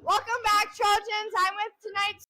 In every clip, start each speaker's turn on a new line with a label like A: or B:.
A: Welcome back, Trojans. I'm with tonight's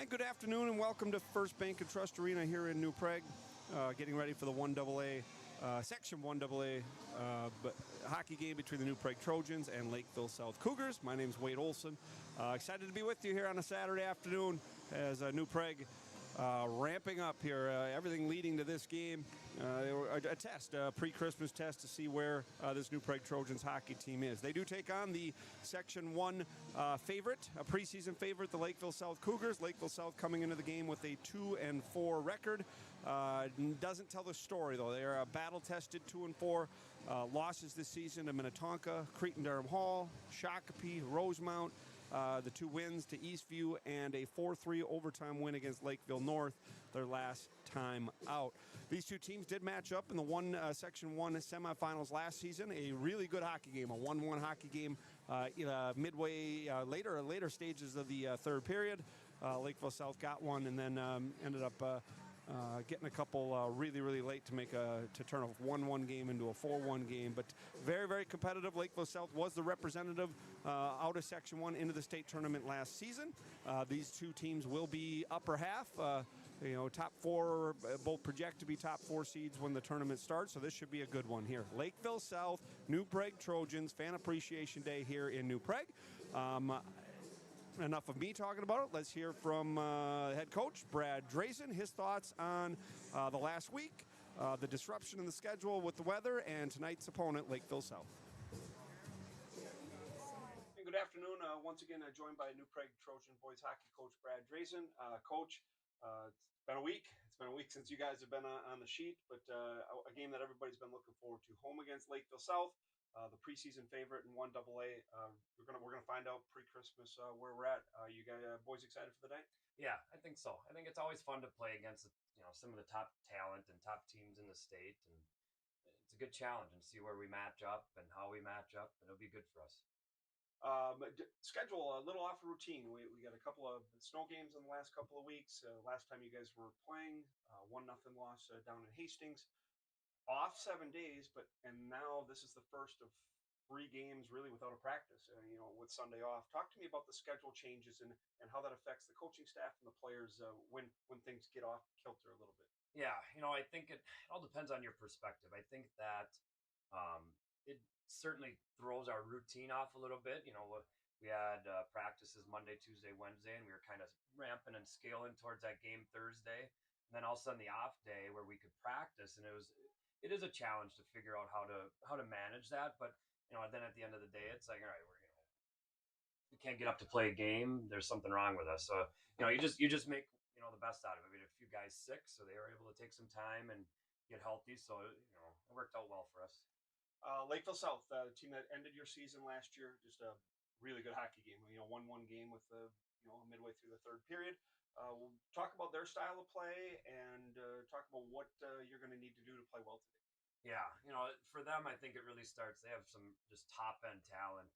B: Hi, good afternoon, and welcome to First Bank and Trust Arena here in New Prague. Getting ready for the 1AA, Section 1AA hockey game between the New Prague Trojans and Lakeville South Cougars. My name is Wade Olson. Excited to be with you here on a Saturday afternoon as New Prague ramping up here. Everything leading to this game. A test, a pre-Christmas test to see where this New Prague Trojans hockey team is. They do take on the Section 1 favorite, a preseason favorite, the Lakeville South Cougars. Lakeville South coming into the game with a 2-4 record. Doesn't tell the story, though. They are battle-tested 2-4. Losses this season to Minnetonka, Cretin-Durham Hall, Shakopee, Rosemount. The 2 wins to Eastview and a 4-3 overtime win against Lakeville North, their last time out. These 2 teams did match up in the Section 1 semifinals last season. A really good hockey game, a 1-1 hockey game midway, later stages of the third period. Lakeville South got one and then ended up getting a couple really late to turn a 1-1 game into a 4-1 game, but very competitive. Lakeville South was the representative out of Section 1 into the state tournament last season. These 2 teams will be upper half, top 4, both project to be top 4 seeds when the tournament starts, so this should be a good one here. Lakeville South, New Prague Trojans, Fan Appreciation Day here in New Prague. Enough of me talking about it. Let's hear from head coach Brad Drazen, his thoughts on the last week, the disruption in the schedule with the weather, and tonight's opponent, Lakeville South. And good afternoon. Once again, joined by New Prague Trojan boys hockey coach Brad Drazen. Coach, it's been a week. It's been a week since you guys have been on the sheet, but a game that everybody's been looking forward to. Home against Lakeville South. The preseason favorite in 1AA. We're gonna find out pre-Christmas where we're at. You guys, boys, excited for the night?
C: Yeah, I think so. I think it's always fun to play against some of the top talent and top teams in the state, and it's a good challenge and see where we match up and how we match up, and it'll be good for us.
B: Schedule a little off the routine. We got a couple of snow games in the last couple of weeks. Last time you guys were playing, 1-0 loss down in Hastings. Off 7 days, and now this is the first of 3 games really without a practice, with Sunday off. Talk to me about the schedule changes and how that affects the coaching staff and the players when things get off kilter a little bit.
C: Yeah, I think it all depends on your perspective. I think that it certainly throws our routine off a little bit. We had practices Monday, Tuesday, Wednesday, and we were kind of ramping and scaling towards that game Thursday. And then all of a sudden the off day where we could practice, and it is a challenge to figure out how to manage that. But then at the end of the day, it's like, all right, we can't get up to play a game. There's something wrong with us. So you just make the best out of it. We had a few guys sick, so they were able to take some time and get healthy. So it worked out well for us.
B: Lakeville South, the team that ended your season last year, just a really good hockey game. 1-1 game with midway through the third period. We'll talk about their style of play and talk about what you're going to need to do to play well today.
C: Yeah, for them, I think it really starts. They have some just top end talent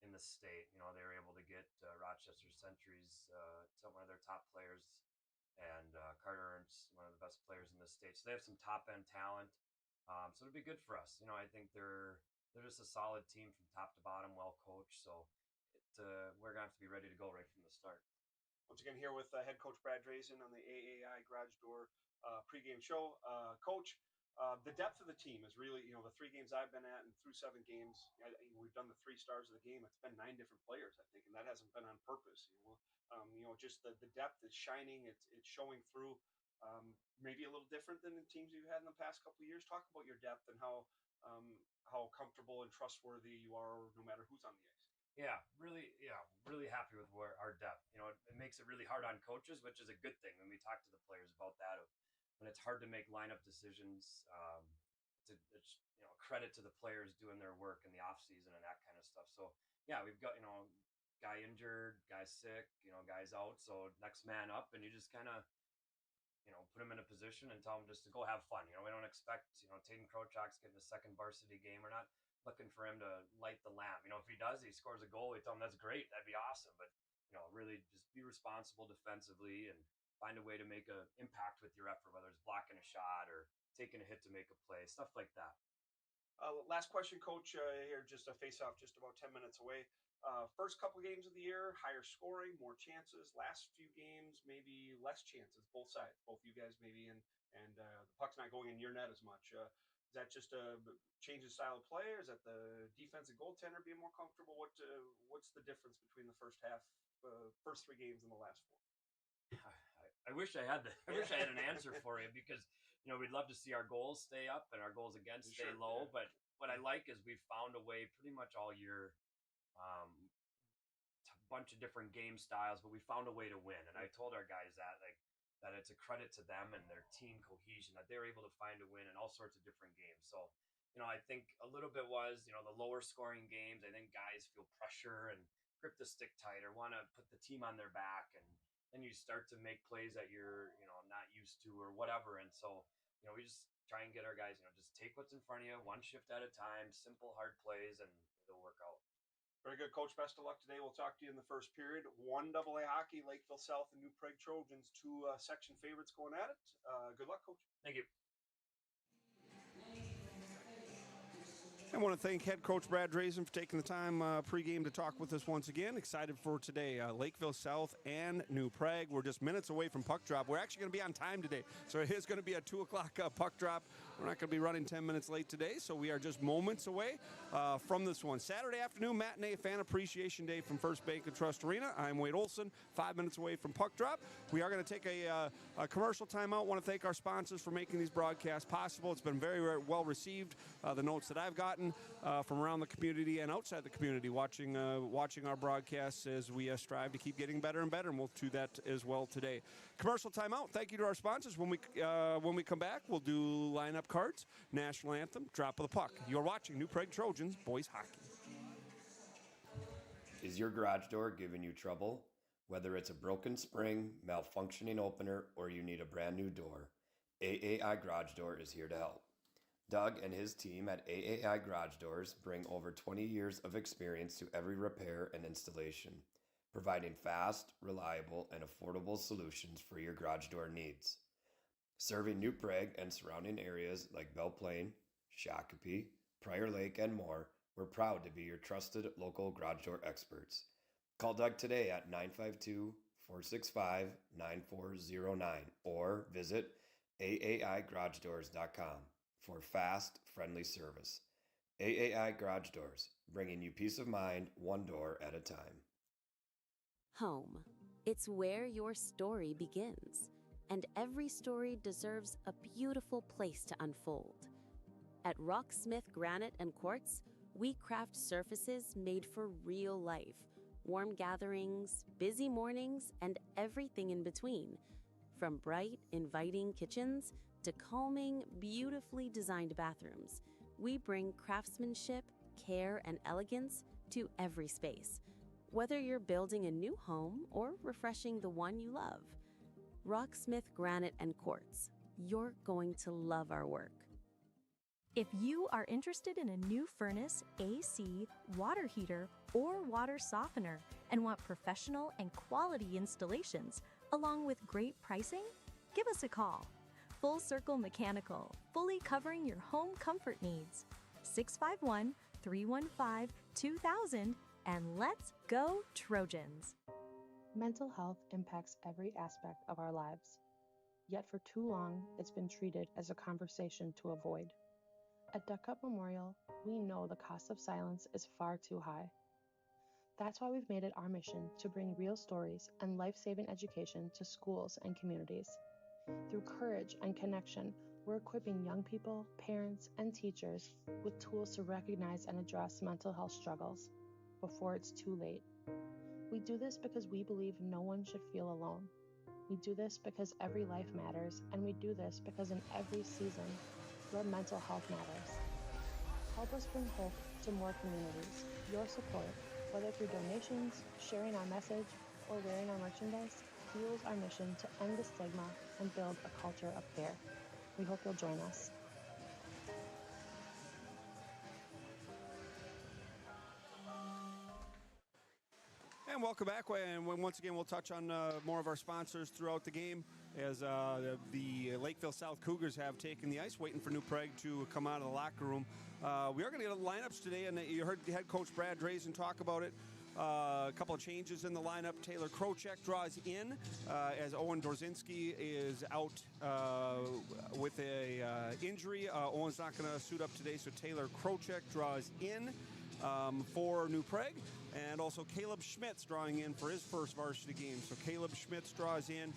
C: in the state. They were able to get Rochester Sentries, one of their top players, and Carter Ernst, one of the best players in the state. So they have some top end talent. So it'll be good for us. I think they're just a solid team from top to bottom, well coached. So we're gonna have to be ready to go right from the start.
B: Once again, here with head coach Brad Drazen on the AAI Garage Door pregame show. Coach, the depth of the team is really, the 3 games I've been at and through 7 games, we've done the 3 stars of the game. It's been 9 different players, I think, and that hasn't been on purpose. Just the depth is shining. It's showing through. Maybe a little different than the teams you've had in the past couple of years. Talk about your depth and how comfortable and trustworthy you are, no matter who's on the ice.
C: Yeah, really happy with our depth. It makes it really hard on coaches, which is a good thing. When we talk to the players about that, when it's hard to make lineup decisions, it's credit to the players doing their work in the off season and that kind of stuff. So yeah, we've got guy injured, guy sick, guys out. So next man up, and you just kind of put them in a position and tell them just to go have fun. We don't expect Taden Krochak's getting a second varsity game. We're not looking for him to light the lamp. If he does, he scores a goal, we tell him that's great. That'd be awesome. But, really just be responsible defensively and find a way to make an impact with your effort, whether it's blocking a shot or taking a hit to make a play, stuff like that.
B: Last question, Coach, here, just a face-off just about 10 minutes away. First couple games of the year, higher scoring, more chances. Last few games, maybe less chances, both sides, both you guys maybe, and the puck's not going in your net as much. Is that just a change in style of play, or is that the defensive goaltender being more comfortable? What's the difference between the first half, first three games, and the last four?
C: I wish I had I wish I had an answer for you because we'd love to see our goals stay up and our goals against stay
B: Sure,
C: low.
B: yeah.
C: But what I like is we've found a way pretty much all year, a bunch of different game styles, but we found a way to win. And I told our guys that it's a credit to them and their team cohesion that they're able to find a win in all sorts of different games. So I think a little bit was the lower scoring games. I think guys feel pressure and grip the stick tight or want to put the team on their back, and then you start to make plays that you're not used to or whatever. And so we just try and get our guys just take what's in front of you one shift at a time, simple hard plays, and it'll work out.
B: Very good, Coach. Best of luck today. We'll talk to you in the first period. 1AA hockey, Lakeville South and New Prague Trojans, two section favorites going at it. Good luck, Coach.
C: Thank you.
B: I want to thank head coach Brad Drazen for taking the time pregame to talk with us once again. Excited for today, Lakeville South and New Prague. We're just minutes away from puck drop. We're actually going to be on time today, so it is going to be a 2 o'clock puck drop. We're not going to be running 10 minutes late today, so we are just moments away from this one. Saturday afternoon matinee fan appreciation day from First Bank and Trust Arena. I'm Wade Olson, 5 minutes away from puck drop. We are going to take a commercial timeout. Want to thank our sponsors for making these broadcasts possible. It's been very, very well received. The notes that I've gotten from around the community and outside the community watching our broadcasts as we strive to keep getting better and better, and we'll do that as well today. Commercial timeout. Thank you to our sponsors. When we come back, we'll do lineup cards, national anthem, drop of the puck. You're watching New Prague Trojans boys hockey.
D: Is your garage door giving you trouble? Whether it's a broken spring, malfunctioning opener, or you need a brand new door, AAI Garage Door is here to help. Doug and his team at AAI Garage Doors bring over 20 years of experience to every repair and installation, providing fast, reliable, and affordable solutions for your garage door needs. Serving New Prague and surrounding areas like Belle Plaine, Shakopee, Prior Lake, and more, we're proud to be your trusted local garage door experts. Call Doug today at 952-465-9409 or visit aaiGarageDoors.com for fast, friendly service. AAI Garage Doors, bringing you peace of mind one door at a time.
E: Home. It's where your story begins, and every story deserves a beautiful place to unfold. At Rocksmith Granite and Quartz, we craft surfaces made for real life, warm gatherings, busy mornings, and everything in between. From bright, inviting kitchens to calming, beautifully designed bathrooms, we bring craftsmanship, care, and elegance to every space. Whether you're building a new home or refreshing the one you love, Rocksmith Granite and Quartz, you're going to love our work.
F: If you are interested in a new furnace, AC, water heater, or water softener and want professional and quality installations along with great pricing, give us a call. Full Circle Mechanical, fully covering your home comfort needs. 651-315-2000, and let's go Trojans!
G: Mental health impacts every aspect of our lives. Yet for too long, it's been treated as a conversation to avoid. At Duck Cup Memorial, we know the cost of silence is far too high. That's why we've made it our mission to bring real stories and life-saving education to schools and communities. Through courage and connection, we're equipping young people, parents, and teachers with tools to recognize and address mental health struggles before it's too late. We do this because we believe no one should feel alone. We do this because every life matters, and we do this because in every season, your mental health matters. Help us bring hope to more communities. Your support, whether through donations, sharing our message, or wearing our merchandise, fuels our mission to end the stigma and build a culture of care. We hope you'll join us.
B: And welcome back. And once again, we'll touch on more of our sponsors throughout the game as the Lakeville South Cougars have taken the ice, waiting for New Prague to come out of the locker room. We are going to get lineups today, and you heard the head coach Brad Drazen talk about it. A couple of changes in the lineup. Taylor Krocek draws in as Owen Dorzinski is out with a injury. Owen's not going to suit up today, so Taylor Krocek draws in for New Prague. And also Caleb Schmitz drawing in for his first varsity game. So Caleb Schmitz draws in,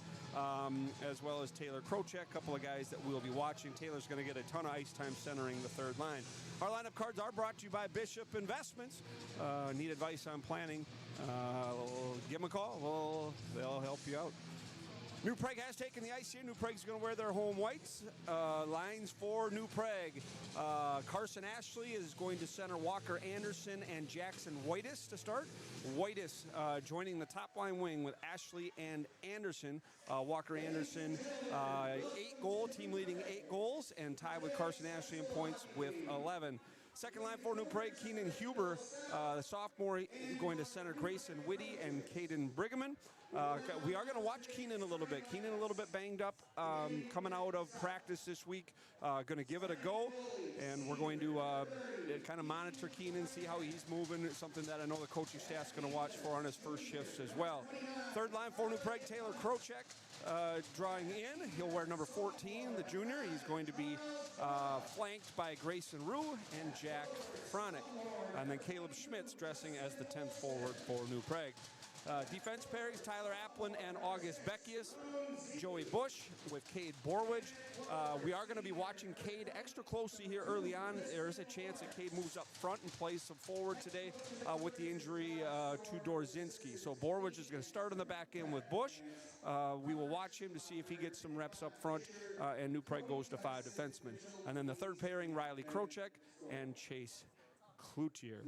B: as well as Taylor Krocek, a couple of guys that we'll be watching. Taylor's going to get a ton of ice time centering the third line. Our lineup cards are brought to you by Bishop Investments. Need advice on planning? Give them a call. They'll help you out. New Prague has taken the ice here. New Prague's going to wear their home whites. Lines for New Prague. Carson Ashley is going to center Walker Anderson and Jackson Whitus to start. Whitus joining the top line wing with Ashley and Anderson. Walker Anderson, 8-goal, team leading 8 goals, and tied with Carson Ashley in points with 11. Second line for New Prague, Keenan Huber, the sophomore, going to center Grayson Whitty and Caden Brigham. We are going to watch Keenan a little bit. Keenan a little bit banged up coming out of practice this week. Going to give it a go, and we're going to kind of monitor Keenan, see how he's moving. It's something that I know the coaching staff's going to watch for on his first shifts as well. Third line for New Prague, Taylor Krocek. Drawing in, he'll wear number 14, the junior. He's going to be flanked by Grayson Rue and Jack Fronick. And then Caleb Schmitz dressing as the 10th forward for New Prague. Defense pairings, Tyler Applin and August Beckius. Joey Bush with Cade Borwidge. We are going to be watching Cade extra closely here early on. There is a chance that Cade moves up front and plays some forward today with the injury to Dorzinski. So Borwidge is going to start on the back end with Bush. We will watch him to see if he gets some reps up front, and New Prague goes to 5 defensemen. And then the third pairing, Riley Krocek and Chase Cloutier.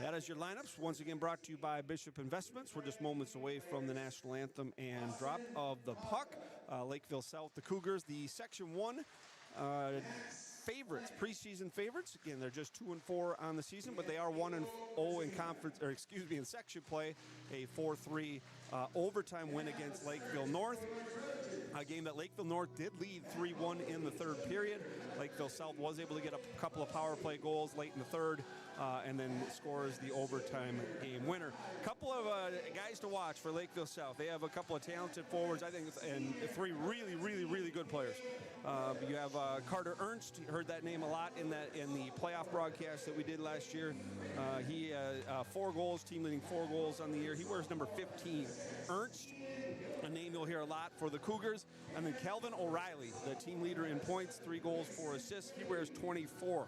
B: That is your lineups. Once again, brought to you by Bishop Investments. We're just moments away from the national anthem and drop of the puck. Lakeville South, the Cougars, the Section 1 favorites, preseason favorites. Again, they're just 2-4 on the season, but they are 1-0 in conference, or excuse me, in section play. A 4-3 overtime win against Lakeville North. A game that Lakeville North did lead 3-1 in the third period. Lakeville South was able to get a couple of power play goals late in the third, and then scores the overtime game winner. A couple of guys to watch for Lakeville South. They have a couple of talented forwards, I think, and 3 really good players. You have Carter Ernst. You heard that name a lot in the playoff broadcast that we did last year. He 4 goals, team leading 4 goals on the year. He wears number 15. Ernst, a name you'll hear a lot for the Cougars. And then Calvin O'Reilly, the team leader in points, 3 goals, 4 assists. He wears 24.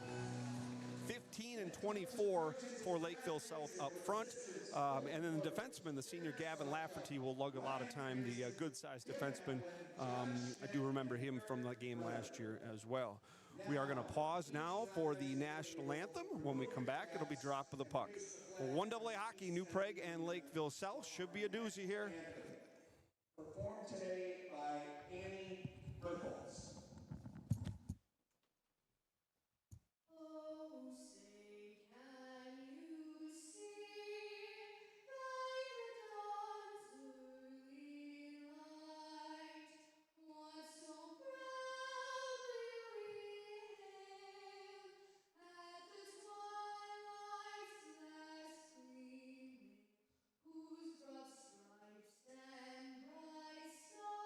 B: 15 and 24 for Lakeville South up front. And then the defenseman, the senior Gavin Lafferty, will lug a lot of time, the good-sized defenseman. I do remember him from the game last year as well. We are going to pause now for the national anthem. When we come back, it'll be drop of the puck. Well, 1AA hockey, New Prague and Lakeville South. Should be a doozy here.
H: Performed today by Annie Burkholz.
I: Whose broad stripes stand by side.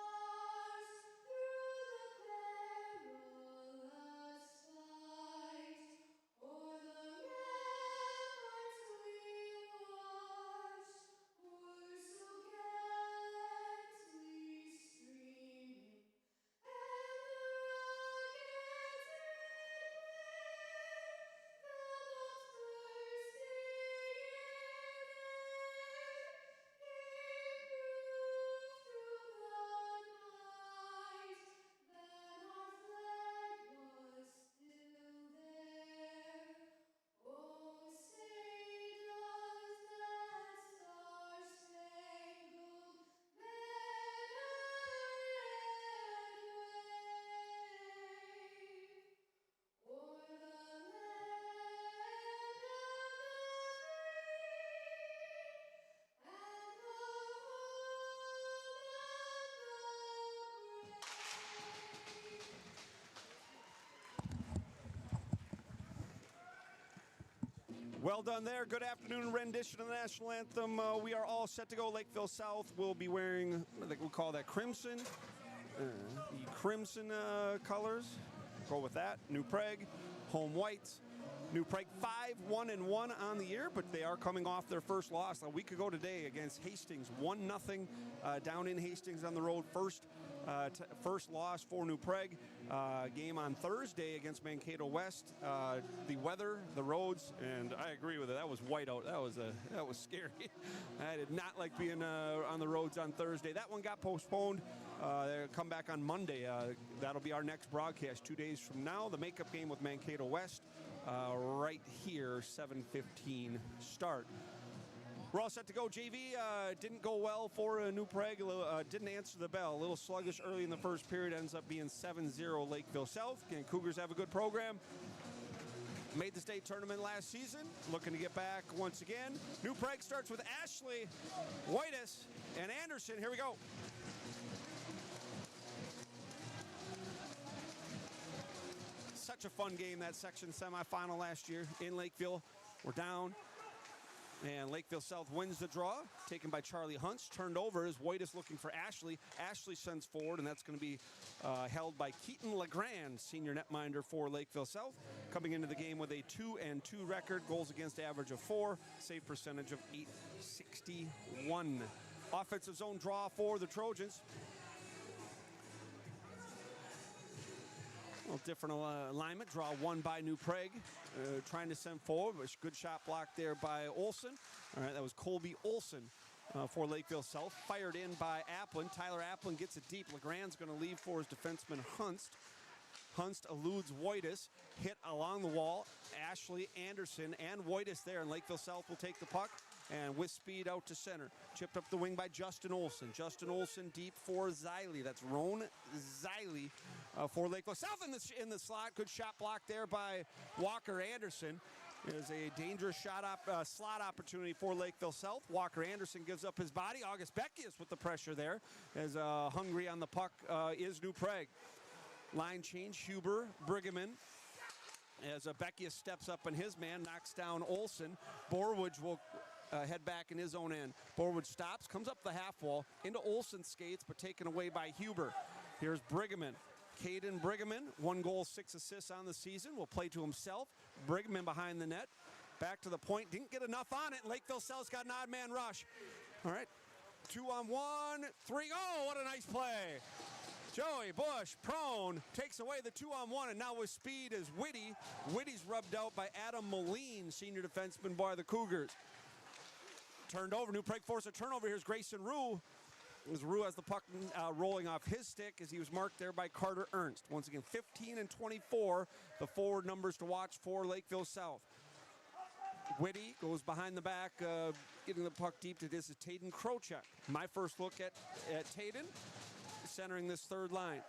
B: Well done there. Good afternoon rendition of the national anthem. We are all set to go. Lakeville South will be wearing, what we call that, crimson. The crimson colors. Go with that. New Prague, home whites. New Prague 5-1-1 on the year, but they are coming off their first loss a week ago today against Hastings. 1-0 down in Hastings on the road. First loss for New Prague. Game on Thursday against Mankato West. The weather, the roads, and I agree with it. That was whiteout. That was scary. I did not like being on the roads on Thursday. That one got postponed. They'll come back on Monday. That'll be our next broadcast 2 days from now. The makeup game with Mankato West right here, 7:15 start. We're all set to go. JV didn't go well for New Prague. Didn't answer the bell. A little sluggish early in the first period. Ends up being 7-0 Lakeville South. Again, Cougars have a good program. Made the state tournament last season. Looking to get back once again. New Prague starts with Ashley, Whitus, and Anderson. Here we go. Such a fun game, that section semifinal last year in Lakeville. We're down. And Lakeville South wins the draw, taken by Charlie Hunts. Turned over as Whitus looking for Ashley. Ashley sends forward, and that's going to be held by Keaton LeGrand, senior netminder for Lakeville South. Coming into the game with a 2-2 record, goals against average of 4, save percentage of .861. Offensive zone draw for the Trojans. A little different alignment. Draw one by New Prague. Trying to send forward. Good shot blocked there by Olson. All right, that was Colby Olson for Lakeville South. Fired in by Applin. Tyler Applin gets it deep. LeGrand's going to leave for his defenseman Hunst. Hunst eludes Whitus. Hit along the wall. Ashley, Anderson, and Whitus there. And Lakeville South will take the puck. And with speed out to center. Chipped up the wing by Justin Olson. Justin Olson deep for Ziley. That's Roan Ziley for Lakeville South in the slot. Good shot block there by Walker Anderson. There's a dangerous slot opportunity for Lakeville South. Walker Anderson gives up his body. August Beckius with the pressure there. As hungry on the puck is New Prague. Line change, Huber, Brigham. As Beckius steps up and his man knocks down Olson. Borwidge will head back in his own end. Borwidge stops, comes up the half wall, into Olsen's skates, but taken away by Huber. Here's Brigham. Caden Brigham, 1 goal, 6 assists on the season, will play to himself. Brigham behind the net. Back to the point, didn't get enough on it. Lakeville South's got an odd man rush. All right, 2-on-1, 3. Oh, what a nice play. Joey Bush, prone, takes away the 2-on-1, and now with speed is Whitty. Whitty's rubbed out by Adam Moline, senior defenseman by the Cougars. Turned over, New Prague forced a turnover. Here's Grayson Rue. As Rue has the puck rolling off his stick as he was marked there by Carter Ernst. Once again, 15 and 24, the forward numbers to watch for Lakeville South. Whitty goes behind the back, getting the puck deep to this is Tayden Krochek. My first look at Tayden, centering this third line.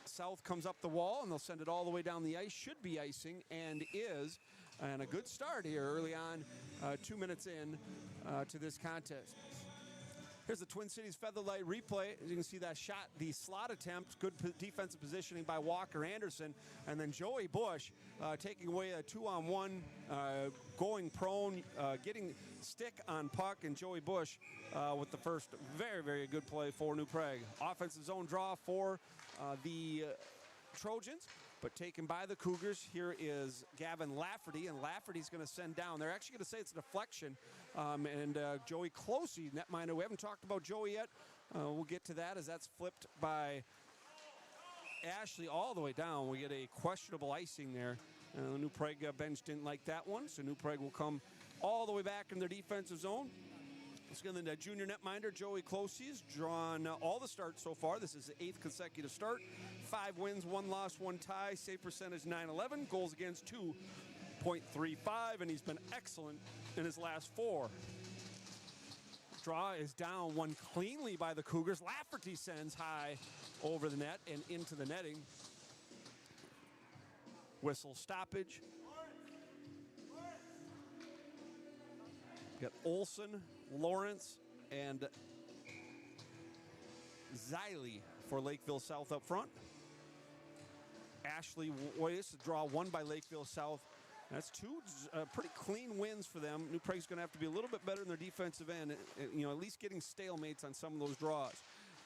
B: South comes up the wall, and they'll send it all the way down the ice. Should be icing, and is. And a good start here early on, 2 minutes in to this contest. Here's the Twin Cities Featherlight replay. As you can see that shot, the slot attempt, good defensive positioning by Walker Anderson. And then Joey Bush taking away a 2-on-1, going prone, getting stick on puck. And Joey Bush with the first very, very good play for New Prague. Offensive zone draw for the Trojans, but taken by the Cougars. Here is Gavin Lafferty, and Lafferty's going to send down. They're actually going to say it's a deflection. And Joey Closey, netminder. We haven't talked about Joey yet. We'll get to that as that's flipped by Ashley all the way down. We get a questionable icing there. The New Prague bench didn't like that one, so New Prague will come all the way back in their defensive zone. Let's get the junior netminder, Joey Closey's drawn all the starts so far. This is the 8th consecutive start. 5 wins, 1 loss, 1 tie. Save percentage .911. Goals against 2.35, and he's been excellent in his last 4. Draw is down, won cleanly by the Cougars. Lafferty sends high over the net and into the netting. Whistle stoppage. Got Olson, Lawrence, and Ziley for Lakeville South up front. Ashley Woyes, draw 1 by Lakeville South. That's two pretty clean wins for them. New Prague's going to have to be a little bit better in their defensive end, at least getting stalemates on some of those draws.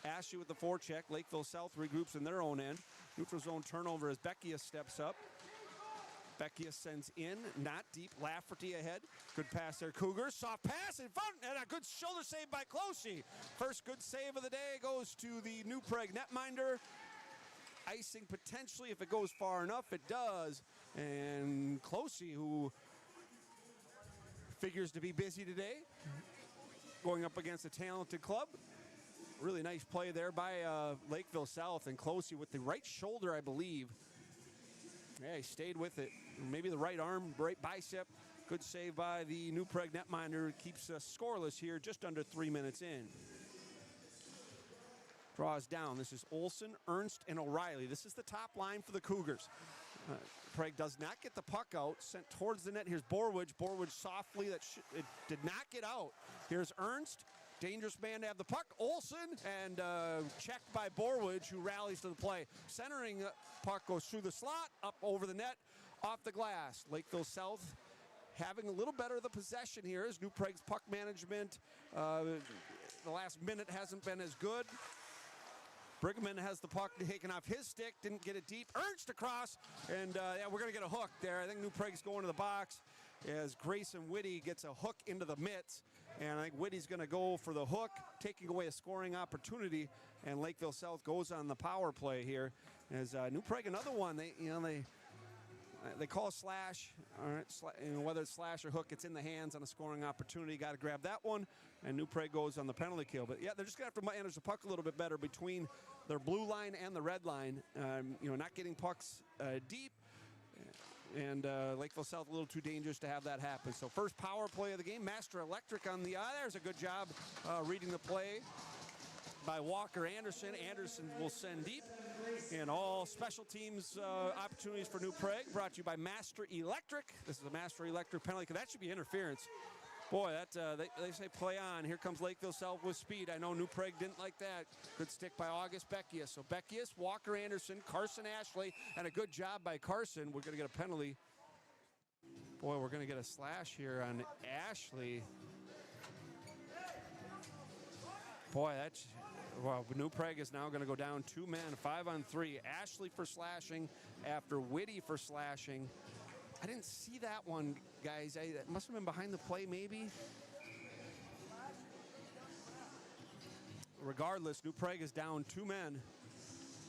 B: Ashley with the forecheck. Lakeville South regroups in their own end. Neutral zone turnover as Beckia steps up. Beckia sends in, not deep. Lafferty ahead. Good pass there, Cougars. Soft pass in front, and a good shoulder save by Closey. First good save of the day goes to the New Prague netminder. Icing potentially if it goes far enough. It does. And Closey, who figures to be busy today, going up against a talented club. Really nice play there by Lakeville South, and Closey with the right shoulder, I believe. Yeah, he stayed with it. Maybe the right arm, right bicep. Good save by the New Prague netminder. Keeps us scoreless here, just under 3 minutes in. Draws down. This is Olson, Ernst, and O'Reilly. This is the top line for the Cougars. Prague does not get the puck out. Sent towards the net. Here's Borwidge. Borwidge softly. It did not get out. Here's Ernst. Dangerous man to have the puck. Olson, and checked by Borwidge, who rallies to the play. Centering puck goes through the slot, up over the net, off the glass. Lakeville South having a little better of the possession here as New Prague's puck management. The last minute hasn't been as good. Brigman has the puck taken off his stick, didn't get it deep. Ernst across, and we're going to get a hook there. I think New Prague's going to the box as Grayson Whitty gets a hook into the mitts. And I think Whitty's going to go for the hook, taking away a scoring opportunity. And Lakeville South goes on the power play here. As New Prague, another one, they call a slash. All right, whether it's slash or hook, it's in the hands on a scoring opportunity. Got to grab that one. And New Prague goes on the penalty kill. But yeah, they're just going to have to manage the puck a little bit better between their blue line and the red line. Not getting pucks deep. And Lakeville South a little too dangerous to have that happen. So first power play of the game. Master Electric on the eye. There's a good job reading the play by Walker Anderson. Anderson will send deep. And all special teams opportunities for New Prague brought to you by Master Electric. This is a Master Electric penalty. That should be interference. Boy, they say play on. Here comes Lakeville South with speed. I know New Prague didn't like that. Good stick by August Beckius. So Beckius, Walker Anderson, Carson Ashley, and a good job by Carson. We're going to get a penalty. Boy, we're going to get a slash here on Ashley. Boy, New Prague is now going to go down 2 men, 5-on-3. Ashley for slashing after Whitty for slashing. I didn't see that one, guys. That must have been behind the play, maybe. Regardless, New Prague is down 2 men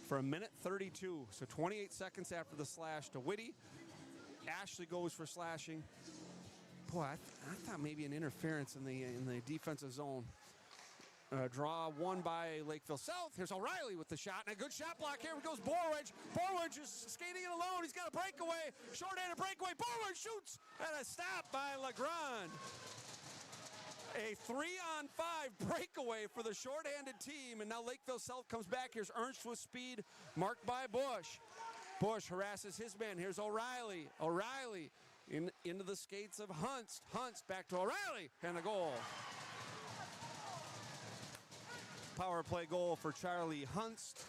B: for 1:32. So 28 seconds after the slash to Whitty. Ashley goes for slashing. Boy, I thought maybe an interference in the defensive zone. Draw won by Lakeville South. Here's O'Reilly with the shot, and a good shot block. Here goes Borwidge. Borwidge is skating it alone. He's got a breakaway. Short-handed breakaway. Borwidge shoots, and a stop by Legrand. A 3-on-5 breakaway for the short-handed team, and now Lakeville South comes back. Here's Ernst with speed, marked by Bush. Bush harasses his man. Here's O'Reilly. O'Reilly into the skates of Hunst. Hunst back to O'Reilly, and a goal. Power play goal for Charlie Hunst.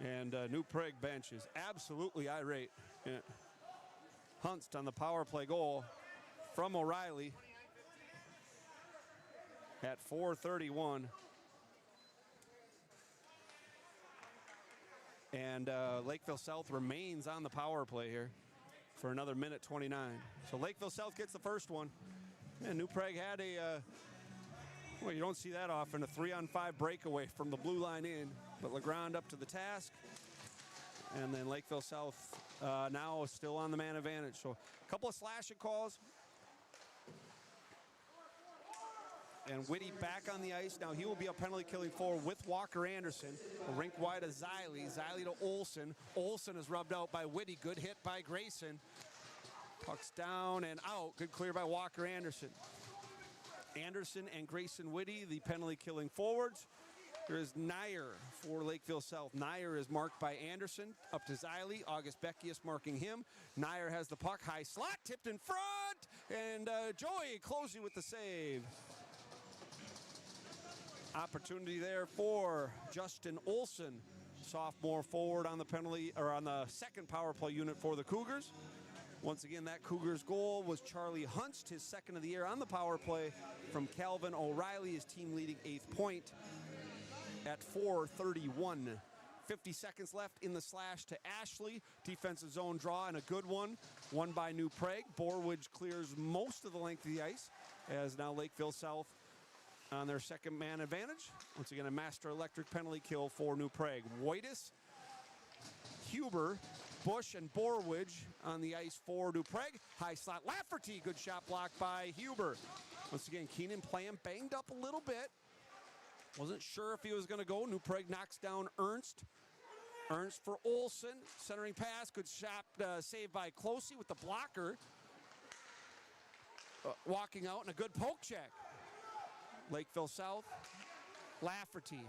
B: And New Prague bench is absolutely irate. Yeah. Hunst on the power play goal from O'Reilly at 4:31. And Lakeville South remains on the power play here for another 1:29. So Lakeville South gets the first one. And New Prague had well, you don't see that often, a 3-on-5 breakaway from the blue line in. But Legrand up to the task. And then Lakeville South now is still on the man advantage. So a couple of slashing calls. And Whitty back on the ice. Now he will be a penalty killing forward with Walker Anderson. A rink wide of Ziley. Ziley to Olson. Olson is rubbed out by Whitty. Good hit by Grayson. Puck's down and out. Good clear by Walker Anderson. Anderson and Grayson Whitty, the penalty killing forwards. There is Nyer for Lakeville South. Nyer is marked by Anderson. Up to Ziley. August Beckius marking him. Nyer has the puck. High slot. Tipped in front. And Joey Closey with the save. Opportunity there for Justin Olson sophomore forward on the penalty, or on the second power play unit for the Cougars. Once again, that Cougars goal was Charlie Hunst, his second of the year on the power play from Calvin O'Reilly, his team leading 8th point at 4:31. 50 seconds left in the slash to Ashley. Defensive zone draw and a good one. Won by New Prague. Borwidge clears most of the length of the ice as now Lakeville South on their second man advantage. Once again, a master electric penalty kill for New Prague. Whitus, Huber, Bush, and Borwidge on the ice for New Prague. High slot Lafferty. Good shot blocked by Huber. Once again, Keenan playing banged up a little bit. Wasn't sure if he was going to go. New Prague knocks down Ernst. Ernst for Olsen. Centering pass. Good shot saved by Closey with the blocker. Walking out and a good poke check. Lakeville South. Lafferty.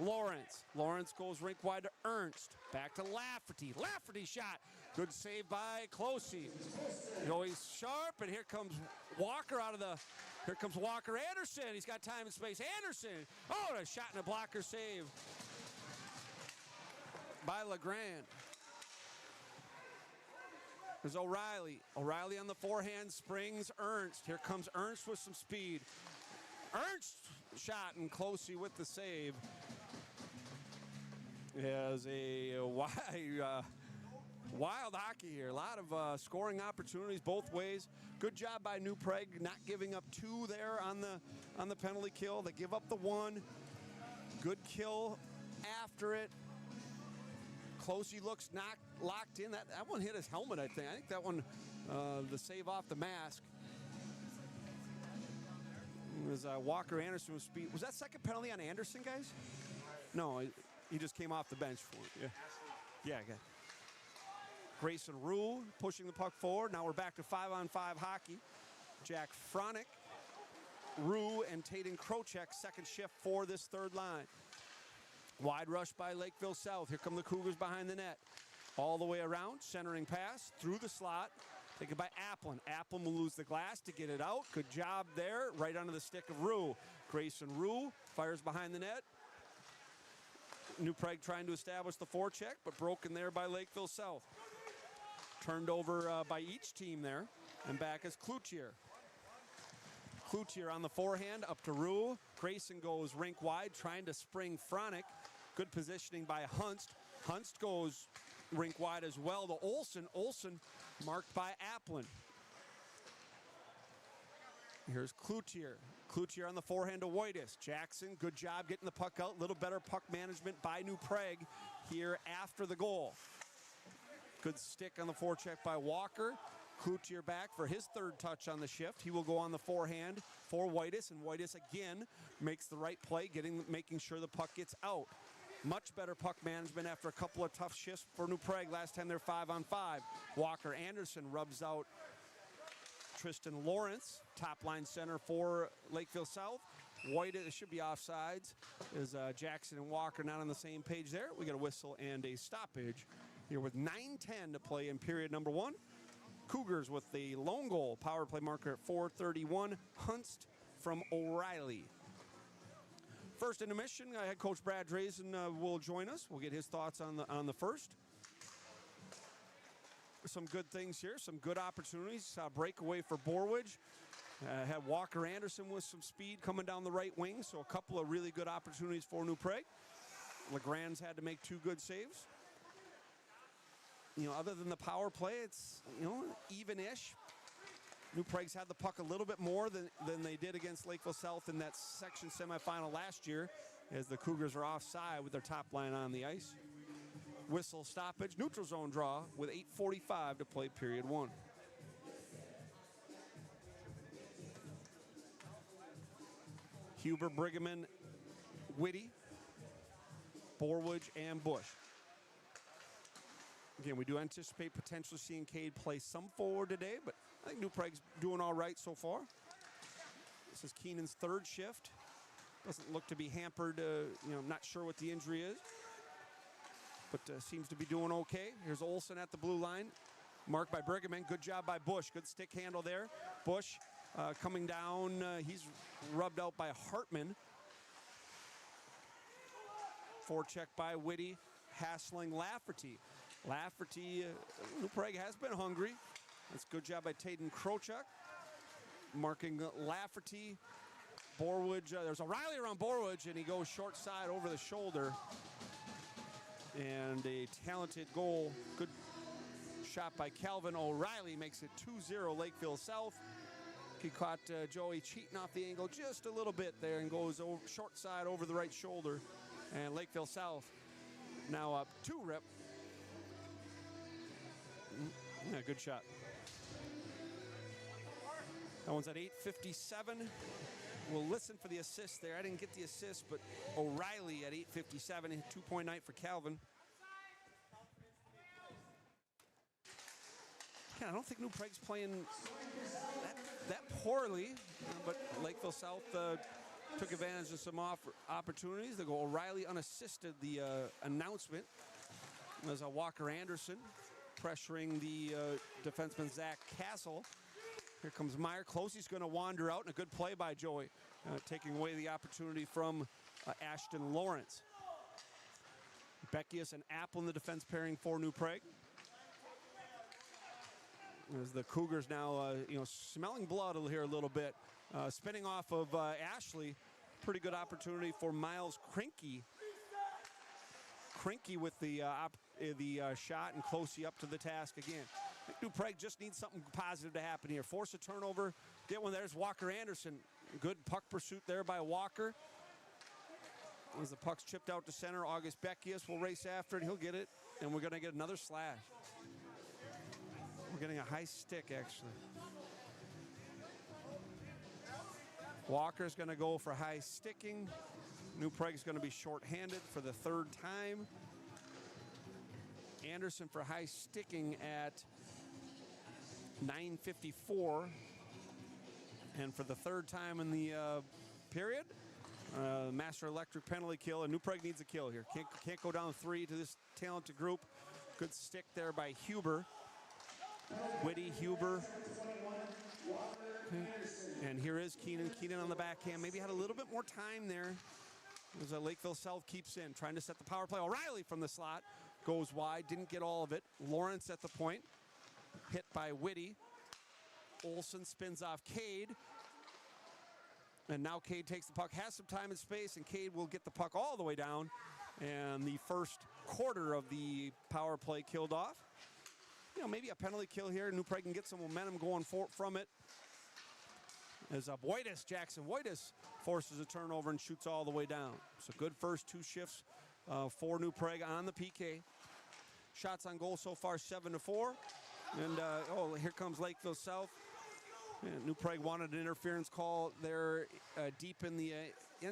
B: Lawrence. Lawrence goes rink wide to Ernst. Back to Lafferty. Lafferty shot. Good save by Closey. He's sharp, and here comes Walker out of the... Here comes Walker Anderson. He's got time and space. Anderson. Oh, and a shot and a blocker save by LeGrand. There's O'Reilly. O'Reilly on the forehand, springs Ernst. Here comes Ernst with some speed. Ernst shot, and Closey with the save. It has a wild hockey here. A lot of scoring opportunities both ways. Good job by New Prague not giving up 2 there on the penalty kill. They give up the 1. Good kill after it. Closey looks locked in. That one hit his helmet, I think. I think that one, the save off the mask. It was Walker Anderson with speed. Was that second penalty on Anderson, guys? No, he just came off the bench for it. Yeah. Yeah. Grayson Rule pushing the puck forward. Now we're back to 5-on-5 hockey. Jack Fronick, Rue, and Taden Krochek, second shift for this third line. Wide rush by Lakeville South. Here come the Cougars behind the net. All the way around, centering pass through the slot. Taken by Applin. Applin will lose the glass to get it out. Good job there, right under the stick of Rue. Grayson Rue fires behind the net. New Prague trying to establish the forecheck, but broken there by Lakeville South. Turned over by each team there, and back is Cloutier. Cloutier on the forehand, up to Rue. Grayson goes rink wide, trying to spring Fronick. Good positioning by Hunst. Hunst goes rink wide as well to Olsen. Olsen marked by Applin. Here's Cloutier. Cloutier on the forehand to Whitus. Jackson, good job getting the puck out. Little better puck management by New Prague here after the goal. Good stick on the forecheck by Walker. Cloutier back for his third touch on the shift. He will go on the forehand for Whitus, and Whitus again makes the right play, making sure the puck gets out. Much better puck management after a couple of tough shifts for New Prague. Last time they're 5-on-5. Walker Anderson rubs out Tristan Lawrence, top line center for Lakeville South. Whitus should be offsides. Is Jackson and Walker not on the same page there? We got a whistle and a stoppage here with 9:10 to play in period number 1. Cougars with the lone goal, power play marker at 4:31. Hunst from O'Reilly. First intermission, head coach Brad Drazen will join us. We'll get his thoughts on the first. Some good things here, some good opportunities. Breakaway for Borwidge. Had Walker Anderson with some speed coming down the right wing, so a couple of really good opportunities for New Prague. LeGrand's had to make 2 good saves. Other than the power play, it's, even-ish. New Prague's had the puck a little bit more than they did against Lakeville South in that section semifinal last year, as the Cougars are offside with their top line on the ice. Whistle stoppage, neutral zone draw with 8:45 to play period 1. Huber, Brigham, Whitty, Borwidge, and Bush. Again, we do anticipate potentially seeing Cade play some forward today, but I think New Prague's doing all right so far. This is Keenan's third shift. Doesn't look to be hampered, not sure what the injury is, but seems to be doing okay. Here's Olsen at the blue line, marked by Brigham. Good job by Bush. Good stick handle there. Bush coming down. He's rubbed out by Hartman. Forecheck by Whitty. hassling Lafferty. Lafferty, New Prague has been hungry. That's a good job by Taden Krochuk. Marking Lafferty. Borwidge, there's O'Reilly around Borwidge, and he goes short side over the shoulder. And a talented goal. Good shot by Calvin O'Reilly makes it 2-0 Lakeville South. He caught Joey cheating off the angle just a little bit there and goes over, short side over the right shoulder. And Lakeville South now up 2-rip. Yeah, good shot. That one's at 8:57. We'll listen for the assist there. I didn't get the assist, but O'Reilly at 8:57, 2-point night for Calvin. Yeah, I don't think New Prague's playing that poorly, but Lakeville South took advantage of some opportunities. They go O'Reilly unassisted. The announcement was Walker Anderson pressuring the defenseman Zach Castle. Here comes Meyer. Close. He's going to wander out, and a good play by Joey, taking away the opportunity from Ashton Lawrence. Beckius and Apple in the defense pairing for New Prague. As the Cougars now, smelling blood here a little bit. Spinning off of Ashley. Pretty good opportunity for Miles Krinke. Krinke with the shot, and Closey up to the task again. I think New Prague just needs something positive to happen here. Force a turnover, get one. There's Walker Anderson. Good puck pursuit there by Walker. As the puck's chipped out to center, August Beckius will race after it. He'll get it, and we're going to get another slash. We're getting a high stick, actually. Walker's going to go for high sticking. New Prague's going to be shorthanded for the third time. Anderson for high sticking at 9:54. And for the third time in the period, Master Electric penalty kill, and New Prague needs a kill here. Can't go down 3 to this talented group. Good stick there by Huber. Whitty, Huber. Okay. And here is Keenan. Keenan on the backhand. Maybe had a little bit more time there. As Lakeville South keeps in, trying to set the power play. O'Reilly from the slot goes wide. Didn't get all of it. Lawrence at the point. Hit by Whitty. Olsen spins off Cade. And now Cade takes the puck. Has some time and space, and Cade will get the puck all the way down. And the first quarter of the power play killed off. Maybe a penalty kill here. New Prague can get some momentum going from it. As Jackson Voitis forces a turnover and shoots all the way down. So good first 2 shifts for New Prague on the PK. Shots on goal so far 7-4. And here comes Lakeville South. And New Prague wanted an interference call there deep in the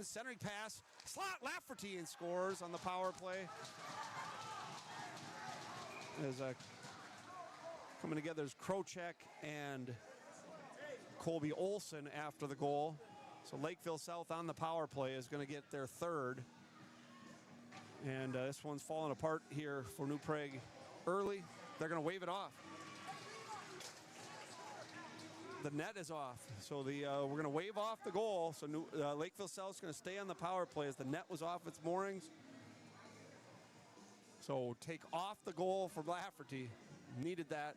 B: centering pass. Slot Lafferty and scores on the power play. As coming together is Krochek and Colby Olsen after the goal. So Lakeville South on the power play is going to get their third. And this one's falling apart here for New Prague early. They're going to wave it off. The net is off. So we're going to wave off the goal. So Lakeville South is going to stay on the power play as the net was off its moorings. So take off the goal for Lafferty. Needed that.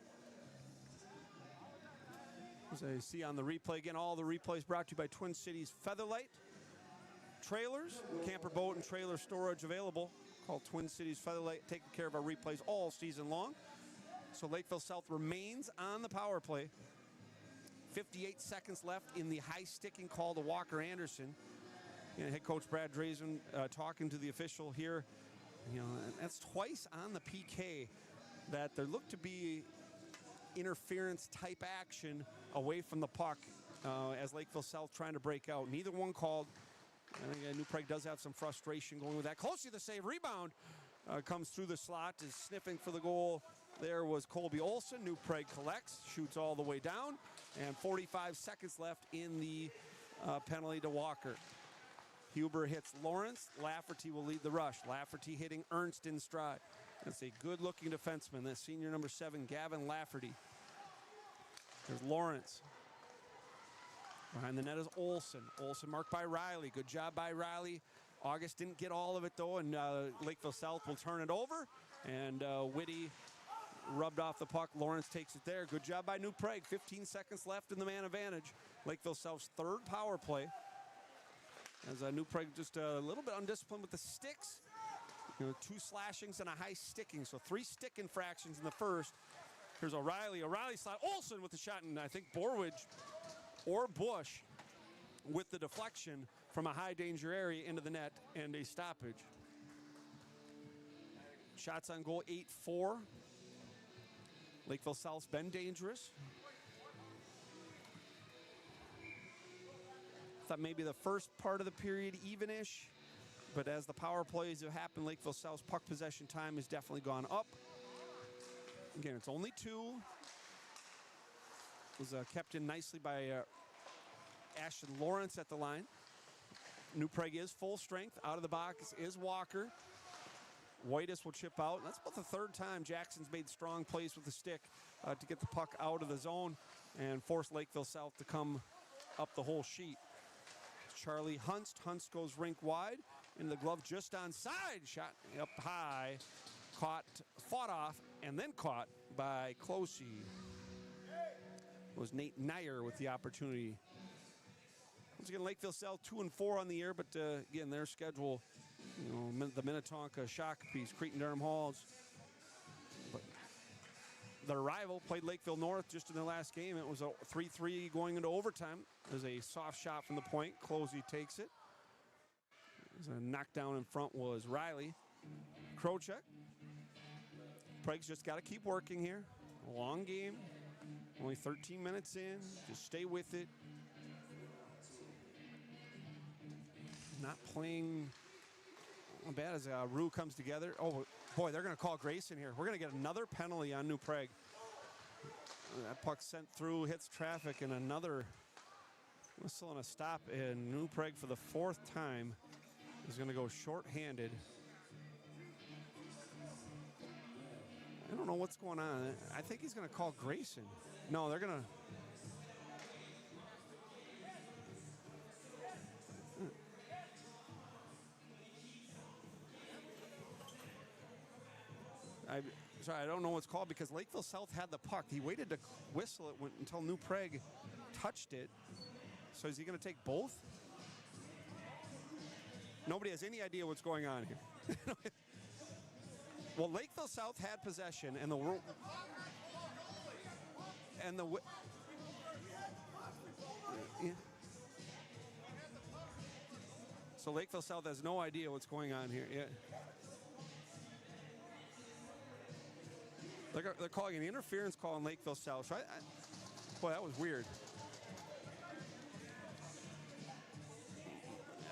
B: As I see on the replay again, all the replays brought to you by Twin Cities Featherlight Trailers, camper boat and trailer storage available. Call Twin Cities Featherlight, taking care of our replays all season long. So Lakeville South remains on the power play. 58 seconds left in the high sticking call to Walker Anderson. Head coach Brad Drazen talking to the official here. That's twice on the PK that there looked to be interference type action away from the puck as Lakeville South trying to break out. Neither one called. I think New Prague does have some frustration going with that. Closely the save. Rebound comes through the slot. Is sniffing for the goal. There was Colby Olsen. New Prague collects. Shoots all the way down. And 45 seconds left in the penalty to Walker. Huber hits Lawrence. Lafferty will lead the rush. Lafferty hitting Ernst in stride. That's a good-looking defenseman. That's senior number 7, Gavin Lafferty. There's Lawrence. Behind the net is Olsen. Olsen marked by Riley. Good job by Riley August didn't get all of it, though, and Lakeville South will turn it over. And Whitty rubbed off the puck. Lawrence takes it there. Good job by New Prague. 15 seconds left in the man advantage. Lakeville South's third power play. As New Prague just a little bit undisciplined with the sticks. 2 slashings and a high sticking. So 3 stick infractions in the first. Here's O'Reilly. O'Reilly slide. Olsen with the shot, and I think Borwidge or Bush with the deflection from a high danger area into the net and a stoppage. Shots on goal 8-4. Lakeville South's been dangerous. Thought maybe the first part of the period even-ish, but as the power plays have happened, Lakeville South's puck possession time has definitely gone up. Again, it's only 2. It was kept in nicely by Ashton Lawrence at the line. New Prague is full strength. Out of the box is Walker. Whitus will chip out. That's about the 3rd time Jackson's made strong plays with the stick to get the puck out of the zone and force Lakeville South to come up the whole sheet. Charlie Hunst. Hunst goes rink wide into the glove just onside. Shot up high. Fought off, and then caught by Closey. It was Nate Nyer with the opportunity. Once again, Lakeville South 2-4 on the year, but again, their schedule, the Minnetonka Shakopee, Cretin-Durham Halls. But their rival played Lakeville North just in their last game. It was a 3-3 going into overtime. There's a soft shot from the point. Closey takes it. There's a knockdown in front was Riley. Krochek. Prague's just got to keep working here. A long game. Only 13 minutes in. Just stay with it. Not playing bad as Rue comes together. Oh, boy, they're going to call Grayson here. We're going to get another penalty on New Prague. That puck sent through, hits traffic, and another whistle and a stop. And New Prague, for the 4th time, is going to go shorthanded. I don't know what's going on. I think he's going to call Grayson. No, they're going to... Sorry, I don't know what's called because Lakeville South had the puck. He waited to whistle it until New Prague touched it. So is he going to take both? Nobody has any idea what's going on here. Well, Lakeville South had possession, and yeah. So Lakeville South has no idea what's going on here. Yeah. They're calling an interference call on Lakeville South. So boy, that was weird.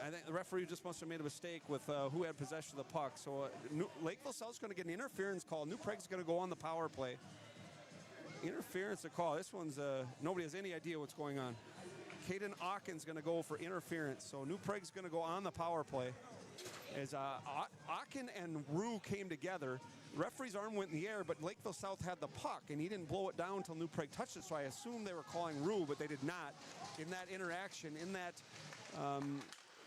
B: I think the referee just must have made a mistake with who had possession of the puck. So Lakeville South's going to get an interference call. New Prague's going to go on the power play. Interference to call. This one's nobody has any idea what's going on. Caden Auken's going to go for interference. So New Prague's going to go on the power play. As Auken and Rue came together, the referee's arm went in the air, but Lakeville South had the puck, and he didn't blow it down until New Prague touched it, so I assumed they were calling Rue, but they did not. In that interaction,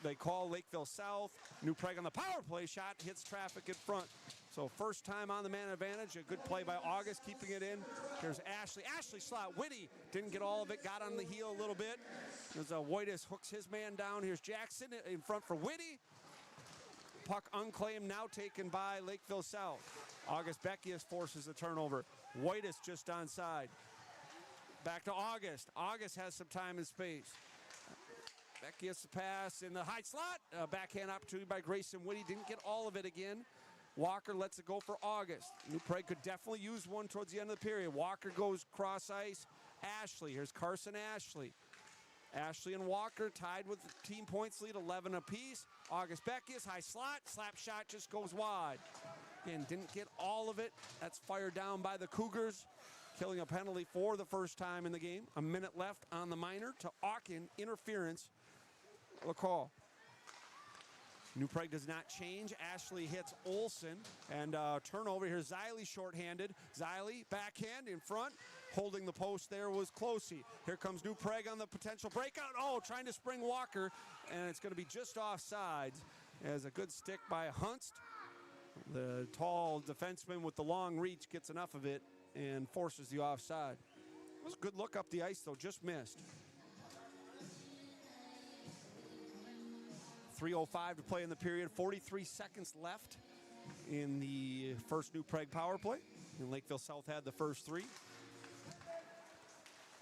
B: they call Lakeville South. New Prague on the power play shot, hits traffic in front. So first time on the man advantage, a good play by August, keeping it in. Here's Ashley. Ashley slot. Whitty didn't get all of it, got on the heel a little bit. There's Whitus hooks his man down. Here's Jackson in front for Whitty. Puck unclaimed, now taken by Lakeville South. August Beckius forces the turnover. Whitus just onside. Back to August. August has some time and space. Beckius pass in the high slot. Backhand opportunity by Grayson Whitty. Didn't get all of it again. Walker lets it go for August. New Prague could definitely use one towards the end of the period. Walker goes cross ice. Ashley. Here's Carson Ashley. Ashley and Walker tied with the team points lead, 11 apiece. August Beckius, high slot. Slap shot just goes wide. Again, didn't get all of it. That's fired down by the Cougars, killing a penalty for the first time in the game. A minute left on the minor to Auken. Interference. The call. New Prague does not change. Ashley hits Olsen, and turnover here. Xiley shorthanded. Xiley backhand in front. Holding the post there was Closey. Here comes New Prague on the potential breakout. Oh, trying to spring Walker, and it's going to be just offsides. as a good stick by Hunst. The tall defenseman with the long reach gets enough of it and forces the offside. It was a good look up the ice, though, just missed. 3:05 to play in the period, 43 seconds left in the first New Prague power play. And Lakeville South had the first three.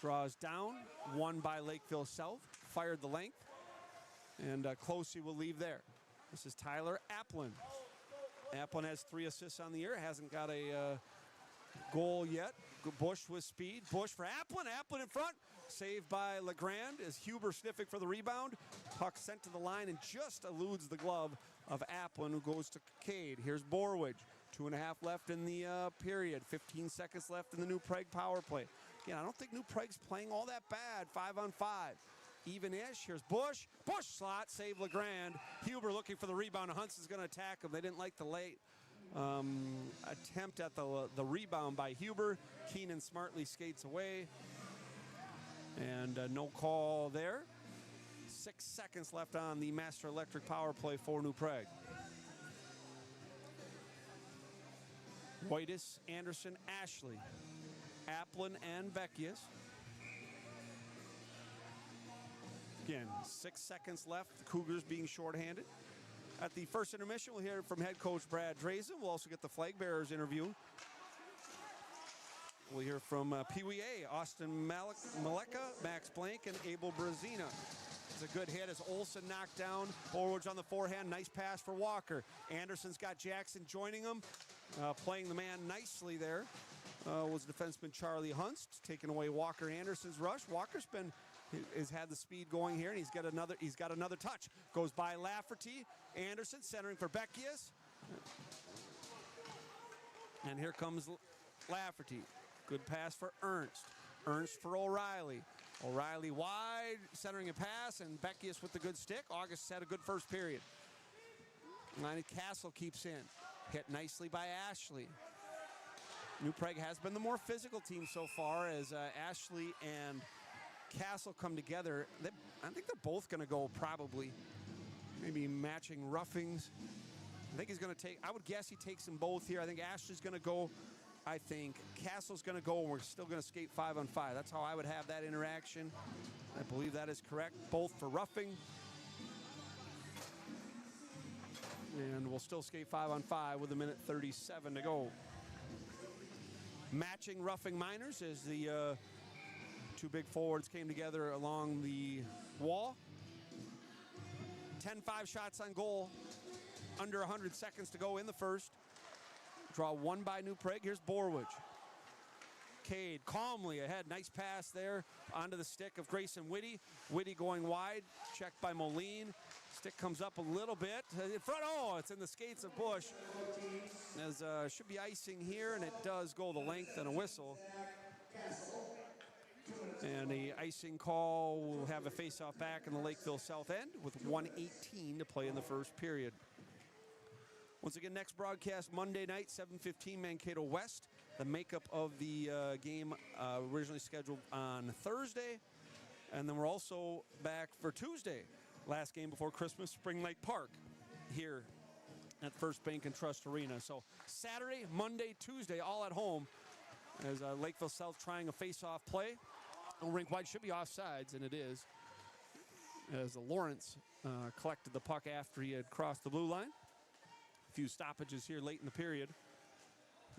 B: Draws down, won by Lakeville South, fired the length, and Closey will leave there. This is Tyler Applin. Applin has 3 assists on the year, hasn't got a goal yet. Bush with speed, Bush for Applin, Applin in front, saved by LeGrand as Huber sniffing for the rebound. Puck sent to the line and just eludes the glove of Applin, who goes to Cade. Here's Borwidge, 2.5 left in the period, 15 seconds left in the New Prague power play. Again, I don't think New Prague's playing all that bad, 5-on-5. Even-ish, here's Bush, Bush slot, save LeGrand. Huber looking for the rebound, Hunts is gonna attack him. They didn't like the late attempt at the rebound by Huber. Keenan smartly skates away. And no call there. 6 seconds left on the Master Electric power play for New Prague. Whitus, Anderson, Ashley, Applin, and Beckius. Again, 6 seconds left. The Cougars being shorthanded. At the first intermission, we'll hear from head coach Brad Drazen. We'll also get the flag bearers interview. We'll hear from Pee-wee A, Austin Maleka, Max Blank, and Abel Brazina. It's a good hit as Olsen knocked down. Borwidge on the forehand. Nice pass for Walker. Anderson's got Jackson joining him. Playing the man nicely there was defenseman Charlie Hunst, taking away Walker Anderson's rush. Walker's has had the speed going here, and he's got another touch. Goes by Lafferty. Anderson centering for Beckius. And here comes Lafferty. Good pass for Ernst. Ernst for O'Reilly. O'Reilly wide, centering a pass, and Beckius with the good stick. August had a good first period. Line Castle keeps in. Hit nicely by Ashley. New Prague has been the more physical team so far as Ashley and Castle come together. I think they're both going to go probably. Maybe matching roughings. I think he's going to take, I would guess he takes them both here. I think Ashley's going to go. I think Castle's going to go, and we're still going to skate 5-on-5. That's how I would have that interaction. I believe that is correct. Both for roughing. And we'll still skate 5-on-5 with 1:37 to go. Matching roughing minors as the two big forwards came together along the wall. 10-5 shots on goal. Under 100 seconds to go in the first. Draw one by New Prague. Here's Borwidge. Cade calmly ahead. Nice pass there onto the stick of Grayson Whitty. Whitty going wide. Checked by Moline. Stick comes up a little bit. In front. Oh, it's in the skates of Bush. As should be icing here, and it does go the length and a whistle. And the icing call will have a face-off back in the Lakeville South end with 1:18 to play in the first period. Once again, next broadcast Monday night, 7:15 Mankato West. The makeup of the game originally scheduled on Thursday. And then we're also back for Tuesday. Last game before Christmas, Spring Lake Park here at First Bank and Trust Arena. So Saturday, Monday, Tuesday, all at home as Lakeville South trying a face-off play. Rink wide should be offsides, and it is. As Lawrence collected the puck after he had crossed the blue line. A few stoppages here late in the period.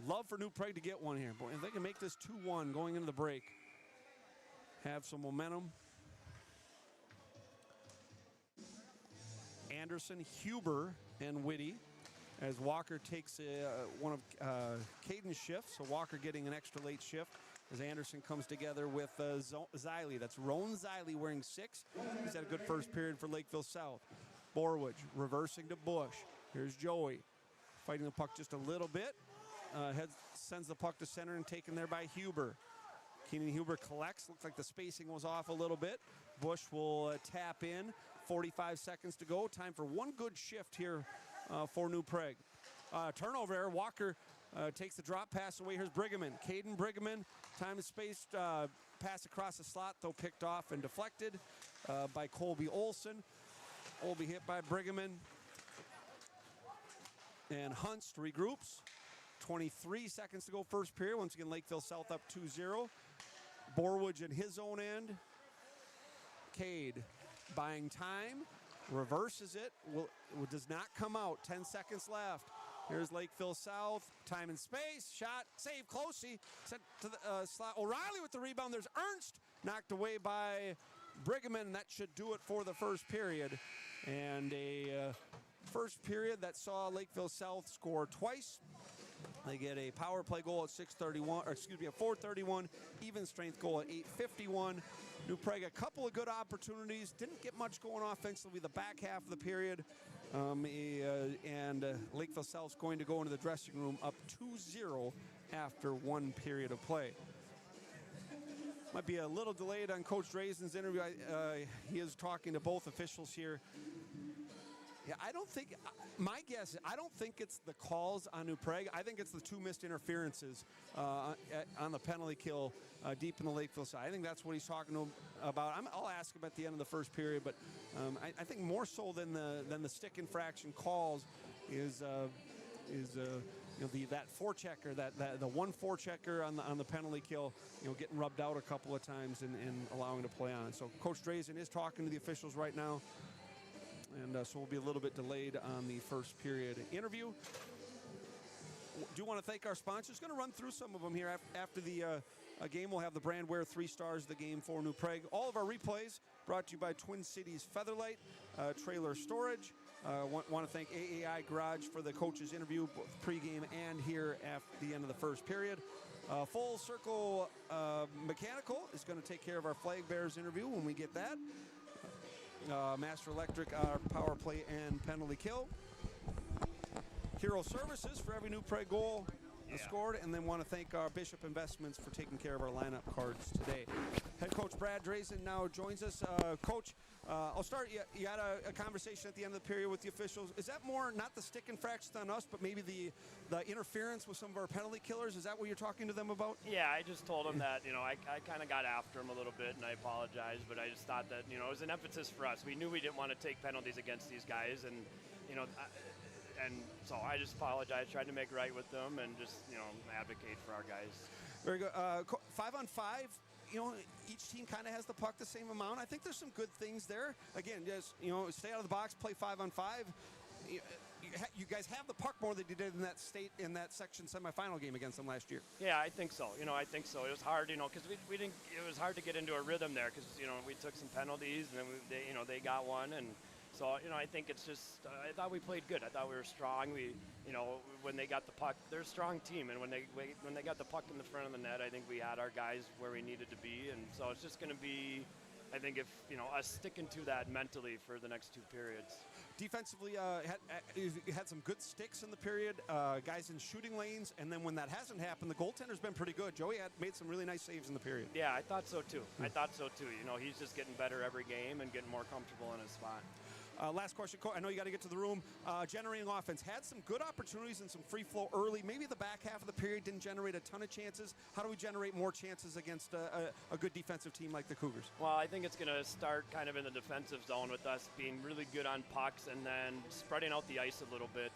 B: Love for New Prague to get one here. Boy, if they can make this 2-1 going into the break, have some momentum. Anderson, Huber, and Whitty as Walker takes one of Caden's shifts. So Walker getting an extra late shift as Anderson comes together with Ziley. That's Roan Ziley wearing 6. He's had a good first period for Lakeville South. Borwidge reversing to Bush. Here's Joey fighting the puck just a little bit. Sends the puck to center and taken there by Huber. Keenan Huber collects. Looks like the spacing was off a little bit. Bush will tap in. 45 seconds to go. Time for one good shift here for New Prague. Turnover there. Walker takes the drop pass away. Here's Brigham. Caden Brigham. Time and space. Pass across the slot, though picked off and deflected by Colby Olsen. Olby hit by Brigham. And Hunst regroups. 23 seconds to go first period. Once again, Lakeville South up 2-0. Borwidge in his own end. Cade buying time. Reverses it. Does not come out. 10 seconds left. Here's Lakeville South. Time and space. Shot. Save Closey. Sent to the slot. O'Reilly with the rebound. There's Ernst. Knocked away by Brigham, and that should do it for the first period. And a first period that saw Lakeville South score twice. They get a power play goal at 6:31, or excuse me, a 4:31, even strength goal at 8:51. New Prague, a couple of good opportunities. Didn't get much going offensively the back half of the period. And Lakeville South's going to go into the dressing room up 2-0 after one period of play. Might be a little delayed on Coach Drazen's interview. He is talking to both officials here. Yeah, I don't think, my guess, I don't think it's the calls on New Prague. I think it's the two missed interferences on the penalty kill deep in the Lakeville side. I think that's what he's talking to him about. I'll ask him at the end of the first period, but I think more so than the stick infraction calls is that forechecker, the one forechecker on the penalty kill, getting rubbed out a couple of times and allowing to play on. So Coach Drazen is talking to the officials right now. And so we'll be a little bit delayed on the first period interview. Do want to thank our sponsors. Going to run through some of them here after the game. We'll have the Brandware 3 stars of the game for New Prague. All of our replays brought to you by Twin Cities Featherlight Trailer Storage. Want to thank AAI Garage for the coach's interview, both pregame and here at the end of the first period. Full Circle Mechanical is going to take care of our Flag Bearers interview when we get that. Master Electric, power play and penalty kill. Hero Services for every New Prague goal scored, and then want to thank our Bishop Investments for taking care of our lineup cards today. Head coach Brad Drazen now joins us. Coach, I'll start. You had a conversation at the end of the period with the officials. Is that more not the stick infractions on us, but maybe the interference with some of our penalty killers? Is that what you're talking to them about?
I: Yeah, I just told them that, I kind of got after him a little bit, and I apologize, but I just thought that, it was an emphasis for us. We knew we didn't want to take penalties against these guys, and, and so I just apologized, tried to make right with them, and just, advocate for our guys.
B: Very good. 5-on-5. Each team kind of has the puck the same amount. I think there's some good things there. Again, just, stay out of the box, play 5-on-5. You guys have the puck more than you did in that section semifinal game against them last year.
I: Yeah, I think so. I think so. It was hard, because we didn't. It was hard to get into a rhythm there because we took some penalties and then they got one, and so I think it's just. I thought we played good. I thought we were strong. We when they got the puck, they're a strong team, and when they got the puck in the front of the net, I think we had our guys where we needed to be, and so it's just going to be. I think if us sticking to that mentally for the next two periods.
B: Defensively, had some good sticks in the period, guys in shooting lanes, and then when that hasn't happened, the goaltender's been pretty good. Joey had made some really nice saves in the period.
I: Yeah, I thought so too. He's just getting better every game and getting more comfortable in his spot.
B: Last question, I know you got to get to the room. Generating offense, had some good opportunities and some free flow early. Maybe the back half of the period didn't generate a ton of chances. How do we generate more chances against a good defensive team like the Cougars?
I: Well, I think it's going to start kind of in the defensive zone with us being really good on pucks and then spreading out the ice a little bit.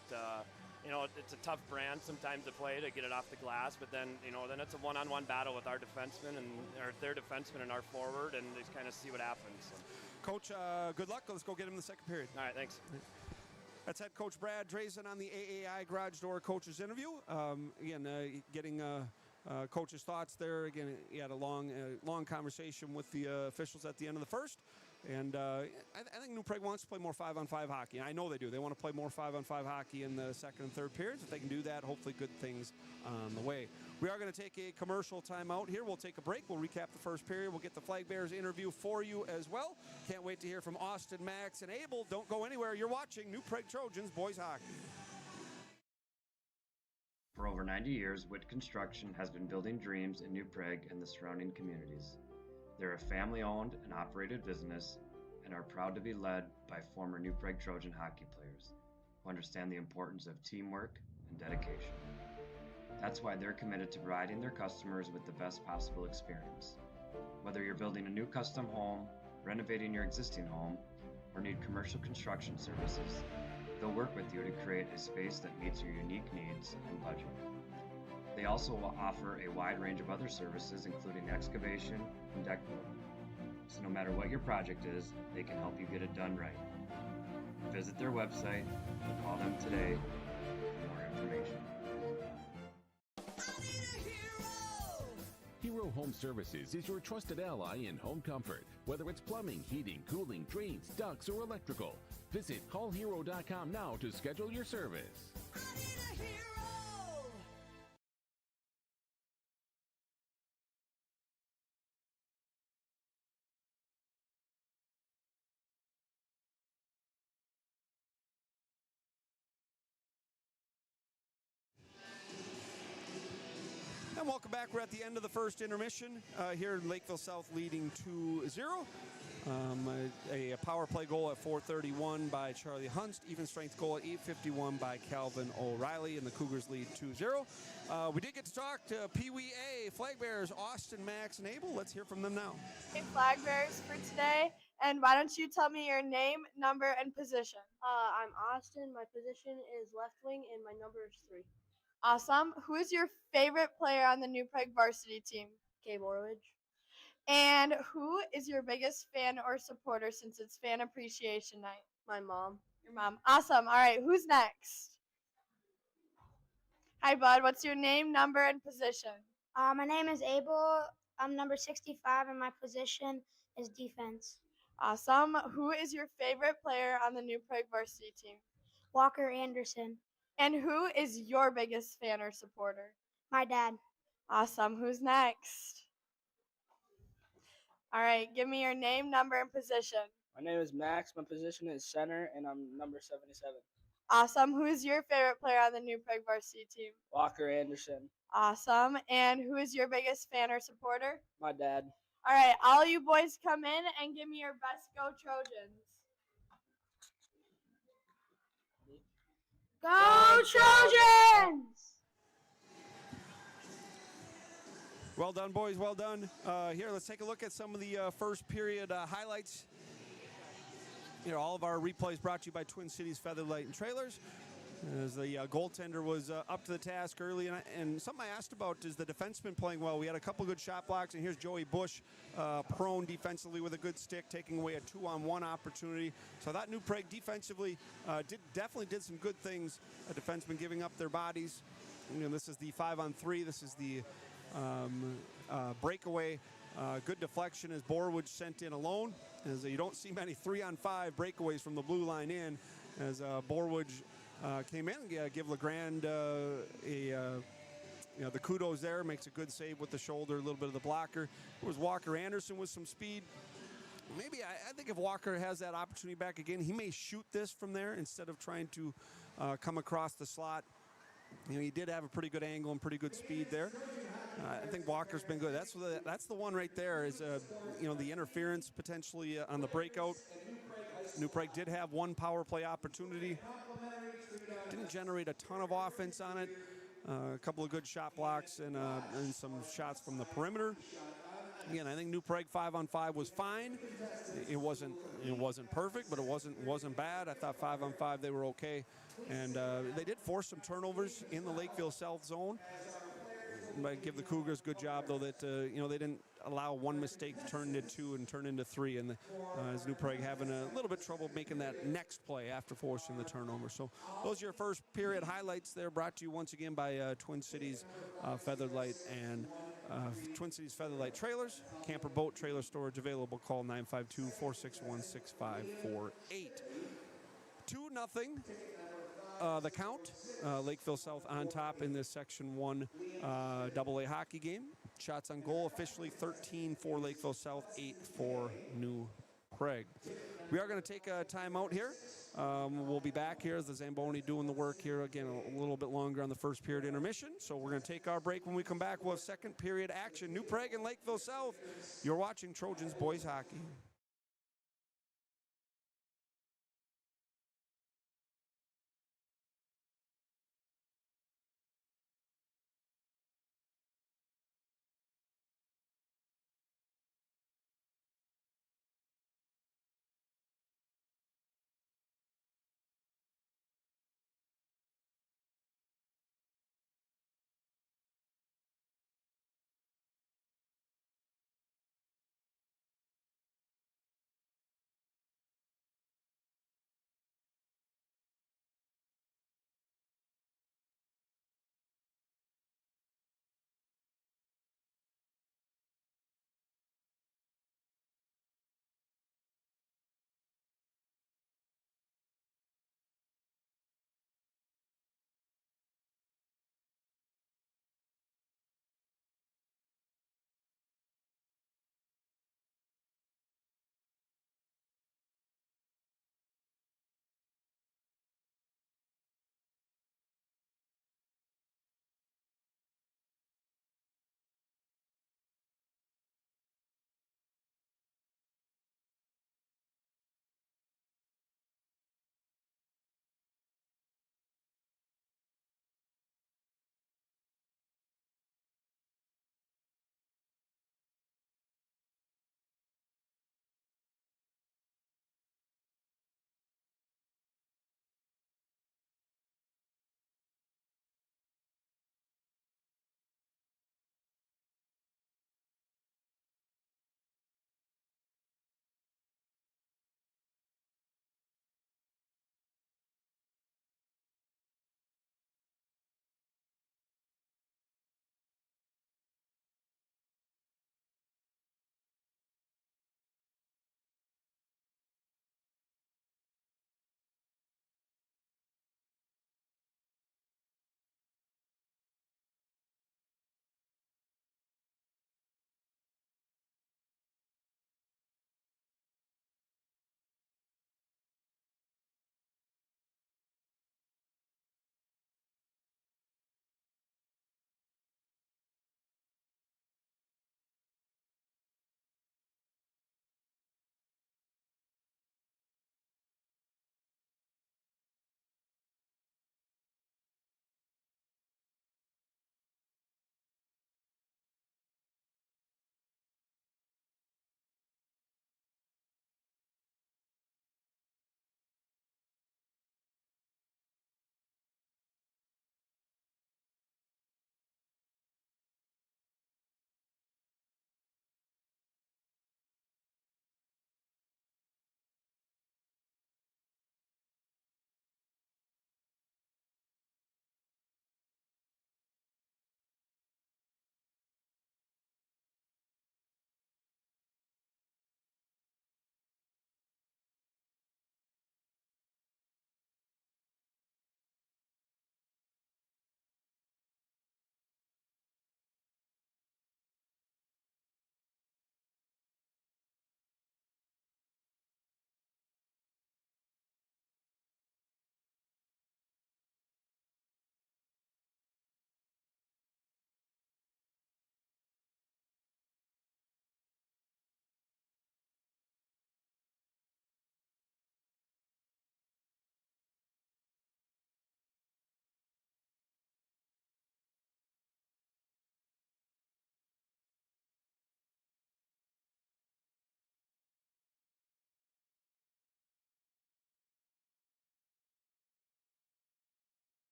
I: It's a tough brand sometimes to play to get it off the glass, but then it's a one-on-one battle with our defensemen or their defensemen and our forward, and just kind of see what happens. So.
B: Coach, good luck. Let's go get him in the second period.
I: All right, thanks.
B: That's head coach Brad Drazen on the AAI Garage Door coach's interview. Getting coach's thoughts there. Again, he had a long conversation with the officials at the end of the first. And I think New Prague wants to play more 5-on-5 hockey. I know they do. They want to play more 5-on-5 hockey in the second and third periods. If they can do that, hopefully good things on the way. We are going to take a commercial timeout here. We'll take a break. We'll recap the first period. We'll get the Flag Bearers interview for you as well. Can't wait to hear from Austin, Max, and Abel. Don't go anywhere. You're watching New Prague Trojans Boys Hockey.
C: For over 90 years, Witt Construction has been building dreams in New Prague and the surrounding communities. They're a family-owned and operated business and are proud to be led by former New Prague Trojan hockey players who understand the importance of teamwork and dedication. That's why they're committed to providing their customers with the best possible experience. Whether you're building a new custom home, renovating your existing home, or need commercial construction services, They'll work with you to create a space that meets your unique needs and budget. They also offer a wide range of other services, including excavation and deck building. So no matter what your project is, they can help you get it done right. Visit their website or call them today for more information.
J: Hero Home Services is your trusted ally in home comfort. Whether it's plumbing, heating, cooling, drains, ducts, or electrical, visit callhero.com now to schedule your service.
B: And welcome back. We're at the end of the first intermission here in Lakeville South, leading 2-0. A power play goal at 4:31 by Charlie Hunst. Even strength goal at 8:51 by Calvin O'Reilly, and the Cougars lead 2-0. We did get to talk to Pee Wee A flag bearers Austin, Max, and Abel. Let's hear from them now.
A: Hey, flag bearers for today. And why don't you tell me your name, number, and position?
K: I'm Austin. My position is left wing, and my number is 3.
A: Awesome. Who is your favorite player on the New Prague varsity team?
K: Kay Borowicz.
A: And who is your biggest fan or supporter since it's Fan Appreciation Night?
K: My mom.
A: Your mom. Awesome. All right. Who's next? Hi, bud. What's your name, number, and position?
L: My name is Abel. I'm number 65, and my position is defense.
A: Awesome. Who is your favorite player on the New Prague varsity team?
L: Walker Anderson.
A: And who is your biggest fan or supporter?
L: My dad.
A: Awesome. Who's next? All right. Give me your name, number, and position.
M: My name is Max. My position is center, and I'm number 77.
A: Awesome. Who is your favorite player on the New Prague varsity team?
M: Walker Anderson.
A: Awesome. And who is your biggest fan or supporter?
M: My dad.
A: All right. All you boys come in and give me your best go Trojans.
L: Go Trojans!
B: Well done, boys. Well done. Here, let's take a look at some of the first period highlights. Here, all of our replays brought to you by Twin Cities Featherlight and Trailers. As the goaltender was up to the task early, and something I asked about is the defenseman playing well. We had a couple good shot blocks, and here's Joey Bush prone defensively with a good stick, taking away a 2-on-1 opportunity. So I thought New Prague defensively definitely did some good things. A defenseman giving up their bodies. You know, this is the 5-on-3. This is the breakaway. Good deflection as Borwood sent in alone. As you don't see many 3-on-5 breakaways from the blue line in, as Borwood came in and give LeGrand the kudos there. Makes a good save with the shoulder, a little bit of the blocker. It was Walker Anderson with some speed. Maybe I think if Walker has that opportunity back again, he may shoot this from there instead of trying to come across the slot. You know, he did have a pretty good angle and pretty good speed there. I think Walker's been good. That's the one right there is the interference potentially on the breakout. New Prague did have one power play opportunity. Didn't generate a ton of offense on it. A couple of good shot blocks and some shots from the perimeter. Again, I think New Prague 5-on-5 was fine. It wasn't perfect, but it wasn't bad. I thought 5-on-5 they were okay, and they did force some turnovers in the Lakeville South zone. I give the Cougars a good job though that they didn't allow one mistake to turn into 2 and turn into 3, and as New Prague having a little bit trouble making that next play after forcing the turnover. So those are your first period highlights there, brought to you once again by Twin Cities Featherlight and Twin Cities Featherlight Trailers. Camper boat trailer storage available. Call 952-461-6548. 2-0. The count, Lakeville South on top in this Section 1 AA hockey game. Shots on goal officially 13 for Lakeville South, 8 for New Prague. We are going to take a timeout here. We'll be back here as the Zamboni doing the work here again a little bit longer on the first period intermission. So we're going to take our break. When we come back, we'll have second period action. New Prague and Lakeville South. You're watching Trojans Boys Hockey.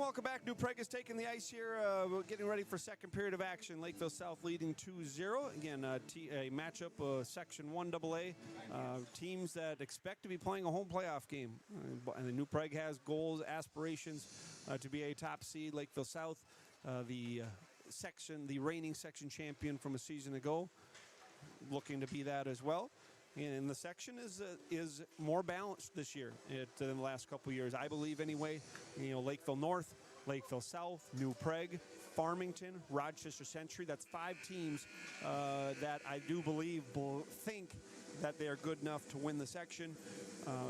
B: welcome back. New Prague is taking the ice here. We're getting ready for second period of action. Lakeville South leading 2-0. Again, a matchup, Section 1AA. Teams that expect to be playing a home playoff game. And the New Prague has goals, aspirations to be a top seed. Lakeville South, the reigning section champion from a season ago, looking to be that as well. And the section is more balanced this year than the last couple years, I believe anyway. Lakeville North, Lakeville South, New Prague, Farmington, Rochester Century. That's 5 teams that I do think that they are good enough to win the section.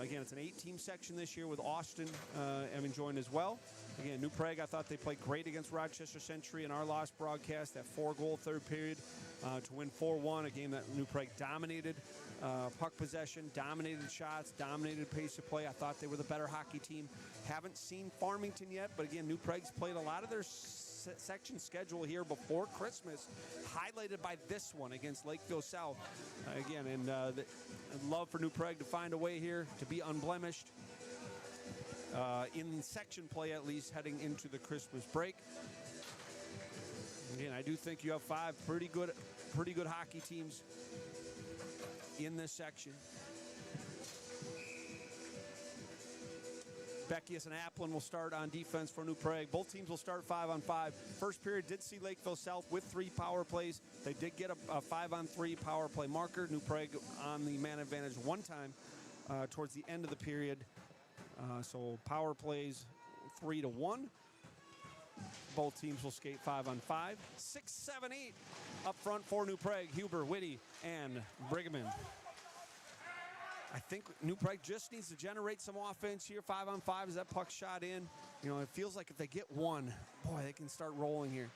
B: Again, it's an 8-team section this year with Austin having joined as well. Again, New Prague, I thought they played great against Rochester Century in our last broadcast. That 4-goal third period to win 4-1, a game that New Prague dominated. Puck possession, dominated shots, dominated pace of play. I thought they were the better hockey team. Haven't seen Farmington yet, but again, New Prague's played a lot of their section schedule here before Christmas, highlighted by this one against Lakeville South. Again, and I'd love for New Prague to find a way here to be unblemished in section play, at least heading into the Christmas break. Again, I do think you have 5 pretty good hockey teams in this section. Beckius and Applin will start on defense for New Prague. Both teams will start 5-on-5. First period did see Lakeville South with 3 power plays. They did get a 5-on-3 power play marker. New Prague on the man advantage one time towards the end of the period. So power plays 3-1. Both teams will skate 5-on-5. 6, 7, 8 up front for New Prague. Huber, Whitty, and Brigham. I think New Prague just needs to generate some offense here. 5-on-5 as that puck shot in. It feels like if they get one, boy, they can start rolling here.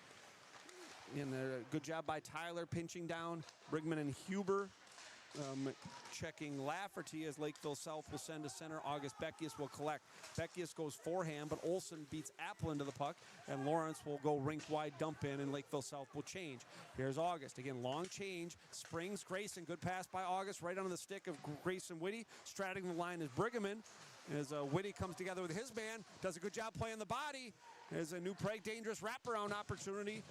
B: And a good job by Tyler pinching down Brigham and Huber. Checking Lafferty as Lakeville South will send to center. August Beckius will collect. Beckius goes forehand, but Olson beats Applin to the puck, and Lawrence will go rink wide dump in, and Lakeville South will change. Here's August. Again, long change. Springs Grayson. Good pass by August right under the stick of Grayson Whitty. Straddling the line is Brigham as Whitty comes together with his man. Does a good job playing the body. There's a New Prague dangerous wraparound opportunity.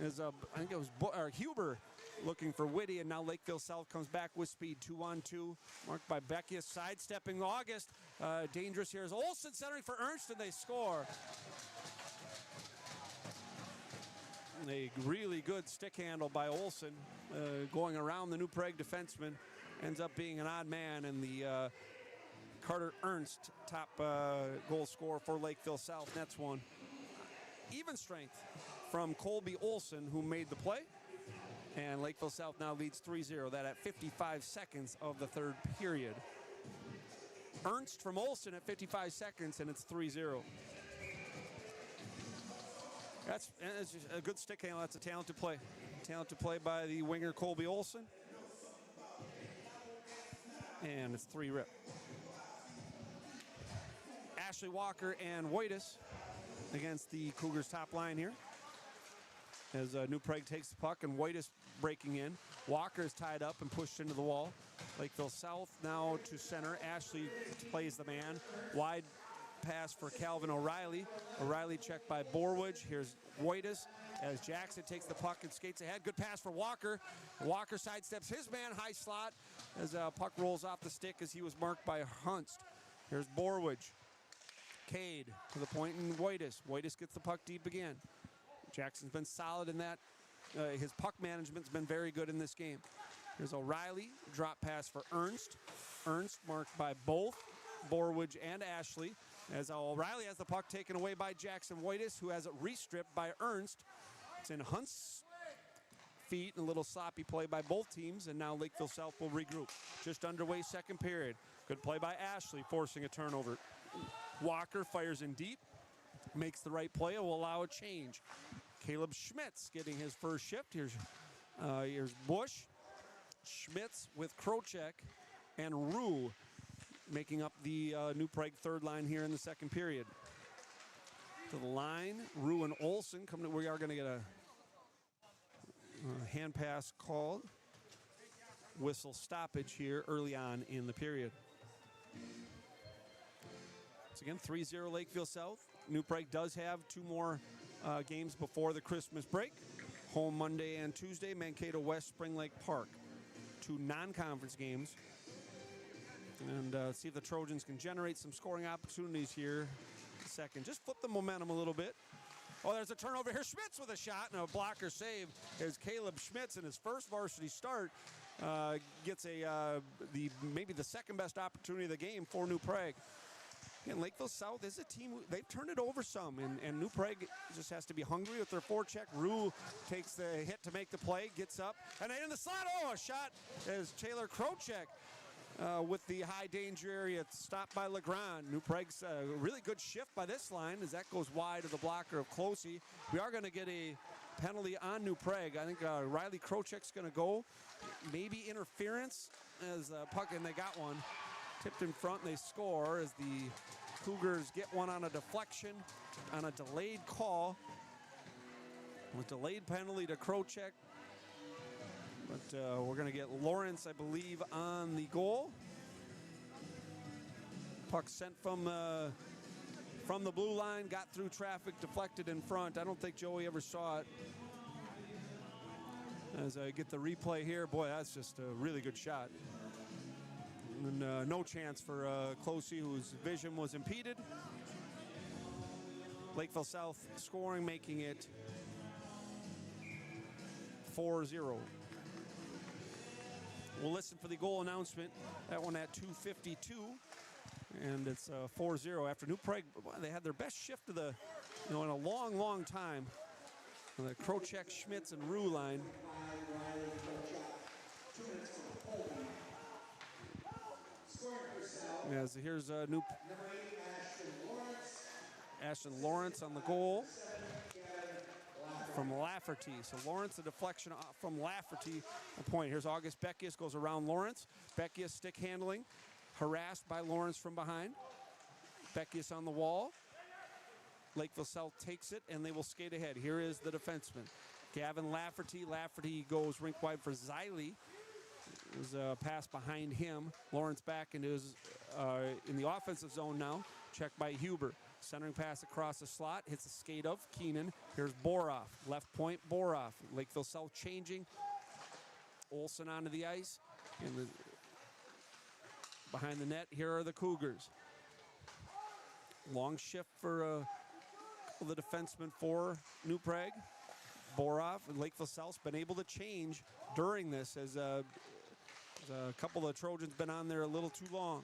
B: I think it was Huber looking for Whitty, and now Lakeville South comes back with speed. 2-on-2, marked by Beckius, sidestepping August. Dangerous here is Olsen centering for Ernst, and they score. A really good stick handle by Olsen, going around the New Prague defenseman. Ends up being an odd man, and the Carter Ernst top goal scorer for Lakeville South. Nets one. Even strength from Colby Olsen, who made the play. And Lakeville South now leads 3-0. That at 55 seconds of the third period. Ernst from Olsen at 55 seconds, and it's 3-0. That's a good stick handle. That's a talented play. Talented play by the winger Colby Olsen. And it's 3-rip. Ashley Walker and Wojtas against the Cougars top line here. As New Prague takes the puck and Wojtas breaking in. Walker is tied up and pushed into the wall. Lakeville South now to center. Ashley plays the man. Wide pass for Calvin O'Reilly. O'Reilly checked by Borwidge. Here's Wojtas as Jackson takes the puck and skates ahead. Good pass for Walker. Walker sidesteps his man, high slot, as puck rolls off the stick as he was marked by Hunst. Here's Borwidge. Cade to the point, and Wojtas. Wojtas gets the puck deep again. Jackson's been solid in that. His puck management's been very good in this game. Here's O'Reilly. Drop pass for Ernst. Ernst marked by both Borwidge and Ashley. As O'Reilly has the puck taken away by Jackson Wojtas, who has it restripped by Ernst. It's in Hunt's feet, and a little sloppy play by both teams, and now Lakeville South will regroup. Just underway second period. Good play by Ashley, forcing a turnover. Walker fires in deep, makes the right play, will allow a change. Caleb Schmitz getting his first shift. Here's Bush, Schmitz with Krocek, and Rue making up the New Prague third line here in the second period. To the line, Rue and Olsen come to. We are going to get a hand pass called. Whistle stoppage here early on in the period. Once again, 3-0 Lakeville South. New Prague does have 2 more games before the Christmas break. Home Monday and Tuesday, Mankato West, Spring Lake Park. 2 non-conference games. And see if the Trojans can generate some scoring opportunities here. Second, just flip the momentum a little bit. Oh, there's a turnover here. Schmitz with a shot and a blocker save as Caleb Schmitz in his first varsity start gets maybe the second best opportunity of the game for New Prague. And Lakeville South is a team, they've turned it over some, and New Prague just has to be hungry with their forecheck. Rue takes the hit to make the play, gets up, and in the slot, a shot as Taylor Krochek with the high danger area stopped by Legrand. New Prague's really good shift by this line as that goes wide of the blocker of Closey. We are going to get a penalty on New Prague. I think Riley Krochek's going to go. Maybe interference as puck, and they got one. Tipped in front, and they score as the Cougars get one on a deflection, on a delayed call. A delayed penalty to Krochek. But we're going to get Lawrence, I believe, on the goal. Puck sent from the blue line, got through traffic, deflected in front. I don't think Joey ever saw it. As I get the replay here, boy, that's just a really good shot. And no chance for Closey, whose vision was impeded. Lakeville South scoring, making it 4-0. We'll listen for the goal announcement. That one at 2:52, and it's 4-0 after New Prague. They had their best shift of the, in a long, long time. The Krochek, Schmitz, and Rue line. As here's new Ashton Lawrence on the goal from Lafferty. So Lawrence, a deflection from Lafferty. A point. Here's August Beckius, goes around Lawrence. Beckius stick handling, harassed by Lawrence from behind. Beckius on the wall. Lakeville South takes it, and they will skate ahead. Here is the defenseman, Gavin Lafferty. Lafferty goes rink wide for Ziley. There's a pass behind him. Lawrence back into his, in the offensive zone now. Checked by Huber. Centering pass across the slot. Hits the skate of Keenan. Here's Boroff. Left point, Boroff. Lakeville South changing. Olsen onto the ice. And behind the net, here are the Cougars. Long shift for the defenseman for New Prague. Boroff and Lakeville South's been able to change during this as a couple of the Trojans been on there a little too long.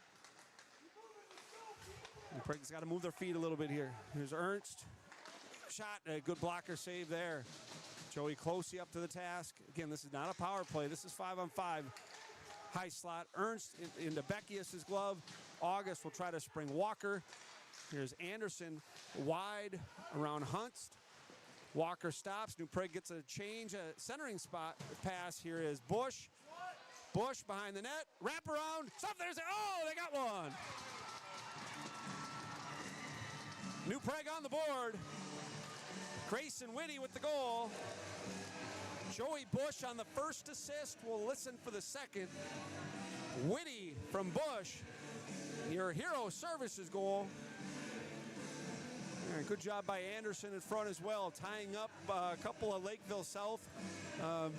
B: New Prague's got to move their feet a little bit here. Here's Ernst. Shot, a good blocker save there. Joey Closey up to the task. Again, this is not a power play. This is 5-on-5. High slot. Ernst into Beckius' glove. August will try to spring Walker. Here's Anderson wide around Hunst. Walker stops. New Prague gets a change, a centering spot pass. Here is Bush. Bush behind the net. Wrap around. Stop there. Oh, they got one. New Prague on the board. Grayson Whitty with the goal. Joey Bush on the first assist. We'll listen for the second. Whitty from Bush. Your Hero Services goal. Right, good job by Anderson in front as well, tying up a couple of Lakeville South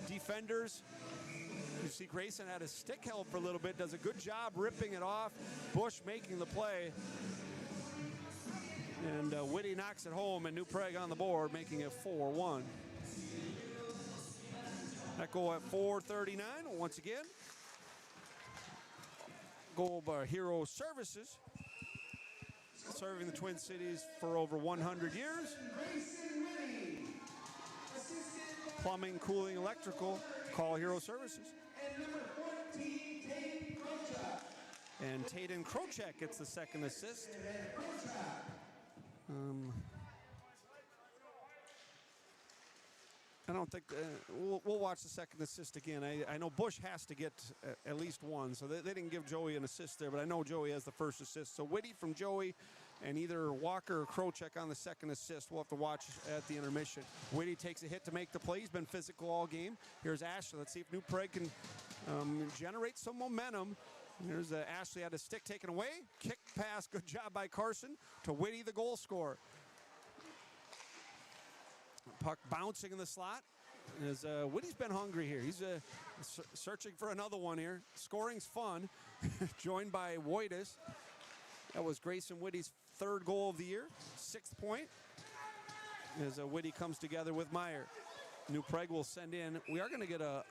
B: defenders. You see Grayson had his stick held for a little bit, does a good job ripping it off. Bush making the play. And Whitty knocks it home, and New Prague on the board, making it 4-1. That goal at 4:39, once again. Goal by Hero Services, serving the Twin Cities for over 100 years. Plumbing, cooling, electrical, call Hero Services. And Taden Krochek gets the second assist. I don't think we'll watch the second assist again. I know Bush has to get at least one, so they didn't give Joey an assist there, but I know Joey has the first assist. So Whitty from Joey, and either Walker or Krochek on the second assist. We'll have to watch at the intermission. Whitty takes a hit to make the play. He's been physical all game. Here's Ashley. Let's see if New Prague can generate some momentum. Here's Ashley had a stick taken away. Kick pass, good job by Carson to Whitty, the goal scorer. Puck bouncing in the slot. As Whitty's been hungry here. He's searching for another one here. Scoring's fun. Joined by Wojtas. That was Grayson Whitty's 3rd goal of the year. 6th point. As Whitty comes together with Meyer. New Prague will send in. We are going to get a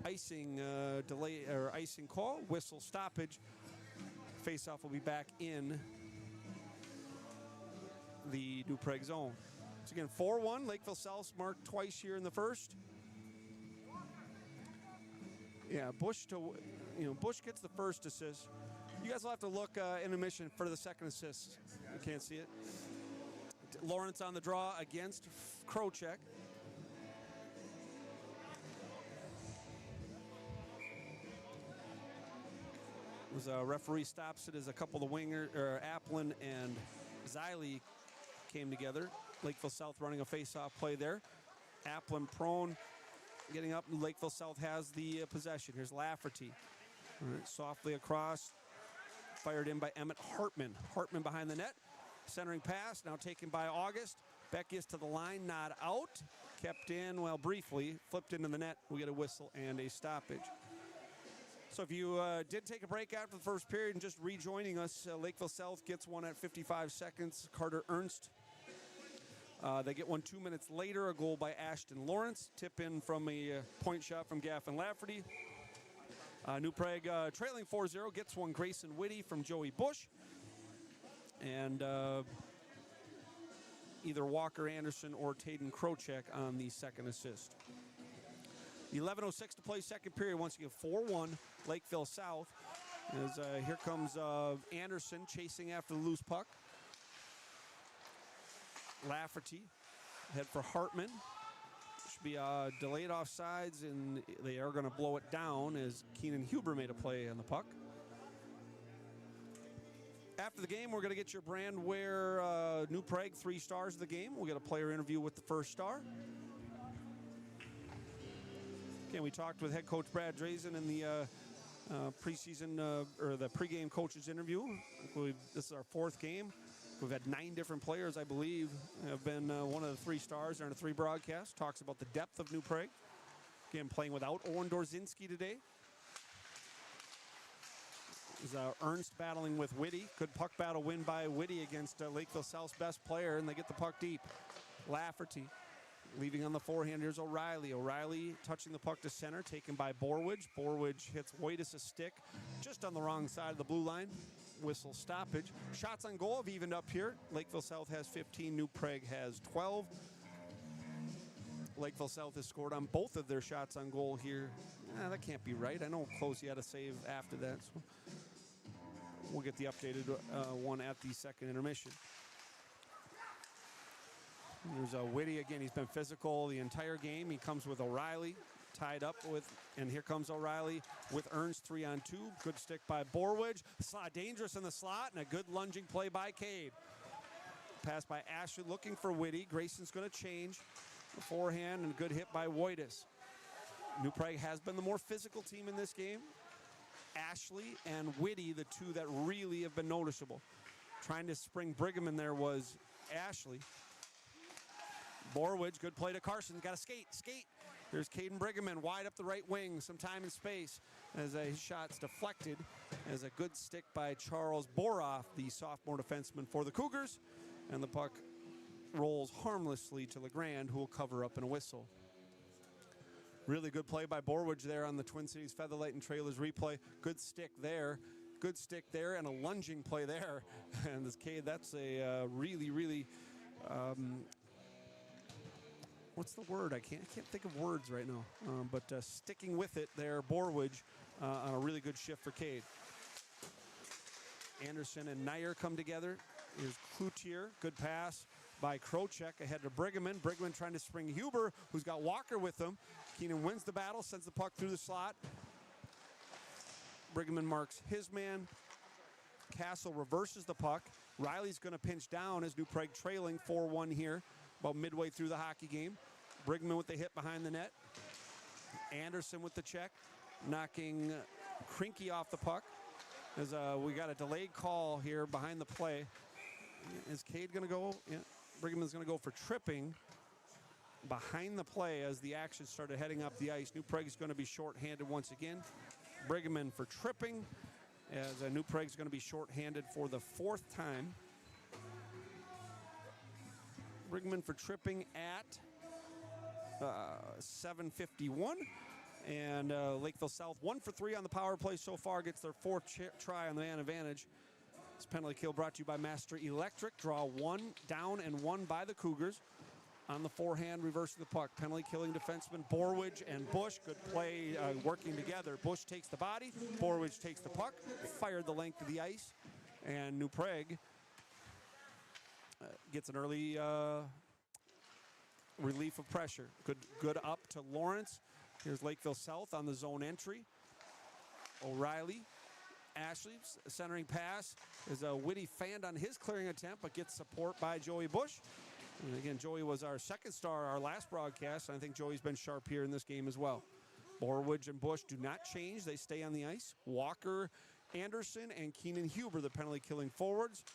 B: icing delay or icing call. Whistle stoppage. Faceoff will be back in the New Prague zone. So again, 4-1. Lakeville South marked twice here in the first. Yeah, Bush gets the first assist. You guys will have to look in intermission for the second assist. You can't see it. Lawrence on the draw against Krocek. Referee stops it as a couple of Applin and Ziley came together. Lakeville South running a face-off play there. Applin prone, getting up. Lakeville South has the possession. Here's Lafferty. All right, softly across. Fired in by Emmett Hartman. Hartman behind the net. Centering pass, now taken by August. Beckius to the line, not out. Kept in, well, briefly. Flipped into the net. We get a whistle and a stoppage. So if you did take a break after the first period and just rejoining us, Lakeville South gets one at 55 seconds. Carter Ernst. They get one 2 minutes later, a goal by Ashton Lawrence. Tip in from a point shot from Gaffin Lafferty. New Prague trailing 4-0, gets one Grayson Whitty from Joey Bush. And either Walker Anderson or Taden Krocek on the second assist. 11:06 to play second period. Once again, 4-1 Lakeville South. As here comes Anderson chasing after the loose puck. Lafferty head for Hartman. Should be delayed offsides, and they are going to blow it down as Keenan Huber made a play on the puck. After the game, we're going to get your Brandwear New Prague 3 stars of the game. We'll get a player interview with the first star. Again, we talked with head coach Brad Drazen in the preseason or the pregame coaches interview. This is our 4th game. We've had 9 different players, I believe, have been one of the 3 stars during the 3 broadcasts. Talks about the depth of New Prague. Again, playing without Owen Dorzinski today. Is Ernst battling with Whitty. Good puck battle win by Whitty against Lakeville South's best player, and they get the puck deep. Lafferty leaving on the forehand. Here's O'Reilly. O'Reilly touching the puck to center, taken by Borwidge. Borwidge hits Wojtas a stick just on the wrong side of the blue line. Whistle stoppage. Shots on goal have evened up here. Lakeville South has 15. New Prague has 12. Lakeville South has scored on both of their shots on goal here. That can't be right. I know Close had a save after that. So we'll get the updated one at the second intermission. There's Whitty again. He's been physical the entire game. He comes with O'Reilly tied up with, and here comes O'Reilly with Ernst 3-on-2. Good stick by Borwidge. Dangerous in the slot, and a good lunging play by Cade. Pass by Ashley looking for Whitty. Grayson's going to change. The forehand and a good hit by Wojtas. New Prague has been the more physical team in this game. Ashley and Whitty, the two that really have been noticeable. Trying to spring Brigham in there was Ashley. Borwidge, good play to Carson. Got to skate. Here's Caden Brighamman wide up the right wing. Some time and space as his shot's deflected. As a good stick by Charles Boroff, the sophomore defenseman for the Cougars. And the puck rolls harmlessly to LeGrand, who will cover up in a whistle. Really good play by Borwidge there on the Twin Cities Featherlight and Trailers replay. Good stick there, and a lunging play there. And this Cade, that's a really, what's the word? I can't think of words right now. But sticking with it there, Borwidge on a really good shift for Cade. Anderson and Nair come together. Here's Cloutier, good pass by Krocek ahead to Brighamman. Brighamman trying to spring Huber, who's got Walker with him. Keenan wins the battle, sends the puck through the slot. Brighamman marks his man. Castle reverses the puck. Riley's going to pinch down as New Prague trailing 4-1 here, about midway through the hockey game. Brighamman with the hit behind the net. Anderson with the check, knocking Krinky off the puck. As we got a delayed call here behind the play. Is Cade going to go? Yeah. Brigham's going to go for tripping behind the play as the action started heading up the ice. New Prague's going to be short-handed once again. Brigham for tripping as New Prague's going to be short-handed for the 4th time. Brigham for tripping at 7:51. And Lakeville South 1 for 3 on the power play so far, gets their 4th try on the man advantage. This penalty kill brought to you by Master Electric. Draw 1 down and 1 by the Cougars. On the forehand, reversing the puck. Penalty killing defenseman Borwidge and Bush. Good play working together. Bush takes the body. Borwidge takes the puck. Fired the length of the ice. And New Prague gets an early relief of pressure. Good up to Lawrence. Here's Lakeville South on the zone entry. O'Reilly. Ashley, centering pass is a witty fanned on his clearing attempt, but gets support by Joey Bush. And again, Joey was our second star our last broadcast, and I think Joey's been sharp here in this game as well. Borwidge and Bush do not change. They stay on the ice. Walker, Anderson, and Keenan Huber, the penalty-killing forwards.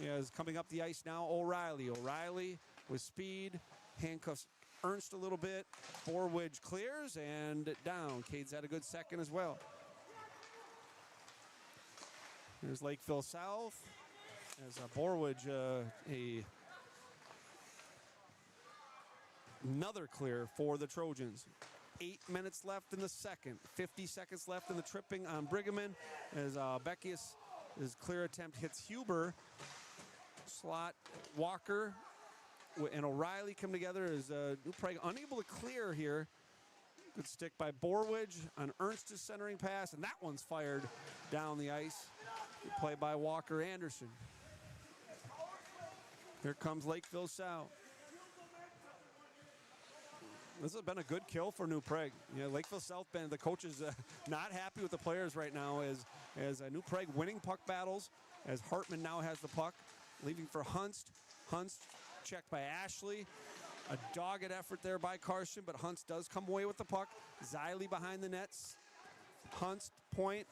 B: Is coming up the ice now, O'Reilly. O'Reilly with speed, handcuffs Ernst a little bit. Borwidge clears, and down. Cade's had a good second as well. Here's Lakeville South. As Borwidge, another clear for the Trojans. 8 minutes left in the second. 50 seconds left in the tripping on Brigham. As Beckius, his clear attempt hits Huber. Slot, Walker, and O'Reilly come together as New Prague unable to clear here. Good stick by Borwidge on Ernst's centering pass, and that one's fired down the ice. Good play by Walker Anderson. Here comes Lakeville South. This has been a good kill for New Prague. You know, Lakeville South Bend, the coach is not happy with the players right now as New Prague winning puck battles, as Hartman now has the puck, leaving for Hunst. Hunst checked by Ashley. A dogged effort there by Carson, but Hunst does come away with the puck. Ziley behind the nets. Hunst point.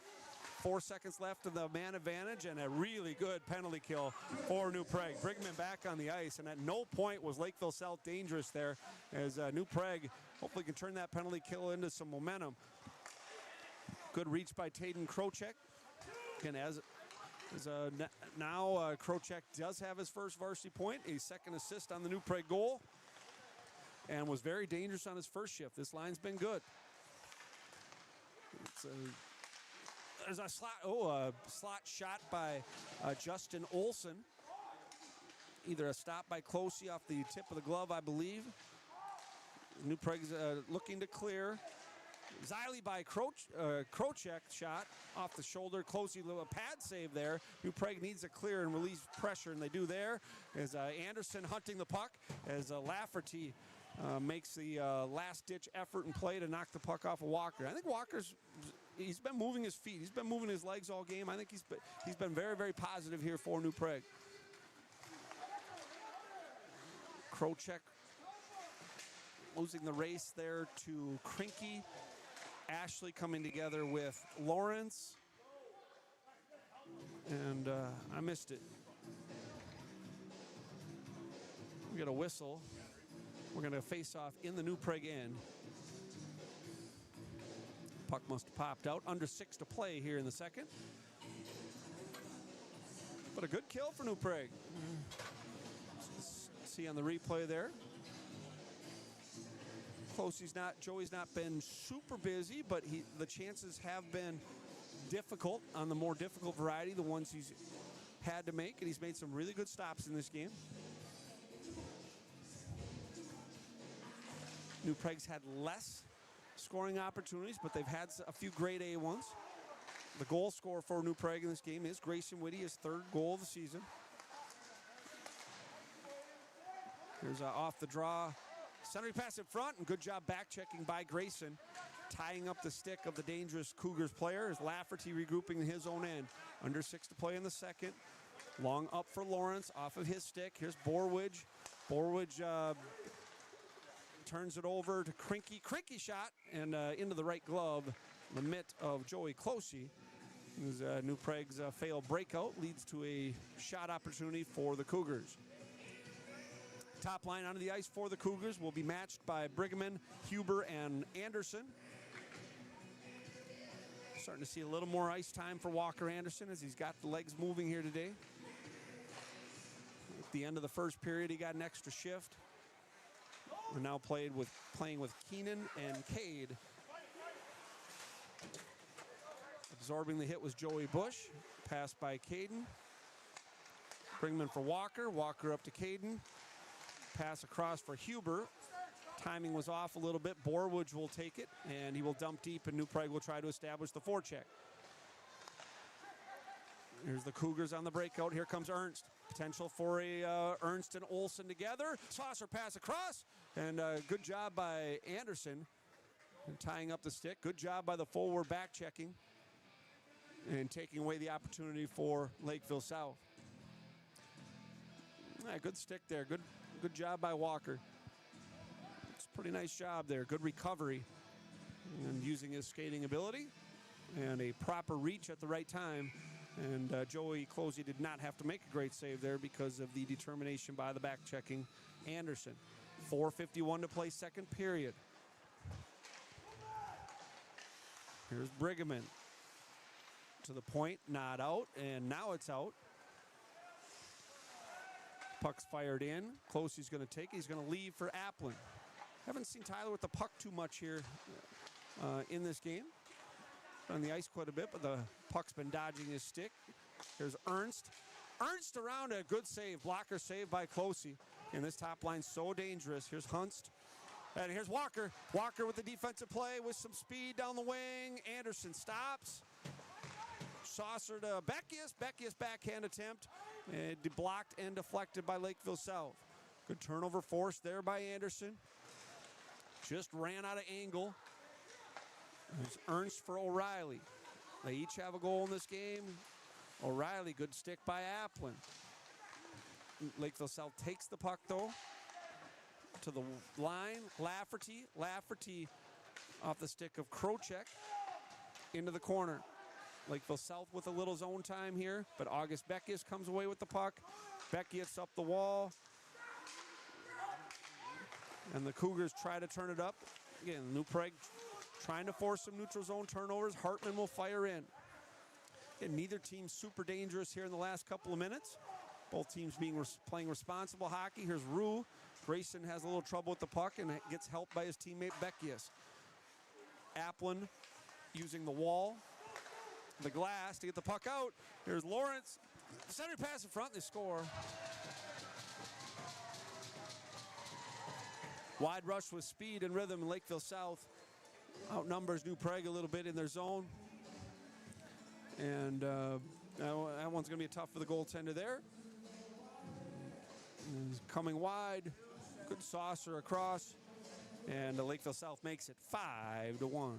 B: 4 seconds left of the man advantage, and a really good penalty kill for New Prague. Brigham back on the ice, and at no point was Lakeville South dangerous there, as New Prague hopefully can turn that penalty kill into some momentum. Good reach by Tayden Krocek. Again, now Krocek does have his first varsity point, a second assist on the New Prague goal, and was very dangerous on his first shift. This line's been good. There's a slot shot by Justin Olson. Either a stop by Closey off the tip of the glove, I believe. New Prague's looking to clear. Ziley by Krocek shot off the shoulder. Closey, a pad save there. New Prague needs a clear and release pressure, and they do there. As Anderson hunting the puck, as Lafferty makes the last-ditch effort and play to knock the puck off of Walker. I think he's been moving his feet. He's been moving his legs all game. I think he's been very, very positive here for New Prague. Krocek losing the race there to Krinky. Ashley coming together with Lawrence. And I missed it. We got a whistle. We're going to face off in the New Prague end. Puck must have popped out. Under 6 to play here in the second. But a good kill for New Prague. See on the replay there. Joey's not been super busy, but the chances have been difficult on the more difficult variety, the ones he's had to make, and he's made some really good stops in this game. New Prague's had less scoring opportunities, but they've had a few grade A ones. The goal scorer for New Prague in this game is Grayson Whitty, his 3rd goal of the season. Here's off the draw. Centering pass in front, and good job back-checking by Grayson, tying up the stick of the dangerous Cougars player as Lafferty regrouping in his own end. Under 6 to play in the second. Long up for Lawrence, off of his stick. Here's Borwidge. Borwidge turns it over to Krinky. Krinky shot, and into the right glove, the mitt of Joey Closey. New Prague's failed breakout leads to a shot opportunity for the Cougars. Top line onto the ice for the Cougars will be matched by Brigham, Huber, and Anderson. Starting to see a little more ice time for Walker Anderson as he's got the legs moving here today. At the end of the first period, he got an extra shift. We're now playing with Keenan and Cade. Absorbing the hit was Joey Bush. Passed by Caden. Bringman for Walker. Walker up to Caden. Pass across for Huber. Timing was off a little bit. Borwoods will take it, and he will dump deep, and New Prague will try to establish the forecheck. Here's the Cougars on the breakout. Here comes Ernst. Potential for a Ernst and Olsen together. Saucer pass across, and good job by Anderson in tying up the stick. Good job by the forward back checking and taking away the opportunity for Lakeville South. Good stick there. Good job by Walker. It's a pretty nice job there. Good recovery and using his skating ability and a proper reach at the right time. And Joey Closey did not have to make a great save there because of the determination by the back-checking Anderson. 4:51 to play, second period. Here's Brigham. To the point, not out, and now it's out. Puck's fired in. Closey's going to take it. He's going to leave for Applin. Haven't seen Tyler with the puck too much here in this game. On the ice quite a bit, but the puck's been dodging his stick. Here's Ernst. Ernst around a good save. Blocker save by Closey. And this top line's so dangerous. Here's Hunst. And here's Walker. Walker with the defensive play with some speed down the wing. Anderson stops. Saucer to Beckius. Beckius backhand attempt. And blocked and deflected by Lakeville South. Good turnover forced there by Anderson. Just ran out of angle. There's Ernst for O'Reilly. They each have a goal in this game. O'Reilly, good stick by Applin. Lakeville South takes the puck, though, to the line. Lafferty. Lafferty off the stick of Krocek into the corner. Lakeville South with a little zone time here, but August Beckius comes away with the puck. Beckius up the wall. And the Cougars try to turn it up. Again, New Prague trying to force some neutral zone turnovers. Hartman will fire in. And neither team's super dangerous here in the last couple of minutes. Both teams playing responsible hockey. Here's Rue. Grayson has a little trouble with the puck and gets helped by his teammate Beckius. Applin using the wall, the glass to get the puck out. Here's Lawrence. Center pass in front, they score. Wide rush with speed and rhythm in Lakeville South. Outnumbers New Prague a little bit in their zone. And that one's going to be tough for the goaltender there. He's coming wide. Good saucer across. And Lakeville South makes it 5-1.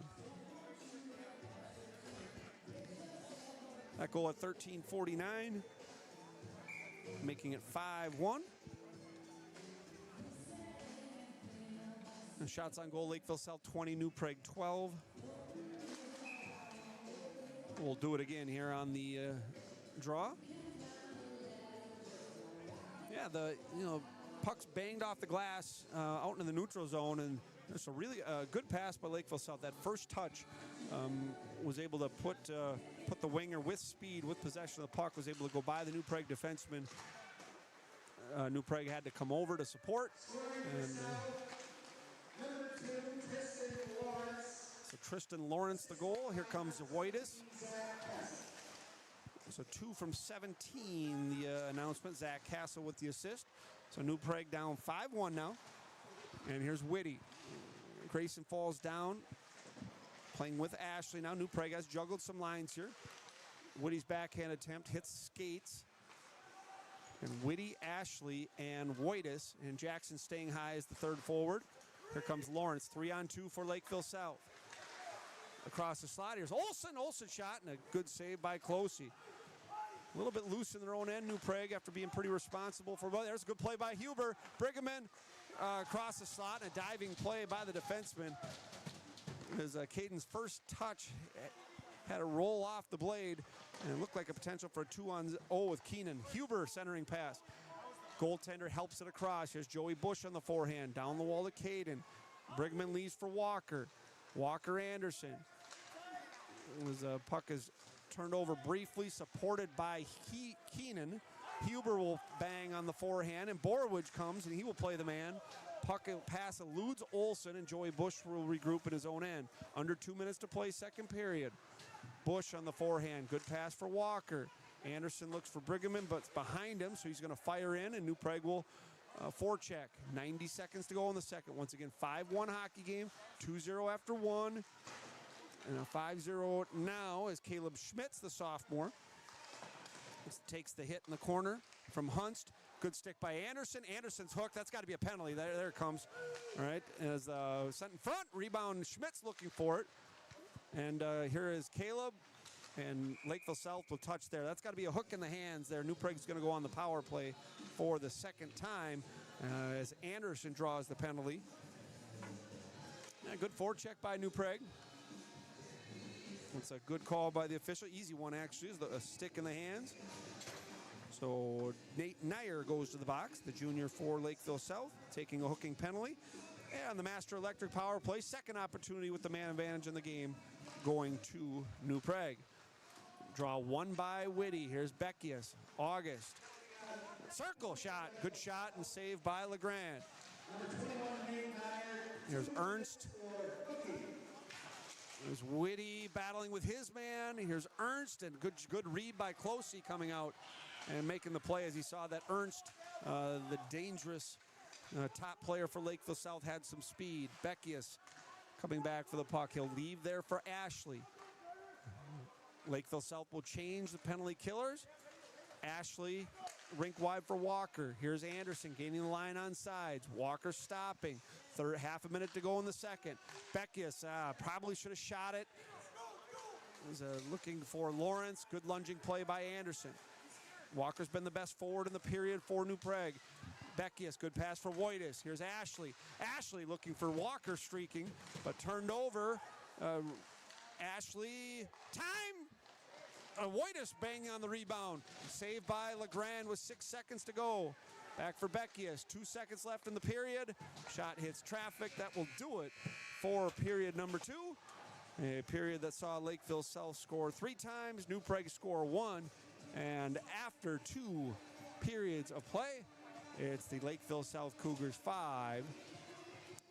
B: That goal at 13:49. Making it 5-1. And shots on goal, Lakeville South 20, New Prague 12. We'll do it again here on the draw. Yeah, puck's banged off the glass out into the neutral zone, and there's a really good pass by Lakeville South. That first touch was able to put the winger with speed, with possession of the puck, was able to go by the New Prague defenseman. New Prague had to come over to support. And, so Tristan Lawrence the goal. Here comes Whitus. So 2 from 17, the announcement. Zach Castle with the assist. So New Prague down 5-1 now. And here's Whitty. Grayson falls down. Playing with Ashley now. New Prague has juggled some lines here. Whitty's backhand attempt hits skates. And Whitty, Ashley, and Whitus. And Jackson staying high as the third forward. Here comes Lawrence. 3-on-2 for Lakeville South. Across the slot, here's Olsen. Olsen shot, and a good save by Closey. A little bit loose in their own end, New Prague, after being pretty responsible for both. There's a good play by Huber. Brigham across the slot, and a diving play by the defenseman. As Caden's first touch had a roll off the blade, and it looked like a potential for a 2-on-0 with Keenan. Huber centering pass. Goaltender helps it across. Here's Joey Bush on the forehand. Down the wall to Caden. Brigman leaves for Walker. Walker Anderson. Puck is turned over briefly, supported by Keenan. Huber will bang on the forehand, and Borowicz comes, and he will play the man. Puck pass eludes Olsen, and Joey Bush will regroup at his own end. Under 2 minutes to play, second period. Bush on the forehand. Good pass for Walker. Anderson looks for Brigman, but it's behind him, so he's going to fire in, and New Prague will forecheck. 90 seconds to go in the second. Once again, 5-1 hockey game. 2-0 after one. And a 5-0 now as Caleb Schmitz, the sophomore, takes the hit in the corner from Hunst. Good stick by Anderson. Anderson's hooked. That's got to be a penalty. There it comes. All right, as sent in front. Rebound, Schmitz looking for it. And here is Caleb. And Lakeville South will touch there. That's got to be a hook in the hands there. New Prague's going to go on the power play for the second time as Anderson draws the penalty. Yeah, good forecheck by New Prague. It's a good call by the official. Easy one, actually, is a stick in the hands. So Nate Nyer goes to the box, the junior for Lakeville South, taking a hooking penalty. And the Master Electric power play, second opportunity with the man advantage in the game, going to New Prague. Draw one by Whitty. Here's Beckius. August. Circle shot. Good shot and saved by LeGrand. Here's Ernst. There's Whitty battling with his man. Here's Ernst, and good read by Closey coming out and making the play as he saw that Ernst, the dangerous top player for Lakeville South, had some speed. Beckius coming back for the puck. He'll leave there for Ashley. Lakeville South will change the penalty killers. Ashley, rink wide for Walker. Here's Anderson gaining the line on sides. Walker stopping. Half a minute to go in the second. Beckius probably should have shot it. Was looking for Lawrence. Good lunging play by Anderson. Walker's been the best forward in the period for New Prague. Beckius, good pass for Wojtis. Here's Ashley. Ashley looking for Walker streaking, but turned over. Ashley, time! Wojtis banging on the rebound. Saved by LeGrand with 6 seconds to go. Back for Beckius. 2 seconds left in the period. Shot hits traffic. That will do it for period number 2. A period that saw Lakeville South score 3 times, New Prague score 1. And after 2 periods of play, it's the Lakeville South Cougars 5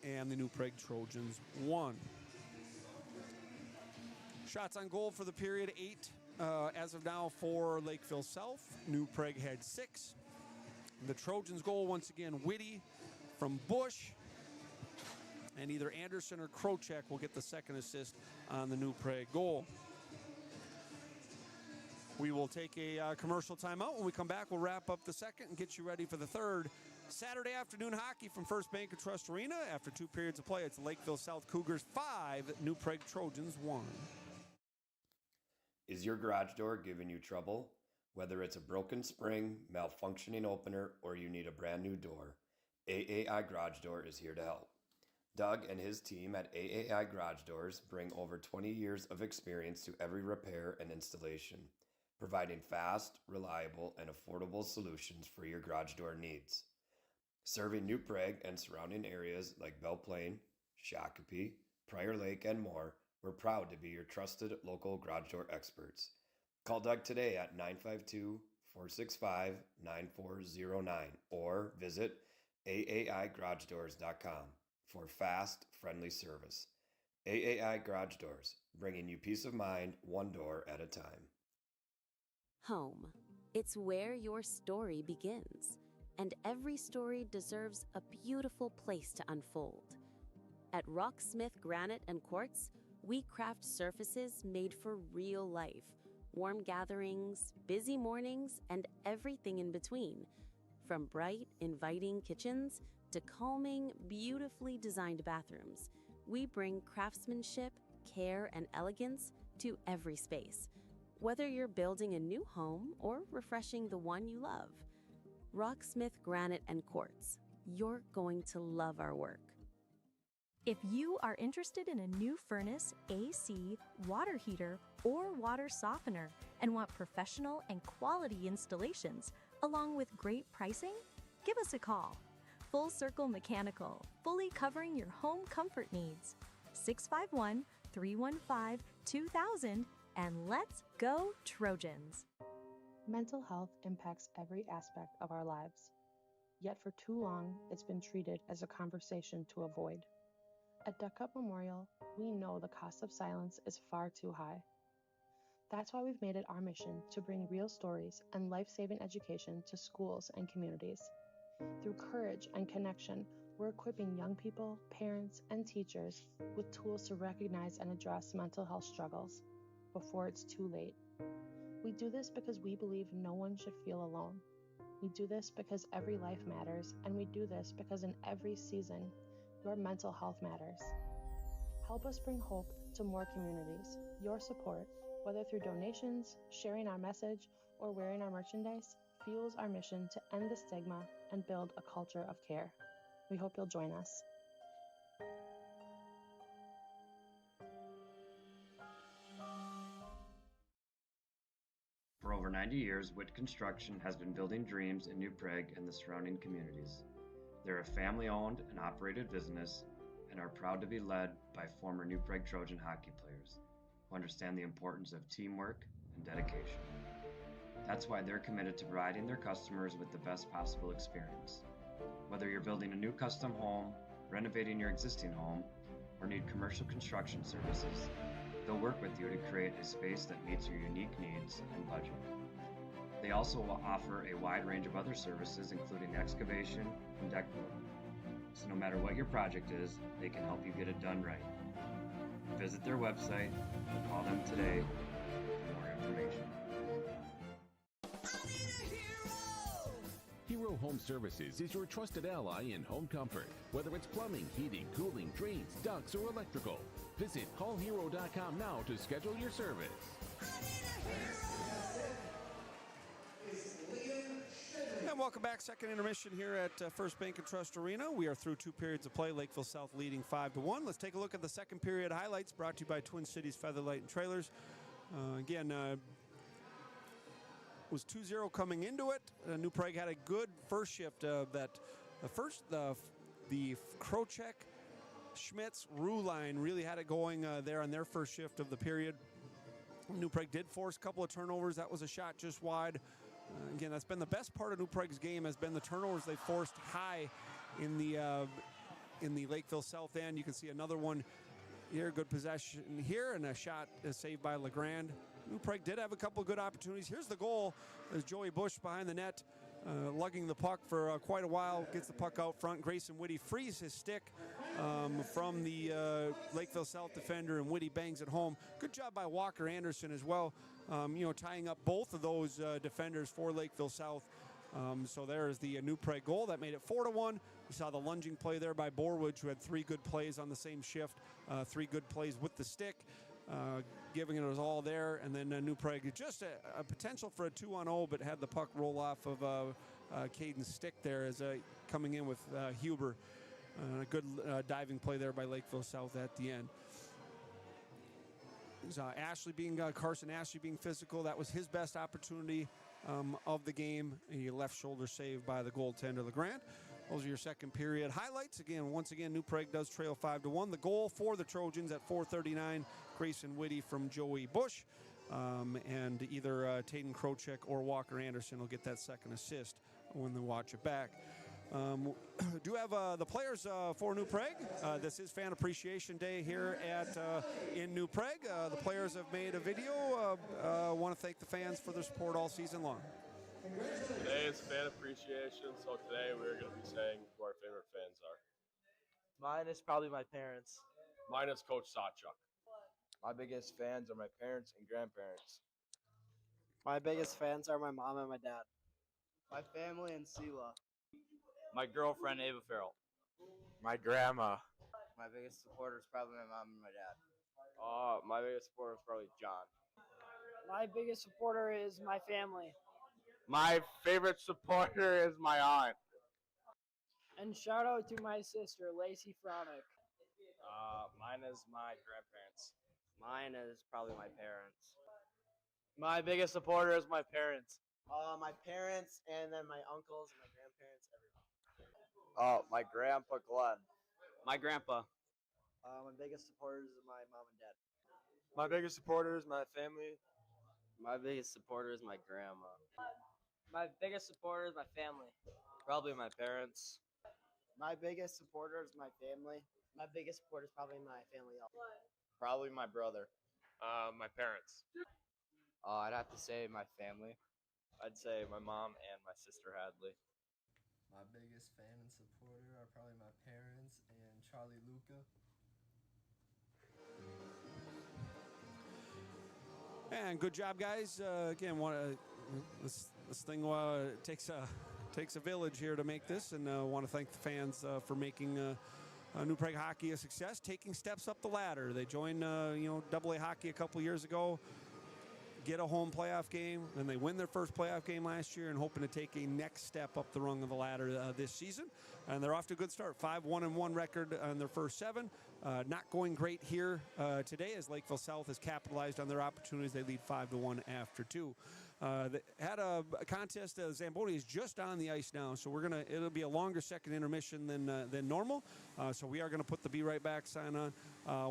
B: and the New Prague Trojans 1. Shots on goal for the period, 8 as of now for Lakeville South. New Prague had 6. The Trojans goal, once again, Whitty from Bush. And either Anderson or Krocek will get the second assist on the New Prague goal. We will take a commercial timeout. When we come back, we'll wrap up the second and get you ready for the third. Saturday afternoon hockey from First Bank and Trust Arena. After 2 periods of play, it's Lakeville South Cougars 5, New Prague Trojans 1.
D: Is your garage door giving you trouble? Whether it's a broken spring, malfunctioning opener, or you need a brand new door, AAI Garage Door is here to help. Doug and his team at AAI Garage Doors bring over 20 years of experience to every repair and installation, providing fast, reliable, and affordable solutions for your garage door needs. Serving New Prague and surrounding areas like Belle Plaine, Shakopee, Prior Lake, and more, we're proud to be your trusted local garage door experts. Call Doug today at 952-465-9409 or visit AAIGarageDoors.com for fast, friendly service. AAI Garage Doors, bringing you peace of mind one door at a time.
E: Home. It's where your story begins, and every story deserves a beautiful place to unfold. At Rocksmith Granite and Quartz, we craft surfaces made for real life, warm gatherings, busy mornings, and everything in between. From bright, inviting kitchens to calming, beautifully designed bathrooms, we bring craftsmanship, care, and elegance to every space. Whether you're building a new home or refreshing the one you love, Rocksmith Granite and Quartz, you're going to love our work.
F: If you are interested in a new furnace, AC, water heater, or water softener and want professional and quality installations along with great pricing, give us a call. Full Circle Mechanical, fully covering your home comfort needs. 651 315 2000, and let's go Trojans!
G: Mental health impacts every aspect of our lives. Yet for too long, it's been treated as a conversation to avoid. At Duck Cup Memorial, we know the cost of silence is far too high. That's why we've made it our mission to bring real stories and life-saving education to schools and communities. Through courage and connection, we're equipping young people, parents, and teachers with tools to recognize and address mental health struggles before it's too late. We do this because we believe no one should feel alone. We do this because every life matters, and we do this because in every season, your mental health matters. Help us bring hope to more communities. Your support, whether through donations, sharing our message, or wearing our merchandise, fuels our mission to end the stigma and build a culture of care. We hope you'll join us.
C: For over 90 years, Witt Construction has been building dreams in New Prague and the surrounding communities. They're a family-owned and operated business and are proud to be led by former New Prague Trojan hockey players who understand the importance of teamwork and dedication. That's why they're committed to providing their customers with the best possible experience. Whether you're building a new custom home, renovating your existing home, or need commercial construction services, they'll work with you to create a space that meets your unique needs and budget. They also offer a wide range of other services, including excavation and deck building. So no matter what your project is, they can help you get it done right. Visit their website or call them today for more information.
J: Hero Home Services is your trusted ally in home comfort. Whether it's plumbing, heating, cooling, drains, ducts, or electrical, visit callhero.com now to schedule your service.
B: And welcome back. Second intermission here at First Bank and Trust Arena. We are through 2 periods of play. Lakeville South leading 5-1. Let's take a look at the second period highlights brought to you by Twin Cities Featherlight and Trailers. Was 2-0 coming into it. New Prague had a good first shift. The Krochek, Schmitz, Rue line really had it going there on their first shift of the period. New Prague did force a couple of turnovers. That was a shot just wide. Again, that's been the best part of New Prague's game, has been the turnovers they forced high in the Lakeville South end. You can see another one here, good possession here, and a shot saved by LeGrand. New Prague did have a couple of good opportunities. Here's the goal. There's Joey Bush behind the net, lugging the puck for quite a while. Gets the puck out front. Grayson Whitty frees his stick from the Lakeville South defender, and Whitty bangs it home. Good job by Walker Anderson as well, tying up both of those defenders for Lakeville South. So there's the New Prague goal. That made it 4-1. We saw the lunging play there by Borwidge, who had 3 good plays on the same shift, 3 good plays with the stick. Giving it all there, and then New Prague just a potential for a 2-on-0, but had the puck roll off of Caden's stick there as coming in with Huber. A good diving play there by Lakeville South at the end. Carson Ashley being physical. That was his best opportunity of the game. A left shoulder save by the goaltender LeGrand. Those are your second period highlights. Once again, New Prague does trail 5-1. The goal for the Trojans at 4:39, Grayson Whitty from Joey Bush. And either Taden Krochek or Walker Anderson will get that second assist when they watch it back. Do have the players for New Prague. This is Fan Appreciation Day here in New Prague. The players have made a video. Want to thank the fans for their support all season long.
N: Today is fan appreciation, so today we're going to be saying who our favorite fans are.
M: Mine is probably my parents.
N: Mine is Coach Sawchuk.
O: My biggest fans are my parents and grandparents.
M: My biggest fans are my mom and my dad.
P: My family and Sela.
Q: My girlfriend, Ava Farrell.
O: My grandma.
P: My biggest supporter is probably my mom and my dad.
O: My biggest supporter is probably John.
K: My biggest supporter is my family.
N: My favorite supporter is my aunt.
K: And shout out to my sister, Lacey Fronick.
O: Mine is my grandparents.
P: Mine is probably my parents.
M: My biggest supporter is my parents.
P: My parents, and then my uncles and my grandparents, everyone.
O: My grandpa Glenn.
Q: My grandpa.
P: My biggest supporters are my mom and dad.
N: My biggest supporters, my family.
P: My biggest supporter is my grandma.
M: My biggest supporter is my family.
O: Probably my parents.
P: My biggest supporter is my family. My biggest supporter is probably my family.
O: Probably my brother.
N: My parents.
O: I'd have to say my family. I'd say my mom and my sister Hadley.
R: My biggest fan and supporter are probably my parents and Charlie Luca.
B: And good job, guys. Again, this thing takes a village here to make this, and want to thank the fans for making New Prague hockey a success, taking steps up the ladder. They joined AA hockey a couple years ago, get a home playoff game, and they win their first playoff game last year, and hoping to take a next step up the rung of the ladder this season. And they're off to a good start, 5-1-1 record on their first 7. Not going great here today, as Lakeville South has capitalized on their opportunities. They lead 5-1 after 2. They had a contest. Zamboni is just on the ice now, so it'll be a longer second intermission than normal. So we are gonna put the Be Right Back sign on.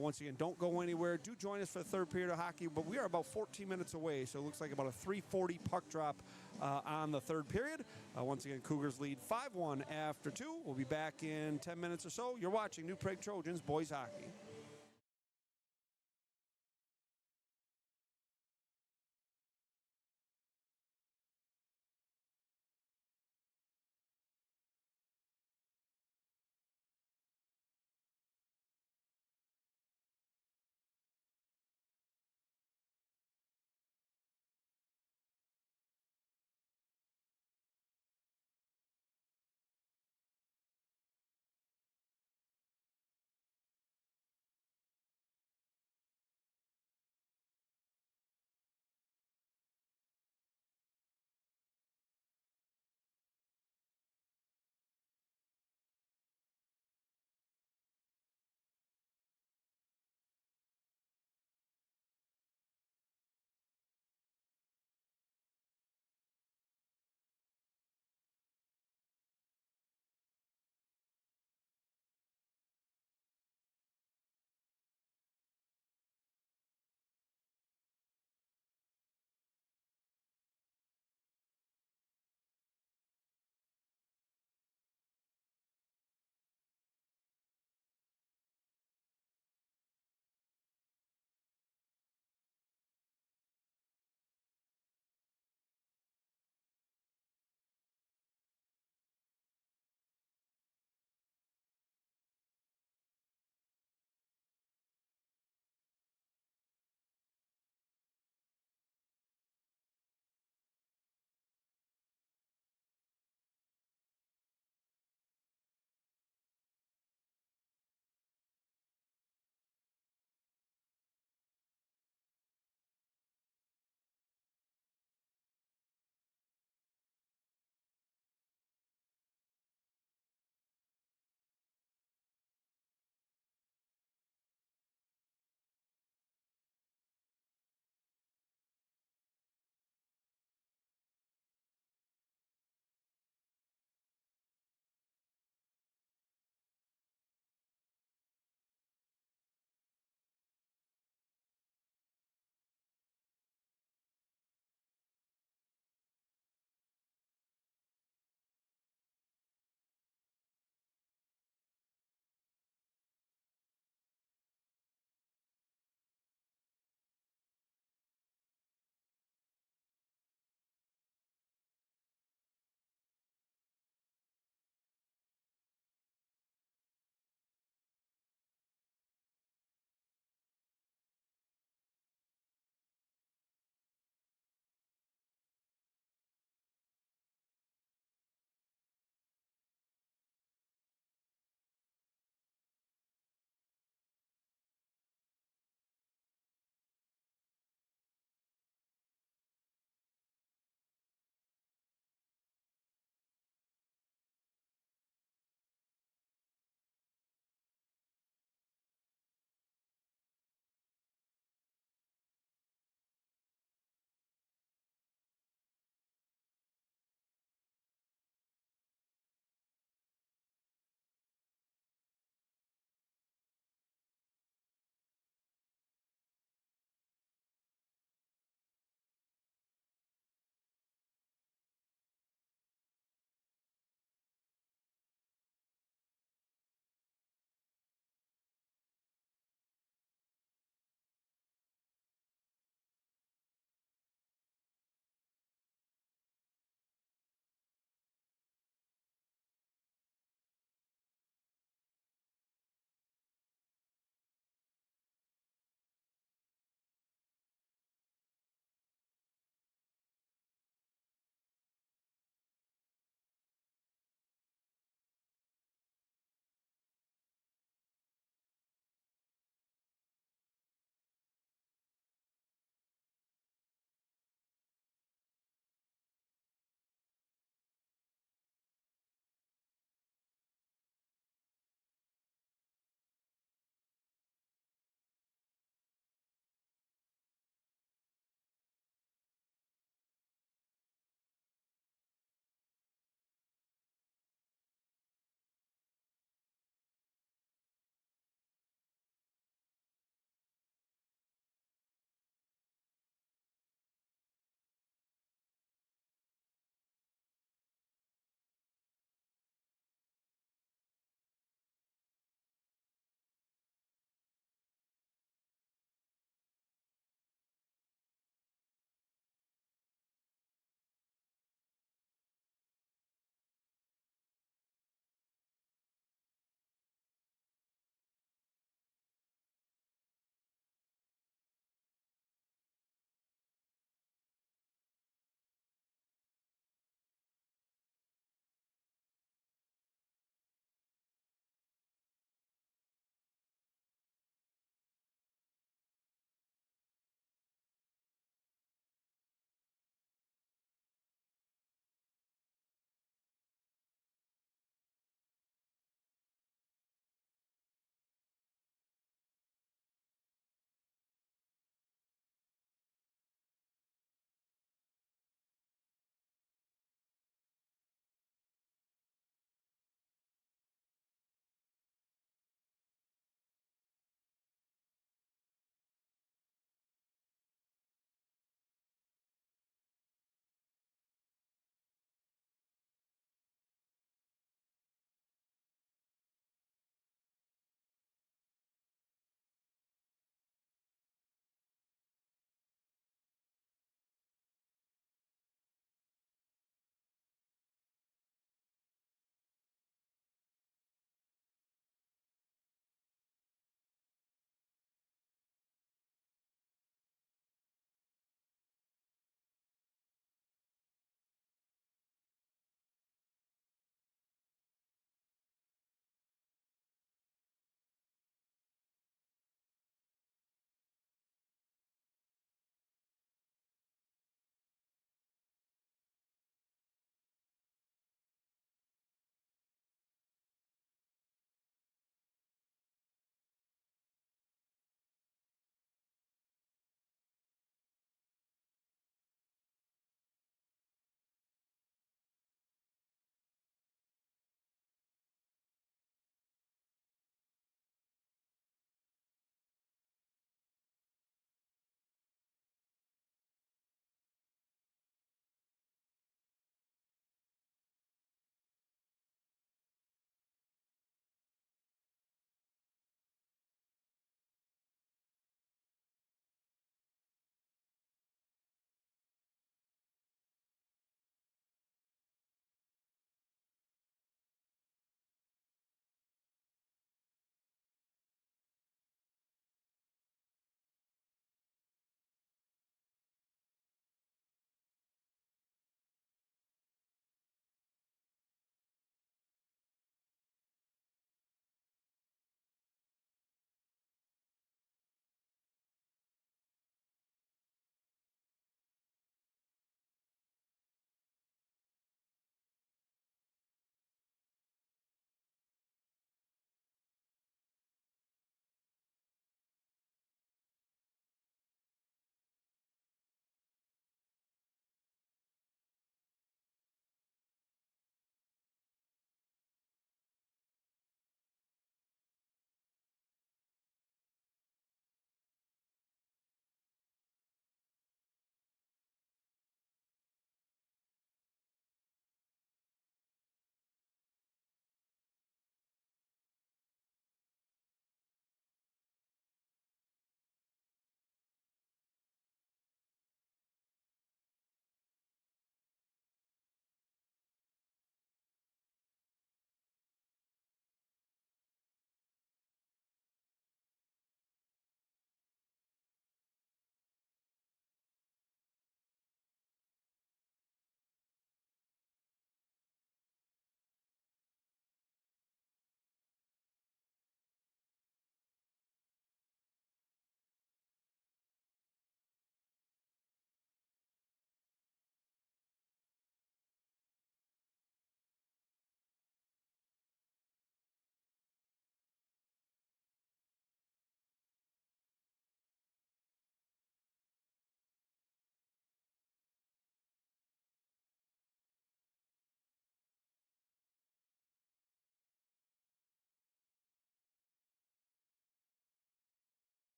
B: Once again, don't go anywhere. Do join us for the third period of hockey, but we are about 14 minutes away, so it looks like about a 3:40 puck drop on the third period. Once again, Cougars lead 5-1 after 2. We'll be back in 10 minutes or so. You're watching New Prague Trojans boys hockey.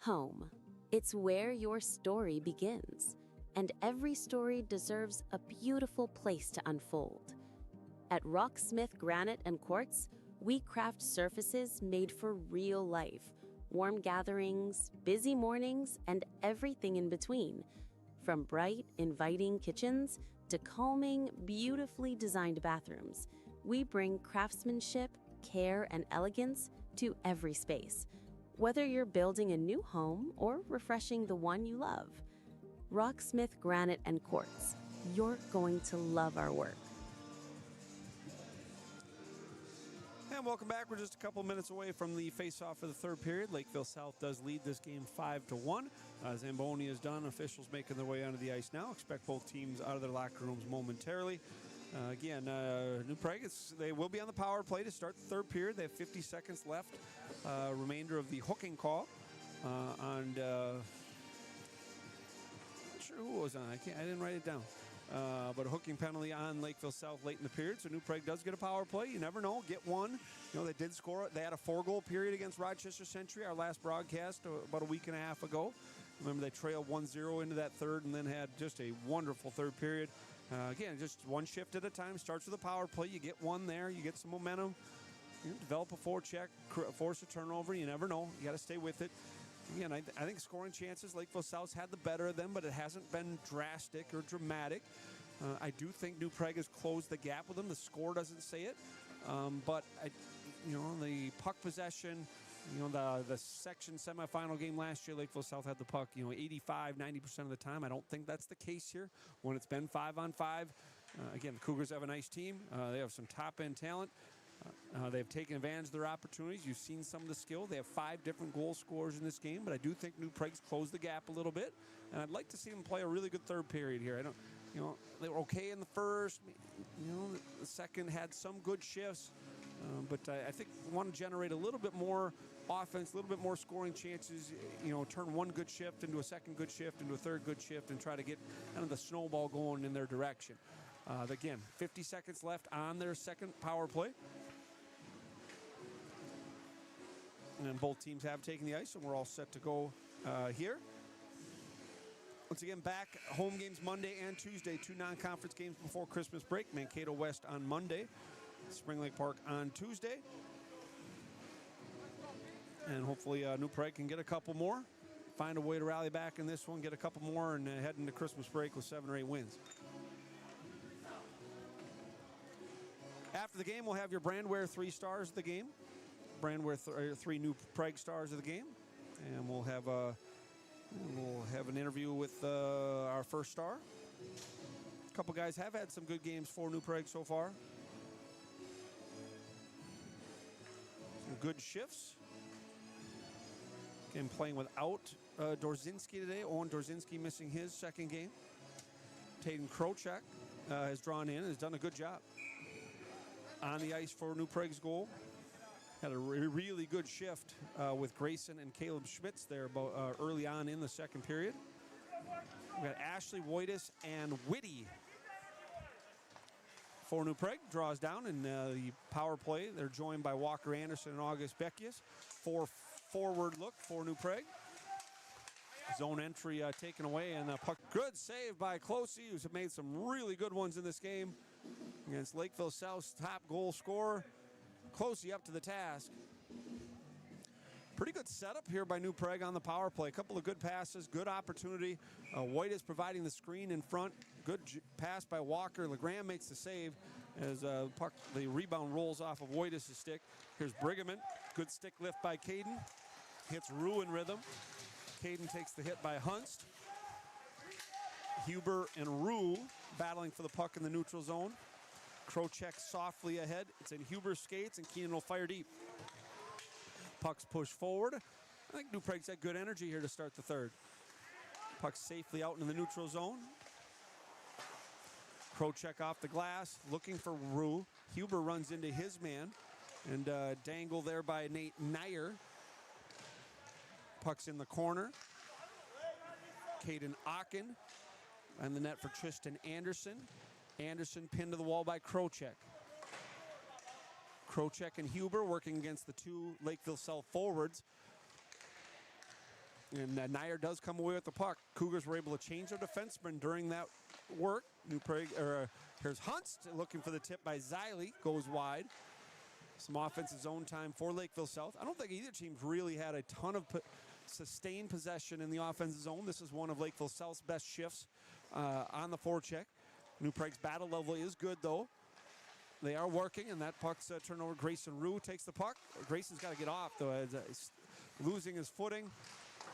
E: Home. It's where your story begins, and every story deserves a beautiful place to unfold. At Rocksmith Granite and Quartz, we craft surfaces made for real life, warm gatherings, busy mornings, and everything in between. From bright, inviting kitchens to calming, beautifully designed bathrooms, we bring craftsmanship, care, and elegance to every space. Whether you're building a new home or refreshing the one you love, Rocksmith Granite and Quartz, you're going to love our work.
B: And welcome back. We're just a couple minutes away from the face-off of the third period. Lakeville South does lead this game 5-1. Zamboni is done. Officials making their way onto the ice now. Expect both teams out of their locker rooms momentarily. New Prague, they will be on the power play to start the third period. They have 50 seconds left. Remainder of the hooking call. Not sure who was on. I didn't write it down. But a hooking penalty on Lakeville South late in the period. So New Prague does get a power play. You never know. Get one. They did score. They had a 4-goal period against Rochester Century, our last broadcast about a week and a half ago. Remember, they trailed 1-0 into that third and then had just a wonderful third period. Just one shift at a time. Starts with a power play. You get one there. You get some momentum. Develop a forecheck, force a turnover. You never know. You got to stay with it. Again, I think scoring chances, Lakeville South's had the better of them, but it hasn't been drastic or dramatic. I do think New Prague has closed the gap with them. The score doesn't say it. But the puck possession, the section semifinal game last year, Lakeville South had the puck, 85, 90% of the time. I don't think that's the case here when it's been 5-on-5. Again, the Cougars have a nice team. They have some top-end talent. They've taken advantage of their opportunities. You've seen some of the skill. They have 5 different goal scorers in this game, but I do think New Prague's closed the gap a little bit, and I'd like to see them play a really good third period here. They were okay in the first. The second had some good shifts, but I think want to generate a little bit more offense, a little bit more scoring chances. Turn one good shift into a second good shift into a third good shift, and try to get kind of the snowball going in their direction. Again, 50 seconds left on their second power play. And both teams have taken the ice, and we're all set to go here. Once again, back home games Monday and Tuesday, 2 non-conference games before Christmas break. Mankato West on Monday, Spring Lake Park on Tuesday. And hopefully New Prague can get a couple more, find a way to rally back in this one, get a couple more, and head into Christmas break with 7 or 8 wins. After the game, we'll have your Brandware 3 stars of the game. Brandware 3 New Prague stars of the game, and we'll have an interview with our first star. A couple guys have had some good games for New Prague so far. Some good shifts. Again, playing without Dorzinski today. Owen Dorzinski missing his second game. Taden Krochak has drawn in and has done a good job on the ice for New Prague's goal. Had a really good shift with Grayson and Caleb Schmitz there early on in the second period. We got Ashley Woitis and Whitty for New Prague. Draws down in the power play. They're joined by Walker Anderson and August Beckius. Forward look for New Prague. Zone entry taken away, and puck. Good save by Closey, who's made some really good ones in this game against Lakeville South's top goal scorer. Closey up to the task. Pretty good setup here by New Prague on the power play. A couple of good passes, good opportunity. White is providing the screen in front. Good pass by Walker. LeGrand makes the save as the rebound rolls off of White's stick. Here's Brigham. Good stick lift by Caden. Hits Rue in rhythm. Caden takes the hit by Hunst. Huber and Rue battling for the puck in the neutral zone. Krochek softly ahead. It's in Huber's skates, and Keenan will fire deep. Puck's pushed forward. I think New Prague's got good energy here to start the third. Puck safely out in the neutral zone. Krochek off the glass, looking for Rue. Huber runs into his man, and dangle there by Nate Nyer. Puck's in the corner. Caden Ocken on the net for Tristan Anderson. Anderson pinned to the wall by Krochek. Krochek and Huber working against the 2 Lakeville South forwards. And Nair does come away with the puck. Cougars were able to change their defenseman during that work. Here's Hunst looking for the tip by Xiley. Goes wide. Some offensive zone time for Lakeville South. I don't think either team's really had a ton of sustained possession in the offensive zone. This is one of Lakeville South's best shifts on the forecheck. New Prague's battle level is good, though. They are working, and that puck's turned over. Grayson Rue takes the puck. Grayson's got to get off, though. He's losing his footing.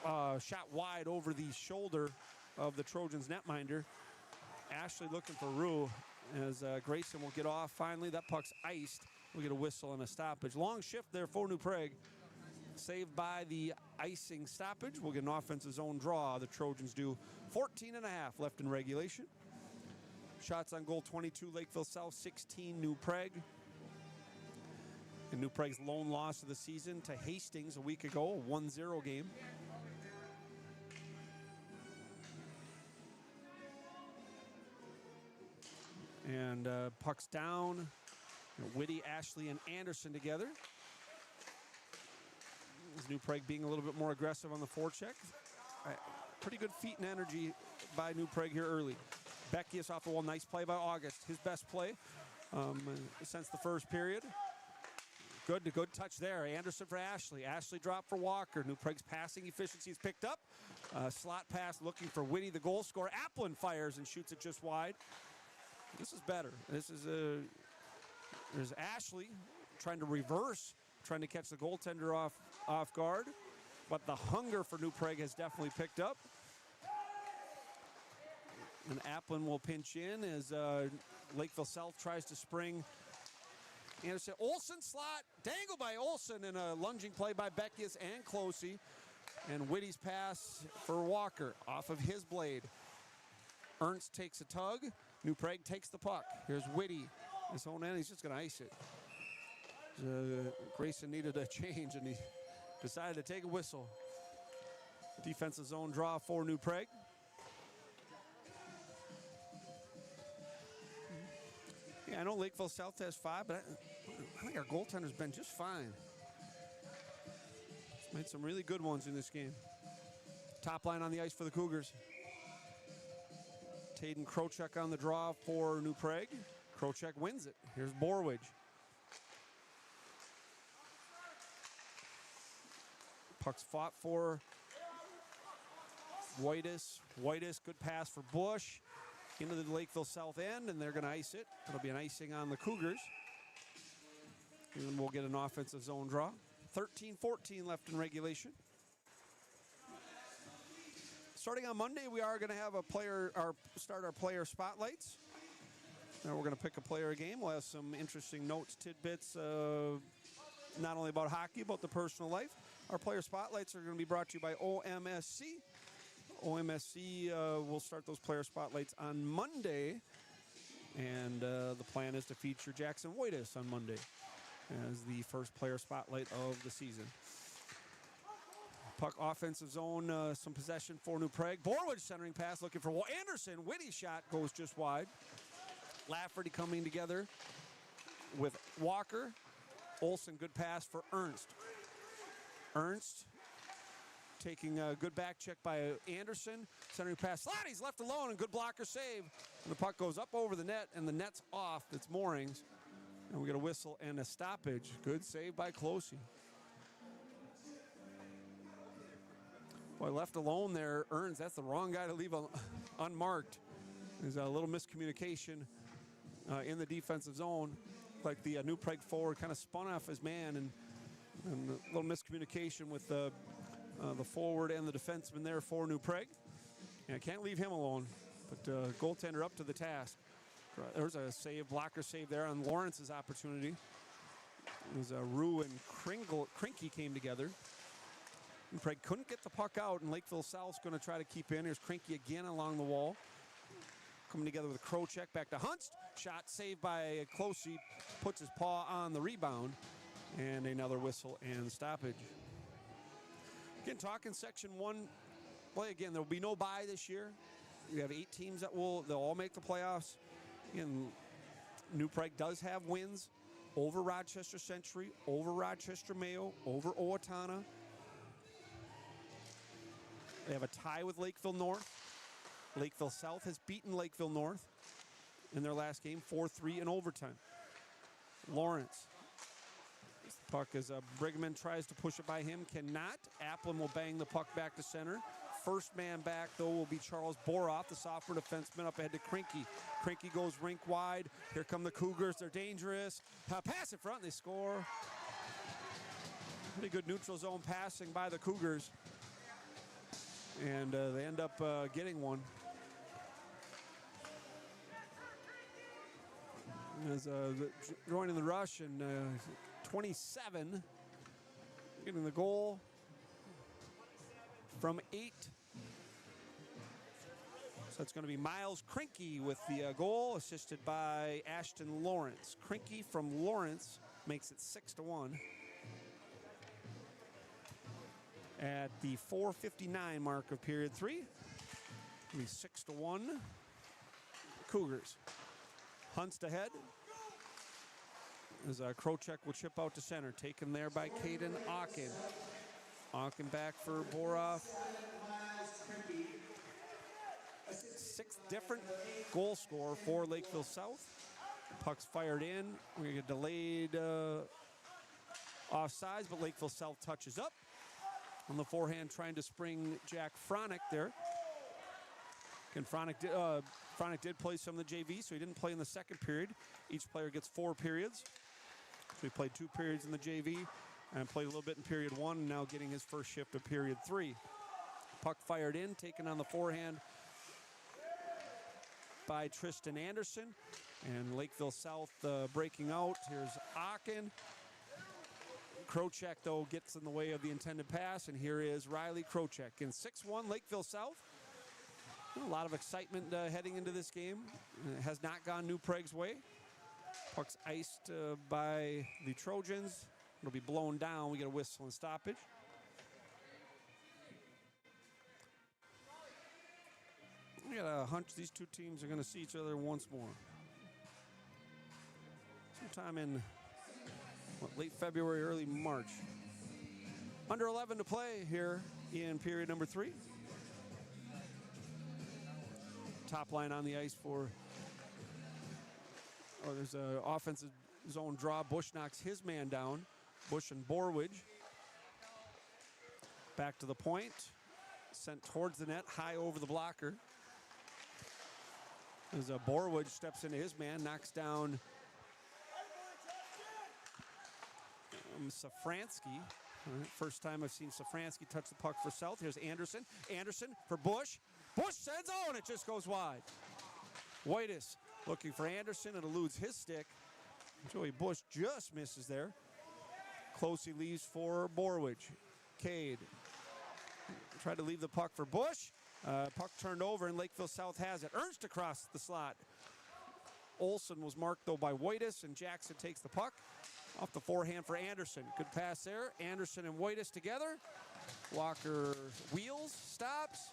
B: Shot wide over the shoulder of the Trojans netminder. Ashley looking for Rue as Grayson will get off. Finally, that puck's iced. We'll get a whistle and a stoppage. Long shift there for New Prague. Saved by the icing stoppage. We'll get an offensive zone draw. The Trojans do 14 and a half left in regulation. Shots on goal 22, Lakeville South, 16, New Prague. And New Prague's lone loss of the season to Hastings a week ago, a 1-0 game. And pucks down. Whitty, Ashley, and Anderson together. As New Prague being a little bit more aggressive on the forecheck. Pretty good feet and energy by New Prague here early. Beckius off the wall. Nice play by August. His best play since the first period. Good touch there. Anderson for Ashley. Ashley dropped for Walker. New Prague's passing efficiency is picked up. Slot pass looking for Whitty, the goal scorer. Applin fires and shoots it just wide. This is better. There's Ashley trying to reverse, trying to catch the goaltender off guard. But the hunger for New Prague has definitely picked up. And Applin will pinch in as Lakeville South tries to spring. Anderson, Olsen slot, dangled by Olsen in a lunging play by Beckius and Closey. And Whitty's pass for Walker off of his blade. Ernst takes a tug. New Prague takes the puck. Here's Whitty. His own end, he's just going to ice it. Grayson needed a change, and he decided to take a whistle. Defensive zone draw for New Prague. Yeah, I know Lakeville South has 5, but I think our goaltender's been just fine. He's made some really good ones in this game. Top line on the ice for the Cougars. Taden Krochek on the draw for New Prague. Krochek wins it. Here's Borwidge. Puck's fought for. Whitus, good pass for Bush. Into the Lakeville South end, and they're going to ice it. It'll be an icing on the Cougars. And we'll get an offensive zone draw. 13-14 left in regulation. Starting on Monday, we are going to have start our player spotlights. Now we're going to pick a player a game. We'll have some interesting notes, tidbits, not only about hockey, but the personal life. Our player spotlights are going to be brought to you by OMSC. OMSC will start those player spotlights on Monday, and the plan is to feature Jackson Whitus on Monday as the first player spotlight of the season. Puck offensive zone, some possession for New Prague. Borwidge centering pass looking for Anderson. Whitty shot goes just wide. Lafferty coming together with Walker. Olsen, good pass for Ernst. Ernst taking a good back check by Anderson. Centering pass. Slatty's left alone, and good blocker save. And the puck goes up over the net, and the net's off its moorings. And we get a whistle and a stoppage. Good save by Closey. Boy, left alone there, Ernst. That's the wrong guy to leave unmarked. There's a little miscommunication in the defensive zone. Like the New Prague forward kind of spun off his man, and a little miscommunication with the forward and the defenseman there for New Prague. Yeah, can't leave him alone, but goaltender up to the task. There's a save, blocker save there on Lawrence's opportunity. It was Rue and Krinky came together. New Prague couldn't get the puck out, and Lakeville South's going to try to keep in. Here's Krinky again along the wall. Coming together with Krochek, back to Hunst. Shot saved by Closey, puts his paw on the rebound, and another whistle and stoppage. Again, talking Section 1 play again. There will be no bye this year. We have 8 teams they'll all make the playoffs. Again, New Prague does have wins over Rochester Century, over Rochester Mayo, over Owatonna. They have a tie with Lakeville North. Lakeville South has beaten Lakeville North in their last game, 4-3 in overtime. Lawrence. The puck as Brigman tries to push it by him, cannot. Applin will bang the puck back to center. First man back, though, will be Charles Boroff, the sophomore defenseman, up ahead to Krinky. Krinky goes rink wide. Here come the Cougars. They're dangerous. Pass in front, and they score. Pretty good neutral zone passing by the Cougars. And they end up getting one. As joining the rush, and 27 getting the goal from 8. So it's going to be Miles Krinky with the goal, assisted by Ashton Lawrence. Krinky from Lawrence makes it 6-1. At the 4:59 mark of period 3, it'll be 6-1. Cougars. Hunts ahead. As Krocek will chip out to center, taken there by Caden Aachen. Aachen back for Boroff. 6th different goal scorer for Lakeville South. Puck's fired in. We get delayed offsides, but Lakeville South touches up. On the forehand, trying to spring Jack Fronick there. And Fronick did play some of the JV, so he didn't play in the second period. Each player gets 4 periods. So he played 2 periods in the JV and played a little bit in period 1, and now getting his first shift of period 3. Puck fired in, taken on the forehand by Tristan Anderson. And Lakeville South breaking out. Here's Aachen. Krocek, though, gets in the way of the intended pass, and here is Riley Krocek. In 6-1, Lakeville South. A lot of excitement heading into this game. It has not gone New Prague's way. Puck's iced by the Trojans. It'll be blown down. We get a whistle and stoppage. We got a hunch these two teams are going to see each other once more. Sometime in late February, early March. Under 11 to play here in period number 3. Top line on the ice for, there's an offensive zone draw. Bush knocks his man down. Bush and Borwidge. Back to the point. Sent towards the net, high over the blocker. As Borwidge steps into his man, knocks down Safransky. First time I've seen Safransky touch the puck for South. Here's Anderson. Anderson for Bush. Bush sends, and it just goes wide. Whitus looking for Anderson. It eludes his stick. Joey Bush just misses there. Closey leaves for Borwidge. Cade tried to leave the puck for Bush. Puck turned over, and Lakeville South has it. Ernst across the slot. Olson was marked, though, by Whitus, and Jackson takes the puck. Off the forehand for Anderson. Good pass there. Anderson and Whitus together. Walker wheels, stops.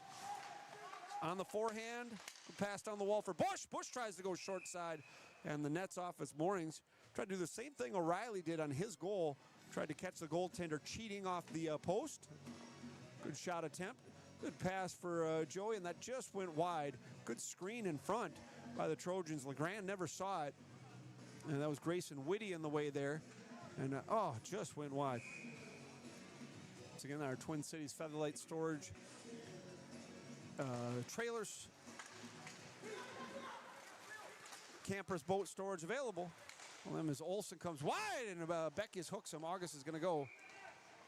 B: On the forehand. Good pass down the wall for Bush. Bush tries to go short side, and the net's off its moorings. Tried to do the same thing O'Reilly did on his goal. Tried to catch the goaltender cheating off the post. Good shot attempt. Good pass for Joey, and that just went wide. Good screen in front by the Trojans. LeGrand never saw it. And that was Grayson Whitty in the way there. And, just went wide. Once again, our Twin Cities Featherlight Storage trailers. Campers boat storage available. Well, then as Olson comes wide, and Beckius hooks him. August is going to go.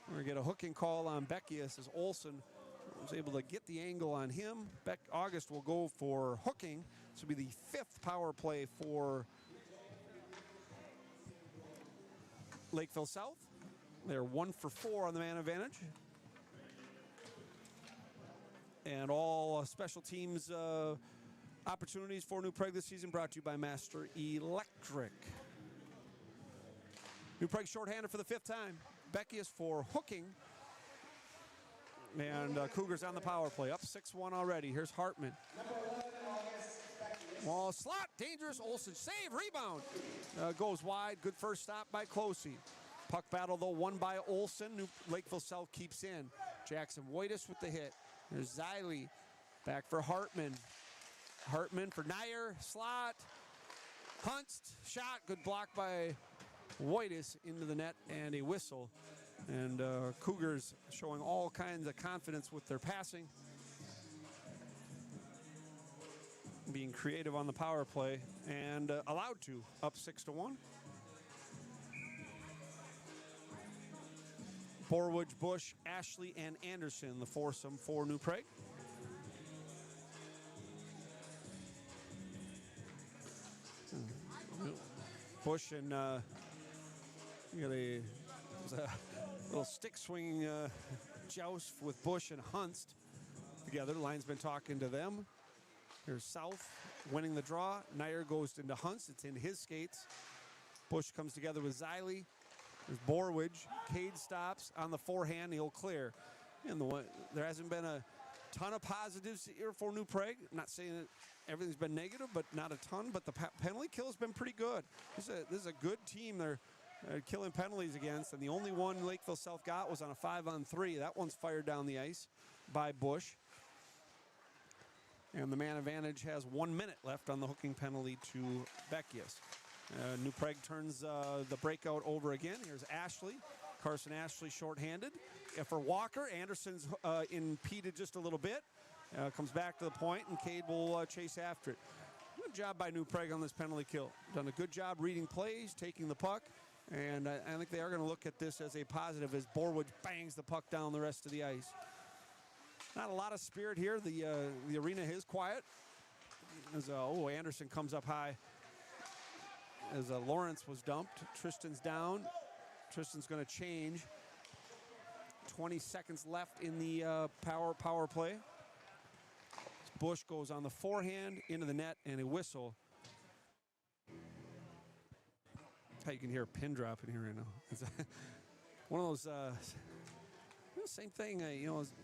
B: We're going to get a hooking call on Beckius as Olson was able to get the angle on him. August will go for hooking. This will be the 5th power play for Lakeville South. They're 1 for 4 on the man advantage. And all special teams opportunities for New Prague this season brought to you by Master Electric. New Prague shorthanded for the 5th time. Beckius for hooking. And Cougars on the power play. Up 6-1 already. Here's Hartman. Wall slot, dangerous. Olson save, rebound. Goes wide. Good first stop by Closey. Puck battle, though, won by Olson. Lakeville South keeps in. Jackson Whitus with the hit. There's Xylee. Back for Hartman. Hartman for Nair. Slot. Hunst. Shot. Good block by Whitus into the net and a whistle. And Cougars showing all kinds of confidence with their passing. Being creative on the power play and allowed to. Up 6-1. Borwidge, Bush, Ashley, and Anderson, the foursome for New Prague. Bush and you got a little stick swinging joust with Bush and Hunst together. Line's been talking to them. Here's South winning the draw. Nair goes into Hunst. It's in his skates. Bush comes together with Xylee. There's Borwidge. Cade stops on the forehand. He'll clear. And there hasn't been a ton of positives here for New Prague. I'm not saying that everything's been negative, but not a ton. But the penalty kill has been pretty good. This is a good team they're killing penalties against. And the only one Lakeville South got was on a 5-on-3. That one's fired down the ice by Bush. And the man advantage has 1 minute left on the hooking penalty to Beckius. New Prague turns the breakout over again. Here's Ashley. Carson Ashley shorthanded. For Walker, Anderson's impeded just a little bit. Comes back to the point, and Cade will chase after it. Good job by New Prague on this penalty kill. Done a good job reading plays, taking the puck. And I think they are going to look at this as a positive as Borwidge bangs the puck down the rest of the ice. Not a lot of spirit here. The arena is quiet. As Anderson comes up high as Lawrence was dumped. Tristan's down. Tristan's going to change. 20 seconds left in the power play. Bush goes on the forehand into the net and a whistle. You can hear a pin drop in here right now. It's one of those. Same thing,